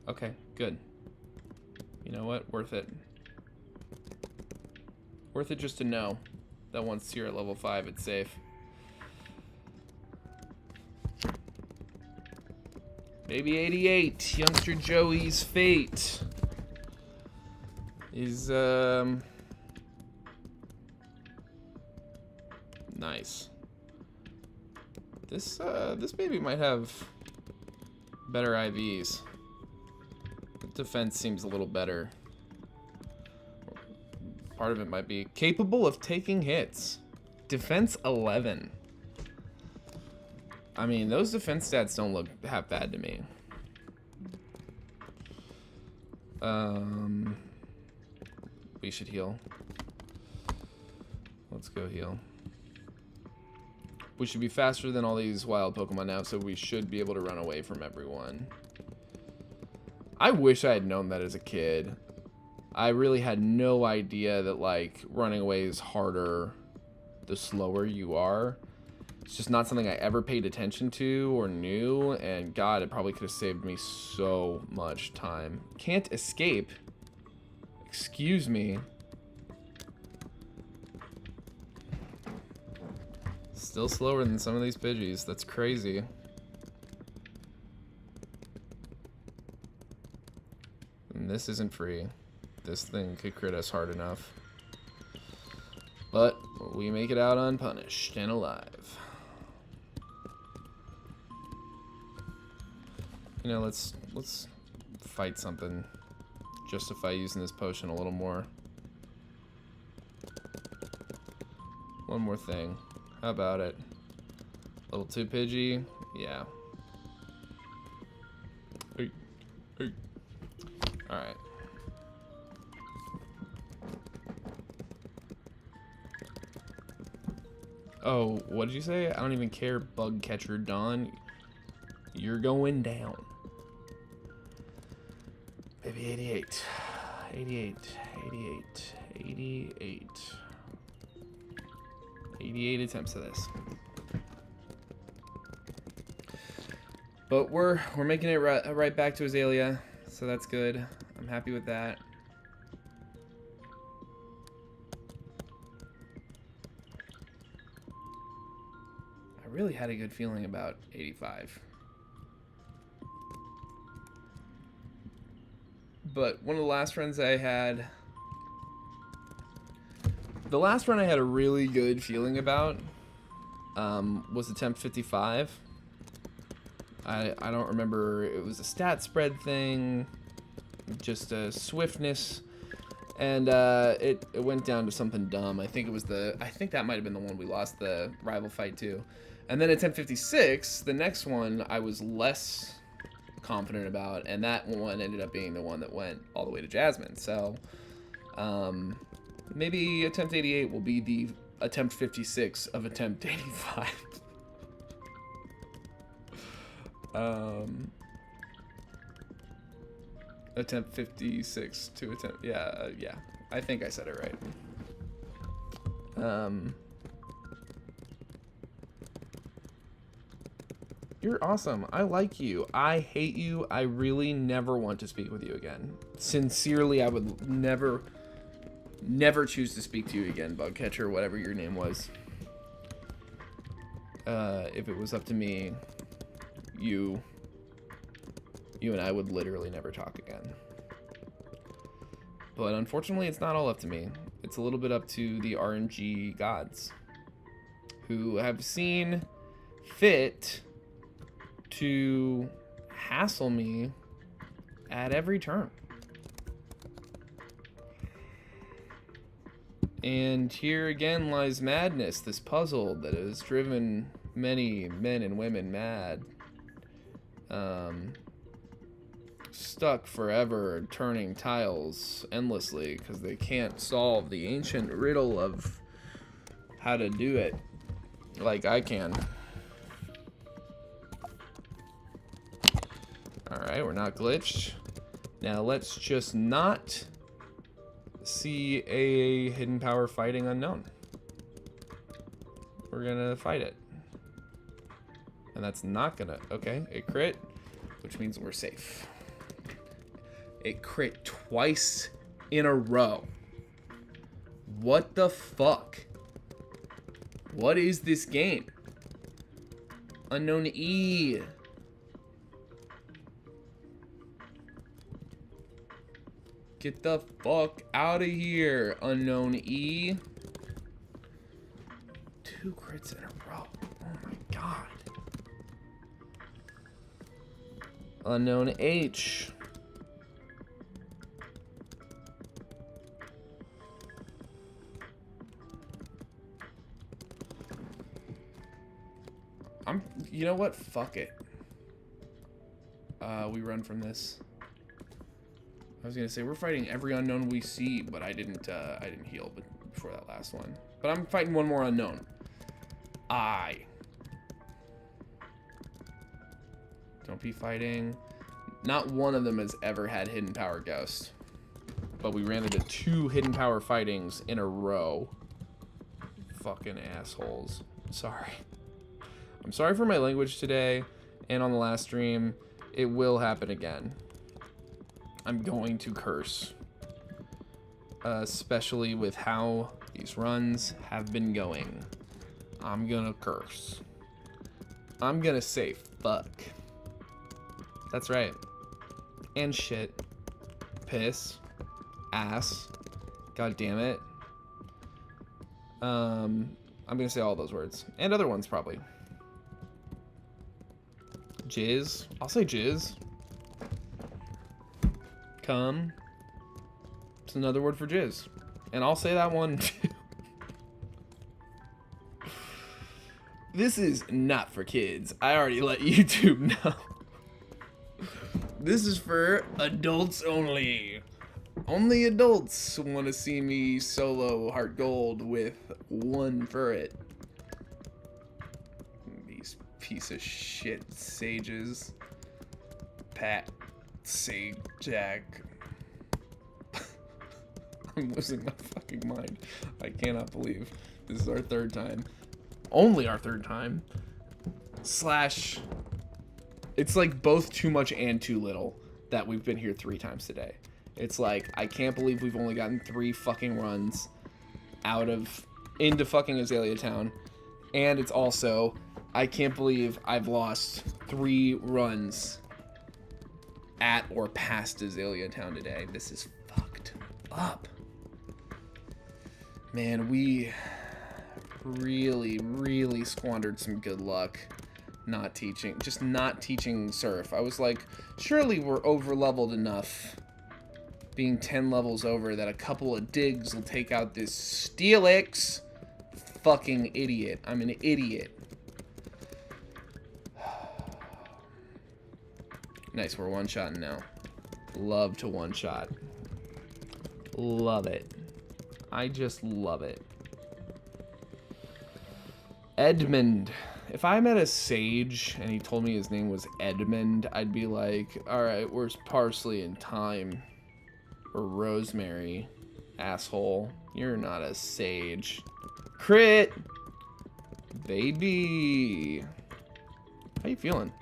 S1: Okay, good. You know what? Worth it. Worth it just to know that once you're at level 5, it's safe. Baby 88, Youngster Joey's fate is, nice. This baby might have better IVs. Defense seems a little better. Part of it might be capable of taking hits. Defense 11. I mean, those defense stats don't look half bad to me. We should heal. Let's go heal. We should be faster than all these wild Pokemon now, so we should be able to run away from everyone. I wish I had known that as a kid. I really had no idea that, like, running away is harder the slower you are. It's just not something I ever paid attention to or knew, and God, it probably could have saved me so much time. Can't escape. Excuse me. Still slower than some of these Pidgeys. That's crazy. And this isn't free. This thing could crit us hard enough. But we make it out unpunished and alive. You know, let's fight something. Justify using this potion a little more. One more thing. How about it? Level 2 Pidgey? Yeah. Hey. Hey. Alright. Oh, what did you say? I don't even care, Bug Catcher Dawn. You're going down. Maybe 88. 88. 88. 88. 88 attempts of this. But we're making it right back to Azalea, so that's good. I'm happy with that. I really had a good feeling about 85. But one of the last runs I had... The last run I had a really good feeling about was attempt 55. I don't remember, it was a stat spread thing, just a swiftness, and it went down to something dumb. I think that might have been the one we lost the rival fight to. And then attempt 56, the next one I was less confident about, and that one ended up being the one that went all the way to Jasmine. So maybe attempt 88 will be the attempt 56 of attempt 85. Attempt 56 to attempt, yeah, yeah. I think I said it right. You're awesome. I like you. I hate you. I really never want to speak with you again. Sincerely, I would never choose to speak to you again, Bugcatcher, whatever your name was. If it was up to me, you and I would literally never talk again. But unfortunately, it's not all up to me. It's a little bit up to the RNG gods, who have seen fit to hassle me at every turn. And here again lies madness, this puzzle that has driven many men and women mad. Stuck forever turning tiles endlessly because they can't solve the ancient riddle of how to do it like I can. Alright, we're not glitched. Now let's just not see a hidden power fighting unknown. We're gonna fight it. And that's not gonna... Okay, it crit, which means we're safe. It crit twice in a row. What the fuck? What is this game? Unknown E. Get the fuck out of here, Unknown E. 2 crits in a row. Oh my god. Unknown H. You know what? Fuck it. We run from this. I was gonna say we're fighting every unknown we see, but I didn't heal before that last one. But I'm fighting one more unknown. Don't be fighting Not one of them has ever had Hidden Power Ghost. But we ran into 2 Hidden Power fightings in a row. Fucking assholes. Sorry. I'm sorry for my language today and on the last stream. It will happen again. I'm going to curse. Especially with how these runs have been going. I'm gonna curse. I'm gonna say fuck. That's right. And shit. Piss. Ass. God damn it. I'm gonna say all those words. And other ones probably. Jizz. I'll say jizz. Cum. It's another word for jizz. And I'll say that one too. This is not for kids. I already let YouTube know. This is for adults only. Only adults want to see me solo HeartGold with 1 Furret. These piece of shit sages. Pat, Sage, Jack. I'm losing my fucking mind. I cannot believe this is our 3rd time. Only our 3rd time. Slash, it's like both too much and too little that we've been here 3 times today. It's like, I can't believe we've only gotten 3 fucking runs into fucking Azalea Town. And it's also, I can't believe I've lost 3 runs at or past Azalea Town today. This is fucked up. Man, we really squandered some good luck not teaching Surf. I was like, surely we're over leveled enough, being 10 levels over, that a couple of digs will take out this Steelix. Fucking idiot. I'm an idiot. Nice, we're one-shotting now. Love to one-shot. Love it. I just love it. Edmund. If I met a sage and he told me his name was Edmund, I'd be like, alright, where's parsley and thyme? Or rosemary, asshole. You're not a sage. Crit! Baby. How you feeling?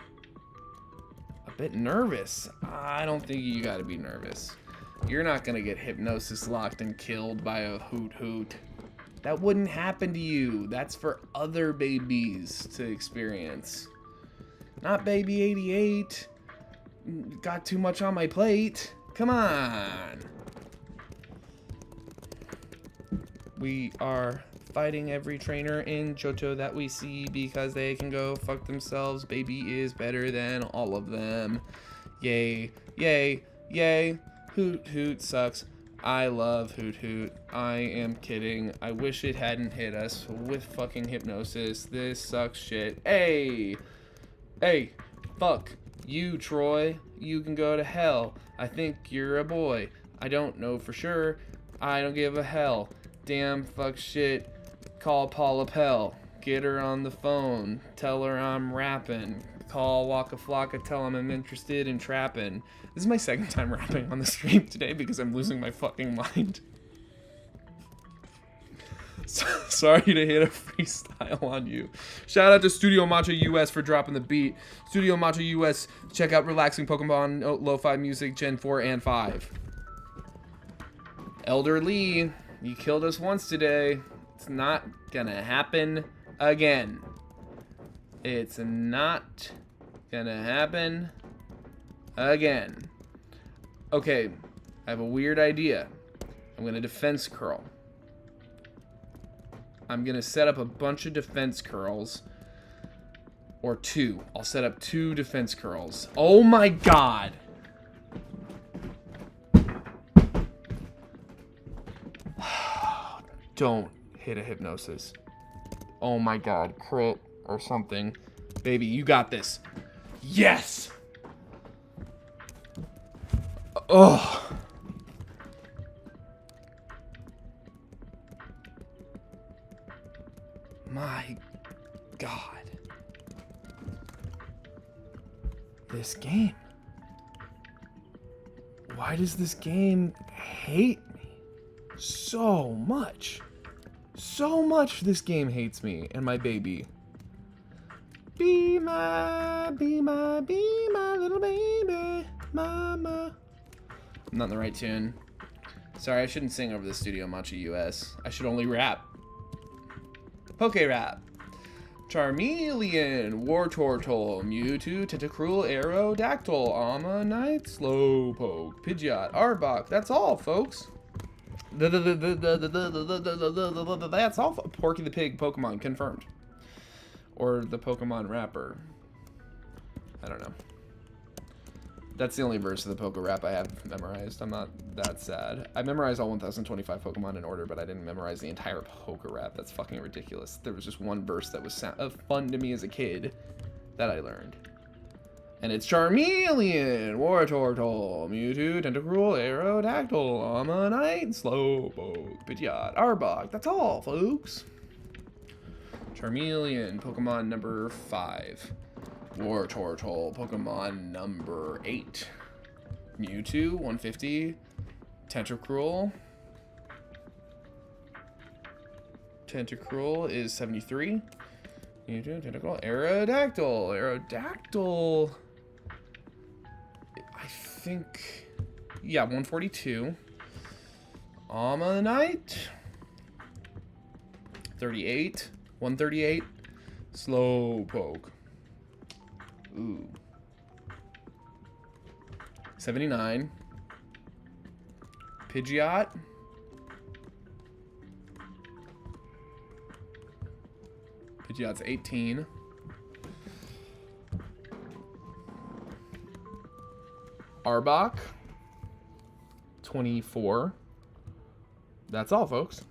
S1: A bit nervous. I don't think you gotta be nervous. You're not gonna get hypnosis locked and killed by a hoot hoot. That wouldn't happen to you. That's for other babies to experience. Not baby 88. Got too much on my plate. Come on. We are fighting every trainer in Johto that we see because they can go fuck themselves. Baby is better than all of them. Yay, yay, yay. Hoot Hoot sucks. I love Hoot Hoot. I am kidding. I wish it hadn't hit us with fucking hypnosis. This sucks shit. Hey! Hey! Fuck you, Troy. You can go to hell. I think you're a boy. I don't know for sure. I don't give a hell. Damn fuck shit. Call Paula Pell. Get her on the phone. Tell her I'm rapping. Call Waka Flocka. Tell him I'm interested in trapping. This is my 2nd time rapping on the stream today because I'm losing my fucking mind. Sorry to hit a freestyle on you. Shout out to Studio Macho US for dropping the beat. Studio Macho US, check out Relaxing Pokemon Lo-Fi Music Gen 4 and 5. Elder Lee, you killed us once today. It's not gonna happen again. It's not gonna happen again. Okay, I have a weird idea. I'm gonna defense curl. I'm gonna set up a bunch of defense curls. Or 2. I'll set up 2 defense curls. Oh my god! Don't hit a hypnosis. Oh my god, crit or something. Baby, you got this. Yes! Oh. My god. This game. Why does this game hate me so much? So much this game hates me and my baby. Be my little baby, mama. I'm not in the right tune. Sorry, I shouldn't sing over the Studio Matcha US. I should only rap. Poke rap. Charmeleon, Wartortle, Mewtwo, Tentacruel, Aerodactyl, Ammonite, Slowpoke, Pidgeot, Arbok. That's all, folks. That's all. Porky the Pig Pokemon confirmed. Or the Pokemon rapper. I don't know. That's the only verse of the Poke Rap I have memorized. I'm not that sad. I memorized all 1025 Pokemon in order, but I didn't memorize the entire Poke Rap. That's fucking ridiculous. There was just one verse that was fun to me as a kid that I learned. And it's Charmeleon, Wartortle, Mewtwo, Tentacruel, Aerodactyl, Ammonite, Slowpoke, Pidgeot, Arbok. That's all, folks. Charmeleon, Pokemon number 5. Wartortle, Pokemon number 8. Mewtwo, 150. Tentacruel. Tentacruel is 73. Mewtwo, Tentacruel. Aerodactyl. I think, yeah, 142. Ammonite. 38. 138. Slowpoke. Ooh. 79. Pidgeot. Pidgeot's 18. Arbok. 24. That's all, folks.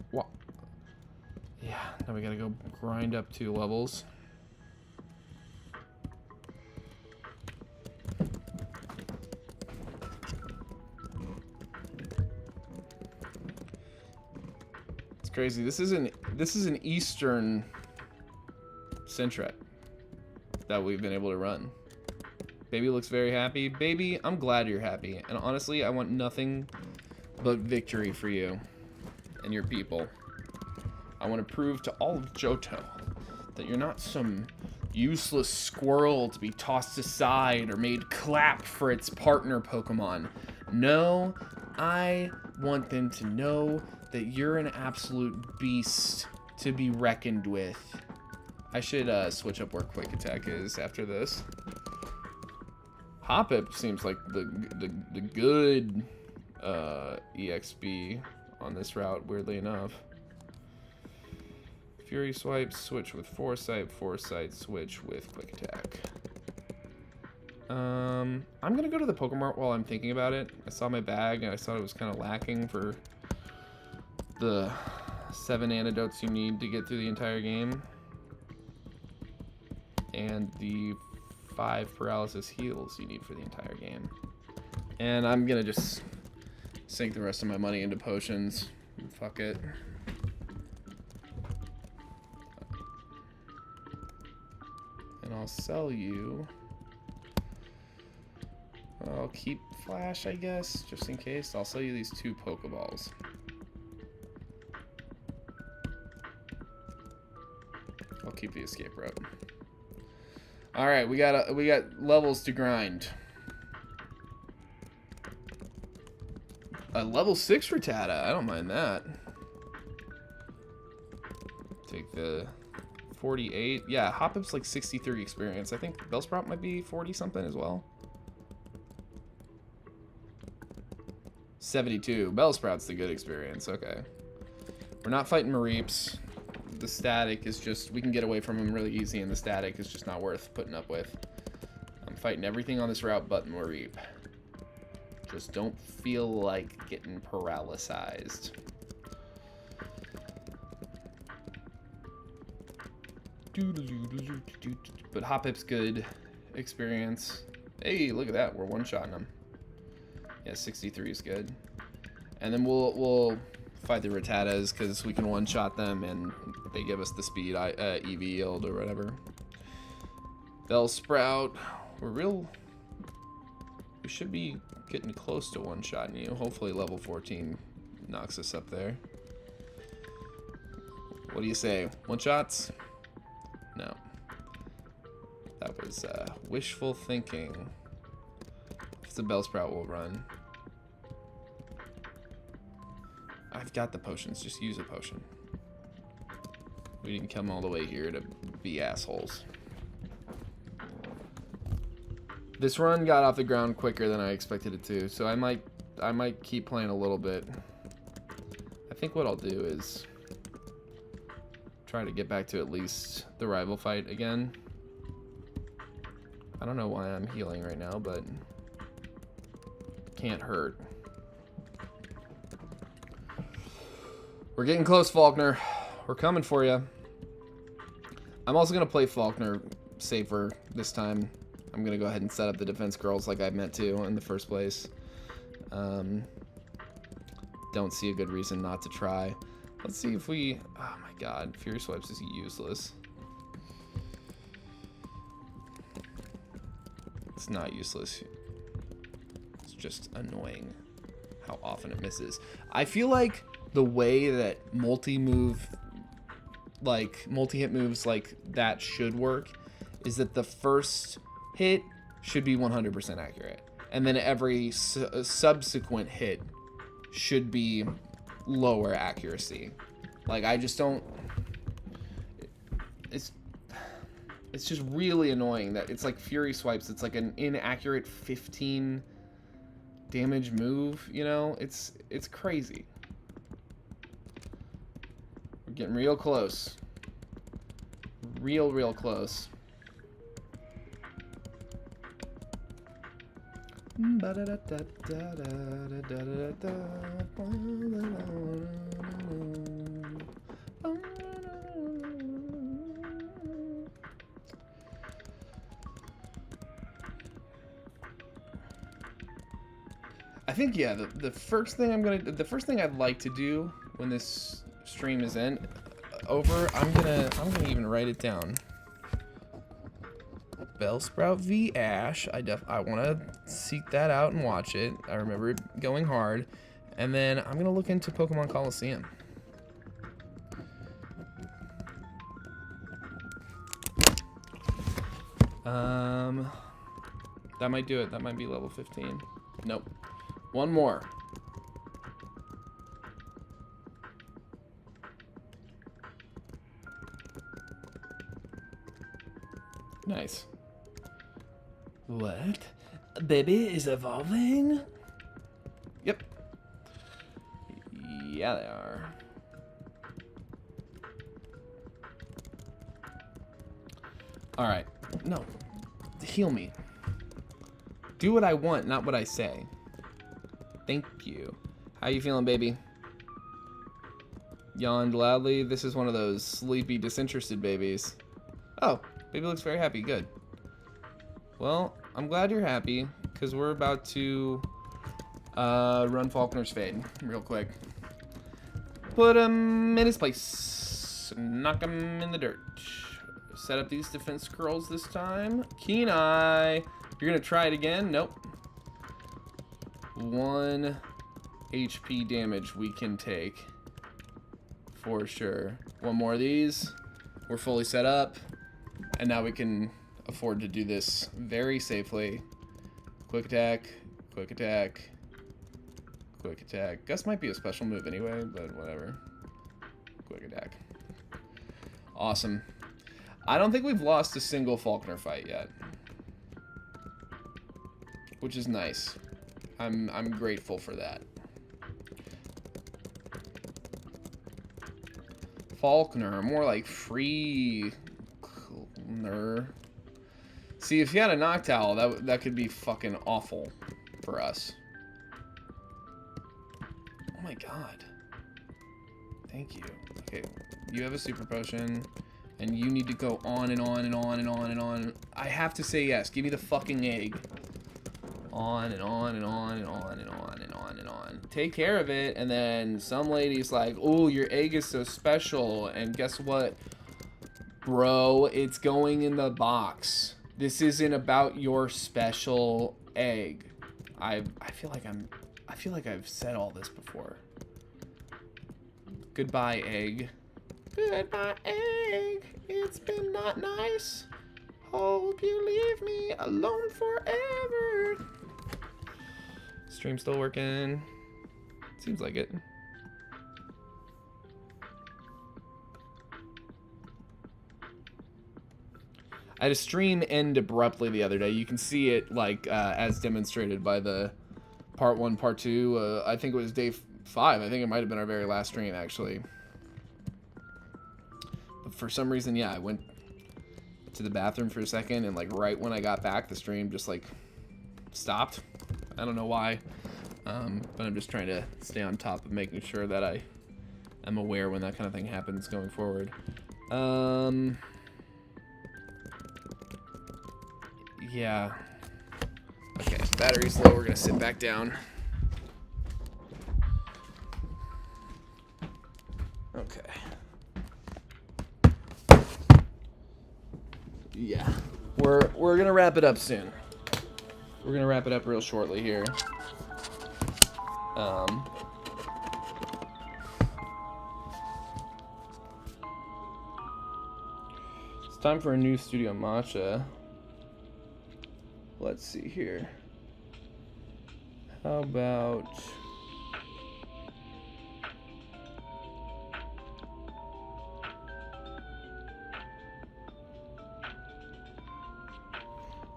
S1: What? Yeah, now we gotta go grind up 2 levels. It's crazy. This is an Eastern Sentret that we've been able to run. Baby looks very happy. Baby, I'm glad you're happy. And honestly, I want nothing but victory for you and your people. I want to prove to all of Johto that you're not some useless squirrel to be tossed aside or made clap for its partner Pokemon. No, I want them to know that you're an absolute beast to be reckoned with. I should switch up where Quick Attack is after this. Hoppip seems like the good EXP on this route, weirdly enough. Fury Swipe, switch with Foresight, switch with Quick Attack. I'm gonna go to the Pokemart while I'm thinking about it. I saw my bag and I thought it was kind of lacking for the 7 antidotes you need to get through the entire game. And the 5 paralysis heals you need for the entire game. And I'm gonna just sink the rest of my money into potions. Fuck it. And I'll sell you. I'll keep Flash, I guess, just in case. I'll sell you these 2 Pokeballs. I'll keep the escape route. All right, we got levels to grind. A level 6 Rattata, I don't mind that. Take the 48. Yeah, Hoppip's like 63 experience. I think Bellsprout might be 40 something as well. 72. Bellsprout's the good experience. Okay. We're not fighting Mareeps. The static is just, we can get away from him really easy, and the static is just not worth putting up with. I'm fighting everything on this route but Mareep. Just don't feel like getting paralyzed. But Hoppip's good experience. Hey, look at that. We're one-shotting him. Yeah, 63 is good. And then we'll fight the Rattatas because we can one-shot them and they give us the speed, EV yield or whatever. Bellsprout, we should be getting close to one-shotting you. Hopefully level 14 knocks us up there. What do you say? One-shots? No. That was wishful thinking. If it's a Bellsprout, we'll run. I've got the potions. Just use a potion. We didn't come all the way here to be assholes. This run got off the ground quicker than I expected it to, so I might keep playing a little bit. I think what I'll do is try to get back to at least the rival fight again. I don't know why I'm healing right now, but can't hurt. We're getting close, Faulkner. We're coming for you. I'm also going to play Faulkner safer this time. I'm going to go ahead and set up the defense girls like I meant to in the first place. Don't see a good reason not to try. Let's see if we... Oh my god, Fury Swipes is useless. It's not useless. It's just annoying how often it misses. I feel like the way that multi-hit moves like that should work is that the first hit should be 100% accurate, and then every subsequent hit should be lower accuracy. Like, I just don't... It's just really annoying that it's like Fury Swipes. It's like an inaccurate 15 damage move, you know? It's crazy. We're getting real close. Real close. I think, yeah, the first thing I'd like to do when this stream is over, I'm gonna even write it down. Bellsprout v Ash. I want to seek that out and watch it. I remember it going hard. And then I'm gonna look into Pokemon Coliseum. That might do it. That might be level 15. Nope. One more. Nice. What? Baby is evolving? Yep. Yeah, they are. Alright. No. Heal me. Do what I want, not what I say. Thank you. How you feeling, baby? Yawned loudly. This is one of those sleepy, disinterested babies. Oh, baby looks very happy. Good. Well, I'm glad you're happy, because we're about to run Faulkner's Fade real quick. Put him in his place. Knock him in the dirt. Set up these defense scrolls this time. Keen Eye. You're going to try it again? Nope. 1 HP damage we can take. For sure. One more of these. We're fully set up. And now we can afford to do this very safely. Quick attack. Quick attack. Quick attack. Gust might be a special move anyway, but whatever. Quick attack. Awesome. I don't think we've lost a single Faulkner fight yet. Which is nice. I'm grateful for that. Faulkner, more like Free. See, if you had a Noctowl, that could be fucking awful for us. Oh my god. Thank you. Okay, you have a super potion, and you need to go on and on and on and on and on. I have to say yes. Give me the fucking egg. on and on and on and on and on and on and on. Take care of it, and then some lady's like, oh, your egg is so special, and guess what? Bro, it's going in the box. This isn't about your special egg. I feel like I've said all this before. Goodbye, egg. Goodbye, egg. It's been not nice. Hope you leave me alone forever. Stream still working. Seems like it. I had a stream end abruptly the other day. You can see it like as demonstrated by the part 1, part 2. I think it was day 5. I think it might have been our very last stream actually. But for some reason, yeah, I went to the bathroom for a second, and like right when I got back, the stream just like stopped. I don't know why, but I'm just trying to stay on top of making sure that I am aware when that kind of thing happens going forward. Yeah. Okay, battery's low. We're gonna sit back down. Okay. Yeah, we're gonna wrap it up soon. We're gonna wrap it up real shortly here. It's time for a new studio matcha. Let's see here. How about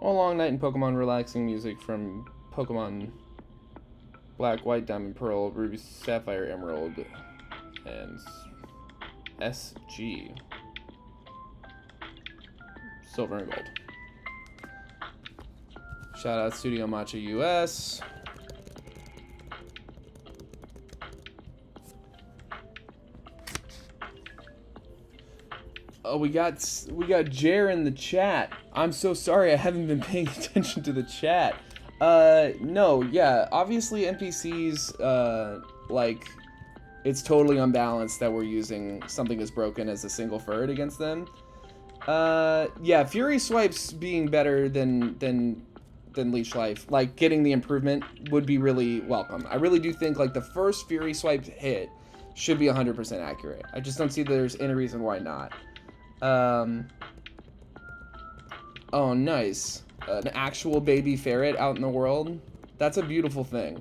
S1: a long night in Pokemon, relaxing music from Pokemon Black, White, Diamond, Pearl, Ruby, Sapphire, Emerald, and SG. Silver and Gold. Shout out Studio Matcha US. Oh, we got Jer in the chat. I'm so sorry, I haven't been paying attention to the chat. No, yeah, obviously NPCs, like, it's totally unbalanced that we're using something as broken as a single Furret against them. Yeah, Fury Swipes being better than Leech Life, like, getting the improvement would be really welcome. I really do think, like, the first Fury Swipe hit should be 100% accurate. I just don't see there's any reason why not. Oh, nice. An actual baby ferret out in the world. That's a beautiful thing.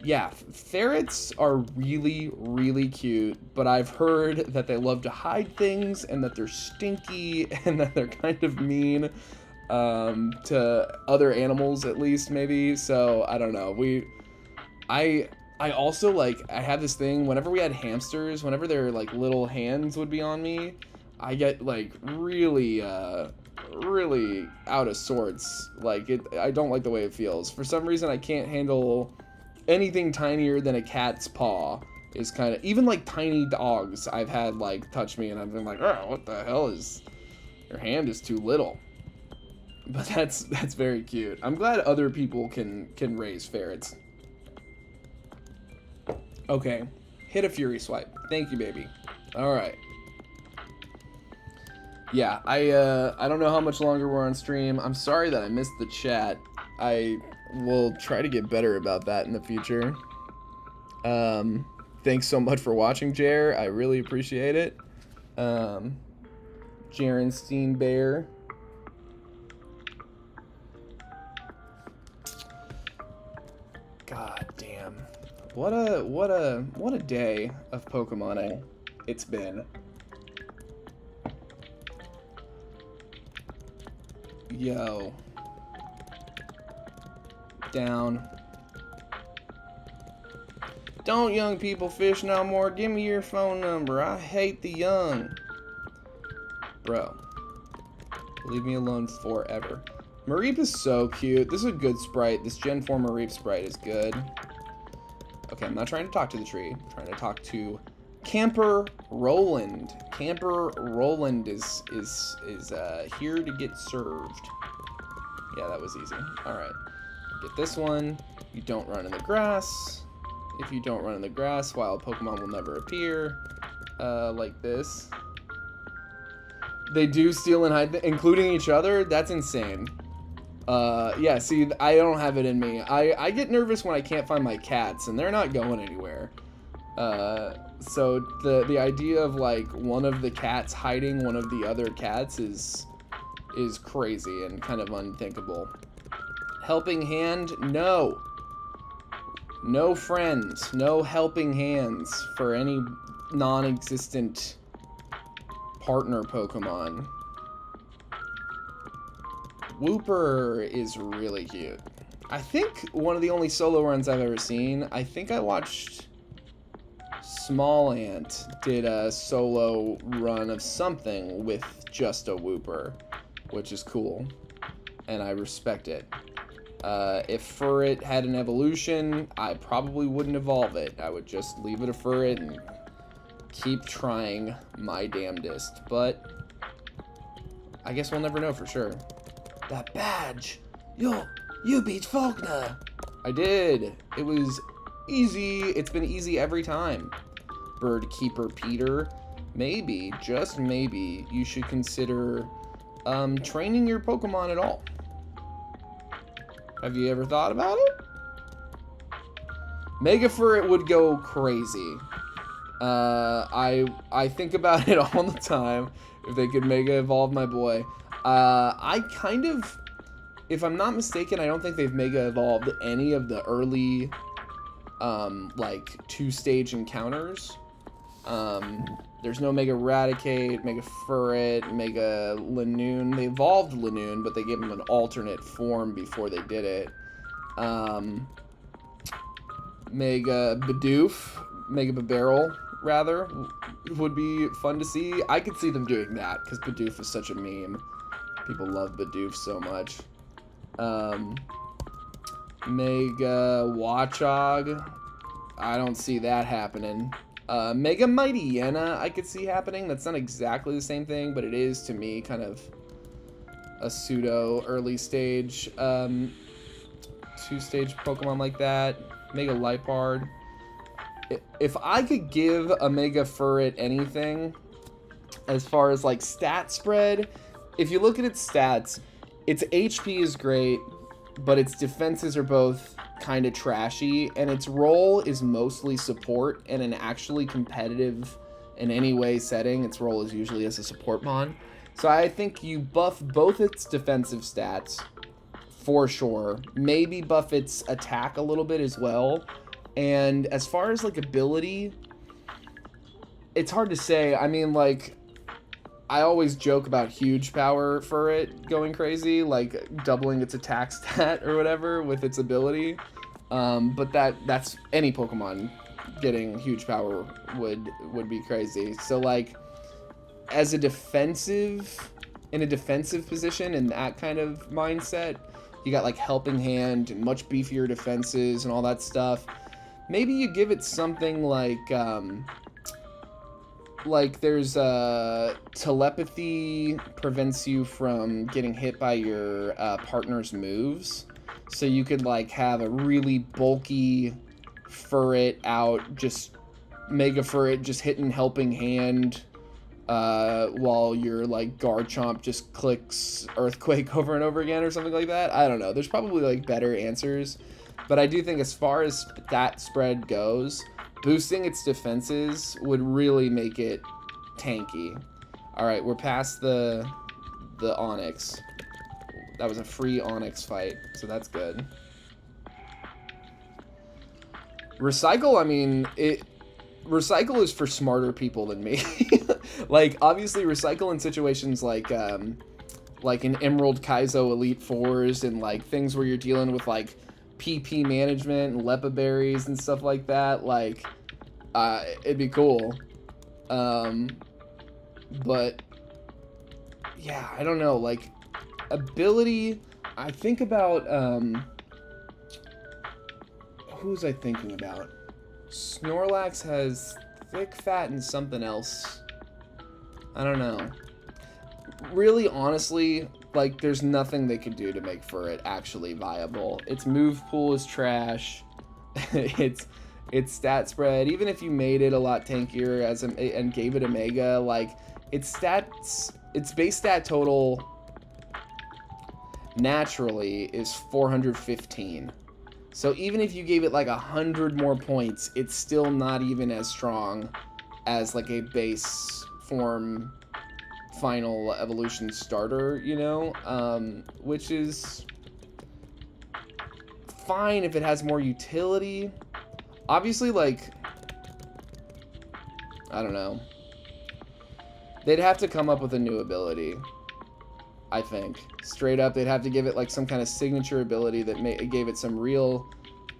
S1: Yeah, ferrets are really, really cute, but I've heard that they love to hide things and that they're stinky and that they're kind of mean to other animals, at least, maybe. So, I don't know. I also, like, I had this thing, whenever we had hamsters, whenever their, like, little hands would be on me, I get, like, really out of sorts. Like, I don't like the way it feels. For some reason, I can't handle anything tinier than a cat's paw. Is kind of, even, like, tiny dogs I've had, like, touch me, and I've been like, oh, what the hell is, your hand is too little. But that's very cute. I'm glad other people can raise ferrets. Okay, hit a Fury Swipe. Thank you, baby. All right. Yeah, I don't know how much longer we're on stream. I'm sorry that I missed the chat. I will try to get better about that in the future. Thanks so much for watching, Jer. I really appreciate it. Jarenstein Bear. God damn. What a day of Pokemoning it's been. Yo. Down. Don't young people fish no more. Give me your phone number. I hate the young. Bro. Leave me alone forever. Mareep is so cute. This is a good sprite. This Gen 4 Mareep sprite is good. Okay, I'm not trying to talk to the tree. I'm trying to talk to Camper Roland. Camper Roland is here to get served. Yeah, that was easy. Alright. Get this one. You don't run in the grass. If you don't run in the grass, wild Pokemon will never appear. Like this. They do steal and hide, including each other? That's insane. Yeah, see, I don't have it in me. I get nervous when I can't find my cats, and they're not going anywhere. So the idea of, like, one of the cats hiding one of the other cats is crazy and kind of unthinkable. Helping hand? No. No friends. No helping hands for any non-existent partner Pokemon. Wooper is really cute. I think one of the only solo runs I've ever seen, I think I watched Small Ant did a solo run of something with just a Wooper, which is cool, and I respect it. If Furret had an evolution, I probably wouldn't evolve it. I would just leave it a Furret and keep trying my damnedest, but I guess we'll never know for sure. That badge! You beat Faulkner! I did! It was easy. It's been easy every time. Bird Keeper Peter, maybe, just maybe, you should consider training your Pokemon at all. Have you ever thought about it? Mega Furret would go crazy. I think about it all the time. If they could Mega Evolve my boy. I kind of, if I'm not mistaken, I don't think they've Mega Evolved any of the early, like, 2-stage encounters. There's no Mega Raticate, Mega Furret, Mega Lanoon. They evolved Lanoon, but they gave him an alternate form before they did it. Mega Bidoof, Mega Barrel, rather, would be fun to see. I could see them doing that, because Bidoof is such a meme. People love Bidoof so much. Mega Watchog, I don't see that happening. Mega Mighty Yena, I could see happening. That's not exactly the same thing, but it is, to me, kind of a pseudo early stage, 2-stage Pokemon like that. Mega Liepard. If I could give a Mega Furret anything, as far as, like, stat spread, if you look at its stats, its HP is great, but its defenses are both kind of trashy, and its role is mostly support. And in actually competitive in any way setting, its role is usually as a support mon. So I think you buff both its defensive stats for sure, maybe buff its attack a little bit as well. And as far as, like, ability, it's hard to say. I mean, like, I always joke about huge power for it going crazy, like doubling its attack stat or whatever with its ability. But that's any Pokemon getting huge power would be crazy. So, like, as a defensive, in a defensive position, in that kind of mindset, you got, like, Helping Hand and much beefier defenses and all that stuff. Maybe you give it something like there's telepathy prevents you from getting hit by your partner's moves. So you could, like, have a really bulky Furret out, just Mega Furret just hitting Helping Hand while your, like, Garchomp just clicks Earthquake over and over again or something like that. I don't know. There's probably, like, better answers. But I do think as far as that spread goes, boosting its defenses would really make it tanky. Alright, we're past the Onix. That was a free Onix fight, so that's good. Recycle, I mean, Recycle is for smarter people than me. Like, obviously, Recycle in situations like in Emerald Kaizo Elite Fours and, like, things where you're dealing with, like, PP management and Lepa berries and stuff like that, like, it'd be cool. But yeah, I don't know, like, ability, I think about, who's I thinking about? Snorlax has thick, fat, and something else. I don't know. Really, honestly, like, there's nothing they could do to make Furret actually viable. Its move pool is trash. its stat spread, even if you made it a lot tankier and gave it a mega, like, its base stat total naturally is 415. So even if you gave it like 100 more points, it's still not even as strong as like a base form final evolution starter, you know, which is fine if it has more utility. Obviously, like, I don't know. They'd have to come up with a new ability, I think. Straight up, they'd have to give it like some kind of signature ability that gave it some real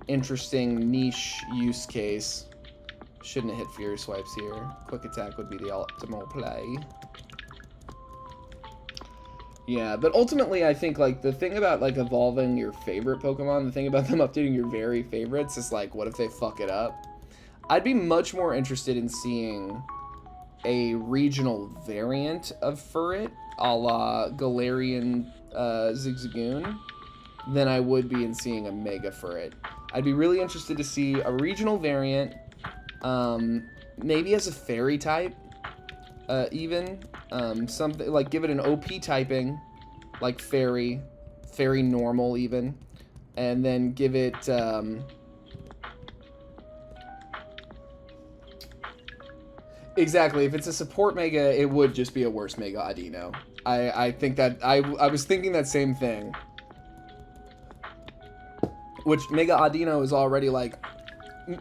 S1: interesting niche use case. Shouldn't have hit Fury Swipes here. Quick Attack would be the optimal play. Yeah, but ultimately, I think, like, the thing about, like, evolving your favorite Pokemon, the thing about them updating your very favorites is, like, what if they fuck it up? I'd be much more interested in seeing a regional variant of Furret, a la Galarian Zigzagoon, than I would be in seeing a Mega Furret. I'd be really interested to see a regional variant, maybe as a fairy type, even. Something like give it an OP typing, like fairy normal even, and then give it exactly, if it's a support mega, it would just be a worse Mega Audino. I think that I was thinking that same thing, which Mega Audino is already like,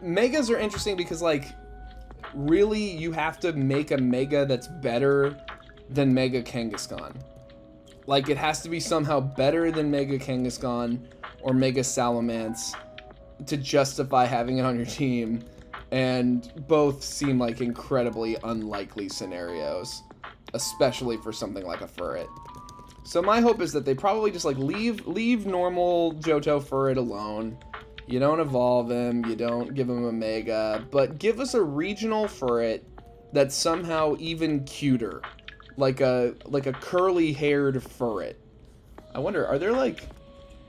S1: megas are interesting because, like, really you have to make a mega that's better than Mega Kangaskhan. Like, it has to be somehow better than Mega Kangaskhan or Mega Salamence to justify having it on your team, and both seem like incredibly unlikely scenarios, especially for something like a Furret. So my hope is that they probably just, like, leave normal Johto Furret alone. You don't evolve him, you don't give him a mega, but give us a regional Furret that's somehow even cuter. Like a curly-haired Furret. I wonder, are there, like,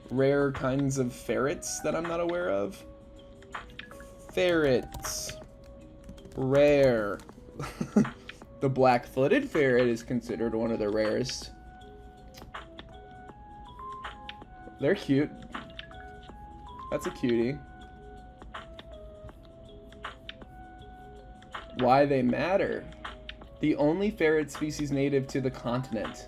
S1: rare kinds of ferrets that I'm not aware of? Ferrets. Rare. The black-footed ferret is considered one of the rarest. They're cute. That's a cutie. Why they matter. The only ferret species native to the continent.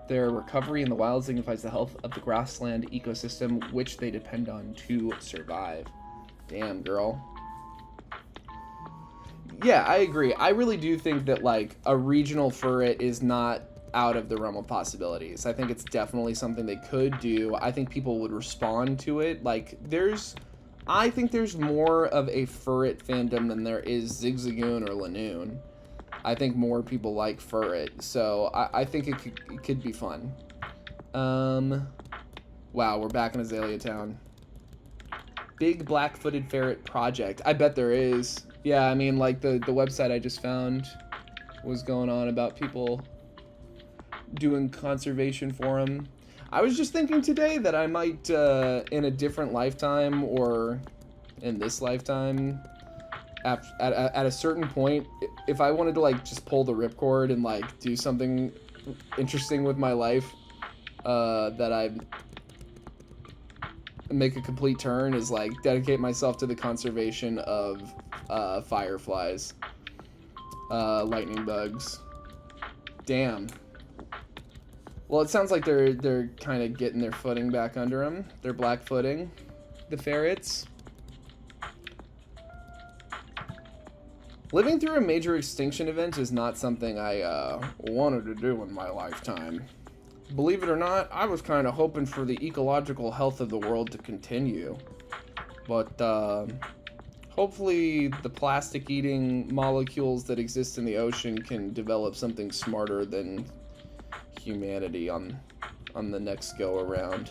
S1: Their recovery in the wild signifies the health of the grassland ecosystem, which they depend on to survive. Damn, girl. Yeah, I agree. I really do think that, like, a regional Furret is not out of the realm of possibilities. I think it's definitely something they could do. I think people would respond to it. Like, I think there's more of a Furret fandom than there is Zigzagoon or Lanoon. I think more people like Furret, so I think it could be fun. Wow, we're back in Azalea Town. Big black-footed ferret project. I bet there is. Yeah, I mean, like, the website I just found was going on about people doing conservation for him. I was just thinking today that I might, in a different lifetime or in this lifetime, at a certain point, if I wanted to, like, just pull the ripcord and, like, do something interesting with my life, that I make a complete turn, is, like, dedicate myself to the conservation of fireflies, lightning bugs. Damn. Well, it sounds like they're kind of getting their footing back under them. They're black footing the ferrets. Living through a major extinction event is not something I wanted to do in my lifetime. Believe it or not, I was kind of hoping for the ecological health of the world to continue. But hopefully the plastic-eating molecules that exist in the ocean can develop something smarter than humanity on the next go around.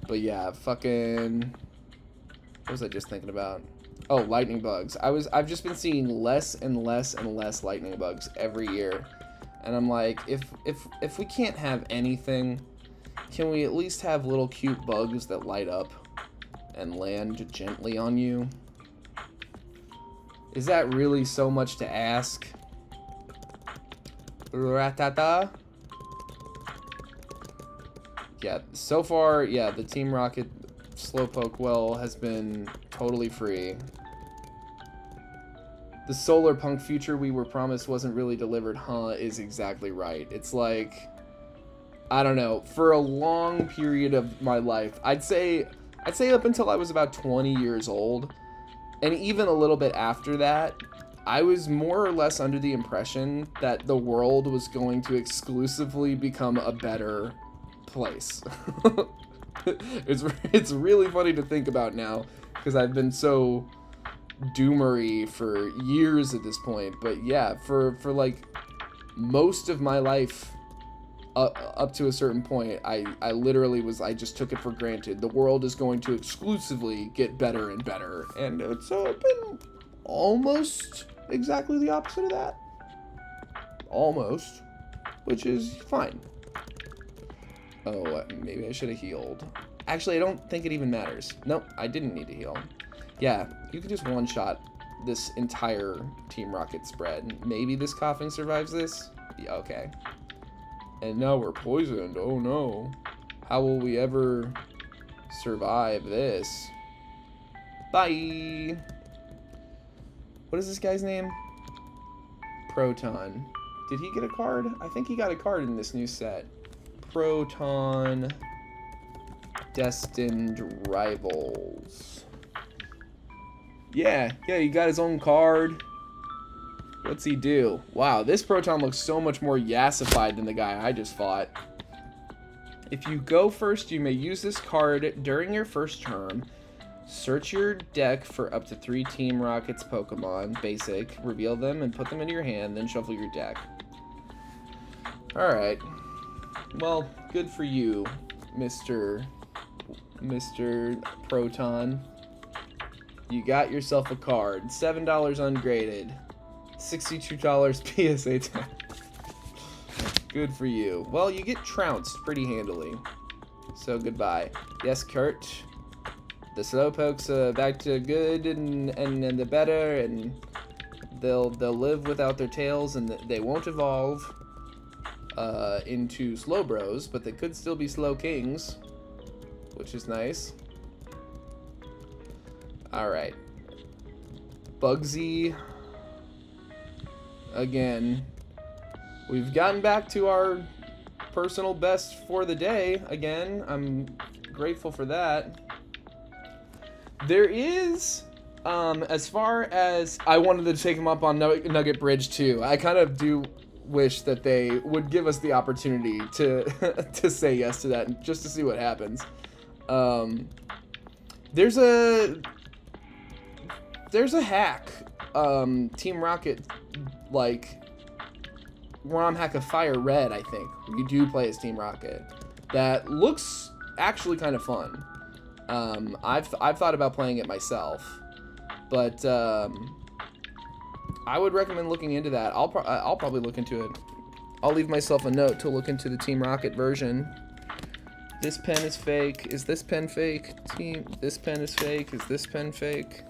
S1: But yeah, fucking, what was I just thinking about? Oh, lightning bugs. I've just been seeing less and less and less lightning bugs every year. And I'm like, if we can't have anything, can we at least have little cute bugs that light up and land gently on you? Is that really so much to ask? Ratata. Yeah, so far, yeah, the Team Rocket Slowpoke well has been totally free. The solar punk future we were promised wasn't really delivered, huh, is exactly right. It's like, I don't know, for a long period of my life, I'd say up until I was about 20 years old, and even a little bit after that, I was more or less under the impression that the world was going to exclusively become a better place. It's really funny to think about now, because I've been so doomery for years at this point. But yeah, for like most of my life up to a certain point, I literally I just took it for granted. The world is going to exclusively get better and better, and it's been almost exactly the opposite of that. Almost, which is fine. Oh, maybe I should have healed. Actually, I don't think it even matters. Nope, I didn't need to heal. Yeah, you can just one-shot this entire Team Rocket spread. Maybe this coughing survives this? Yeah, okay. And now we're poisoned. Oh no. How will we ever survive this? Bye! What is this guy's name? Proton. Did he get a card? I think he got a card in this new set. Proton Destined Rivals. Yeah, he got his own card. What's he do? Wow, this Proton looks so much more yassified than the guy I just fought. If you go first, you may use this card during your first turn. Search your deck for up to 3 Team Rockets Pokemon, basic, reveal them and put them into your hand, then shuffle your deck. Alright. Well, good for you, Mr. Proton. You got yourself a card. $7 ungraded. $62 PSA 10. Good for you. Well, you get trounced pretty handily. So goodbye. Yes, Kurt. The Slowpokes back to good and the better, and they'll live without their tails, and they won't evolve into Slowbros, but they could still be Slow Kings, which is nice. Alright. Bugsy. Again. We've gotten back to our personal best for the day again. I'm grateful for that. There is, as far as I wanted to take him up on Nugget Bridge too, I kind of do wish that they would give us the opportunity to to say yes to that, just to see what happens. There's a hack, Team Rocket, like ROM hack of Fire Red, I think. You do play as Team Rocket. That looks actually kind of fun. I've thought about playing it myself, but I would recommend looking into that. I'll probably look into it. I'll leave myself a note to look into the Team Rocket version. This pen is fake. Is this pen fake? This pen is fake. Is this pen fake?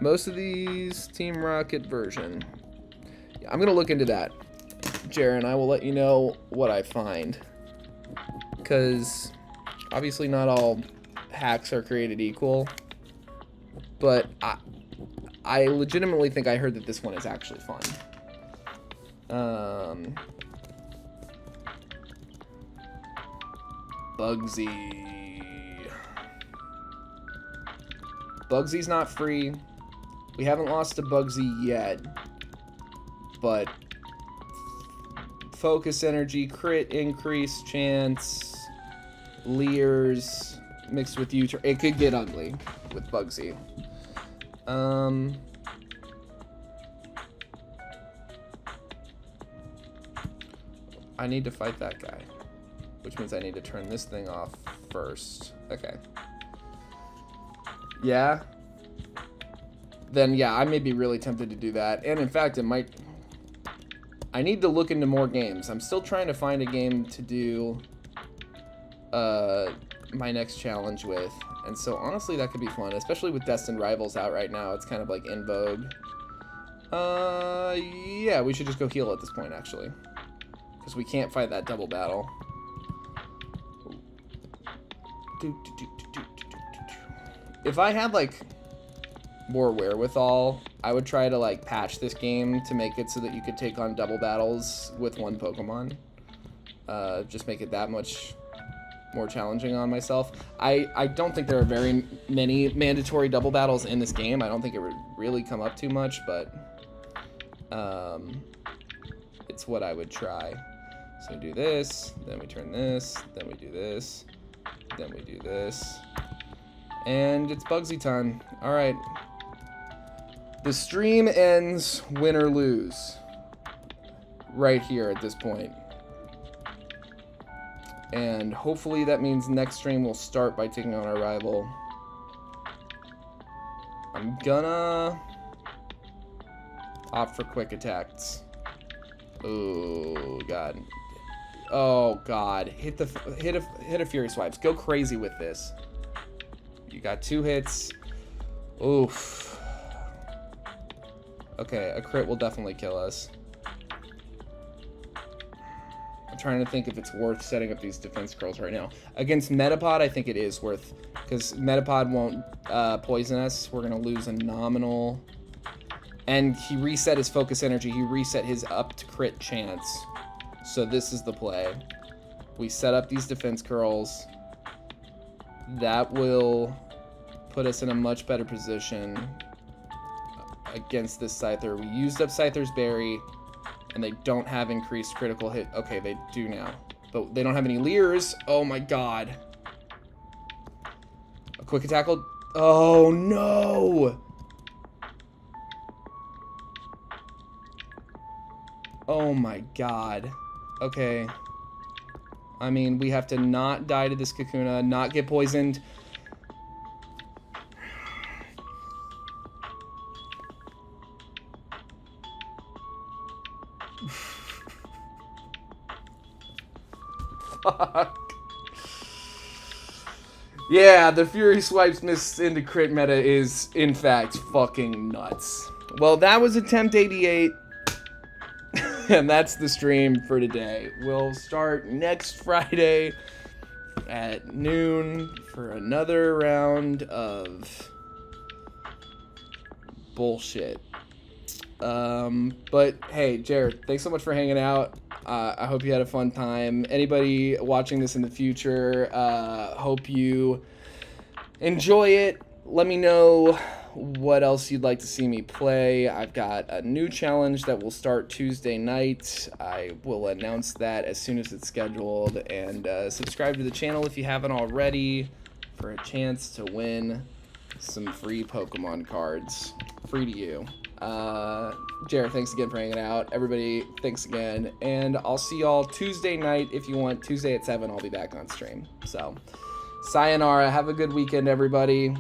S1: Most of these Team Rocket version. Yeah, I'm gonna look into that, Jaren. I will let you know what I find, because obviously not all hacks are created equal, but I legitimately think I heard that this one is actually fun. Bugsy. Bugsy's not free. We haven't lost to Bugsy yet, but focus energy, crit increase chance, Leers mixed with U-turn. It could get ugly with Bugsy. I need to fight that guy, which means I need to turn this thing off first. Okay. Yeah. then yeah, I may be really tempted to do that. And in fact, it might... I need to look into more games. I'm still trying to find a game to do my next challenge with. And so honestly, that could be fun, especially with Destined Rivals out right now. It's kind of like in vogue. Yeah, we should just go heal at this point, actually. Because we can't fight that double battle. If I had, like, more wherewithal, I would try to, like, patch this game to make it so that you could take on double battles with one Pokemon. Just make it that much more challenging on myself. I don't think there are very many mandatory double battles in this game. I don't think it would really come up too much, but it's what I would try. So we do this, then we turn this, then we do this, then we do this, and it's Bugsy time. All right. The stream ends win or lose right here at this point. And hopefully that means next stream will start by taking on our rival. I'm gonna opt for quick attacks. Oh god. Oh god. Hit a Fury Swipes. Go crazy with this. You got 2 hits. Oof. Okay, a crit will definitely kill us. I'm trying to think if it's worth setting up these defense curls right now. Against Metapod, I think it is worth, because Metapod won't poison us. We're going to lose a nominal. And he reset his focus energy. He reset his up to crit chance. So this is the play. We set up these defense curls. That will put us in a much better position against this Scyther. We used up Scyther's Berry, and they don't have increased critical hit. Okay, they do now. But they don't have any Leers. Oh my god. A quick attack will... Oh no! Oh my god. Okay. I mean, we have to not die to this Kakuna, not get poisoned. Fuck. Yeah, the Fury Swipes miss into crit meta is, in fact, fucking nuts. Well, that was attempt 88. And that's the stream for today. We'll start next Friday at noon for another round of bullshit. But hey, Jared, thanks so much for hanging out. I hope you had a fun time. Anybody watching this in the future, hope you enjoy it. Let me know what else you'd like to see me play. I've got a new challenge that will start Tuesday night. I will announce that as soon as it's scheduled. And subscribe to the channel if you haven't already for a chance to win some free Pokemon cards. Free to you. Jared, thanks again for hanging out. Everybody, thanks again. And I'll see y'all Tuesday night if you want. Tuesday at 7, I'll be back on stream. So, sayonara. Have a good weekend, everybody.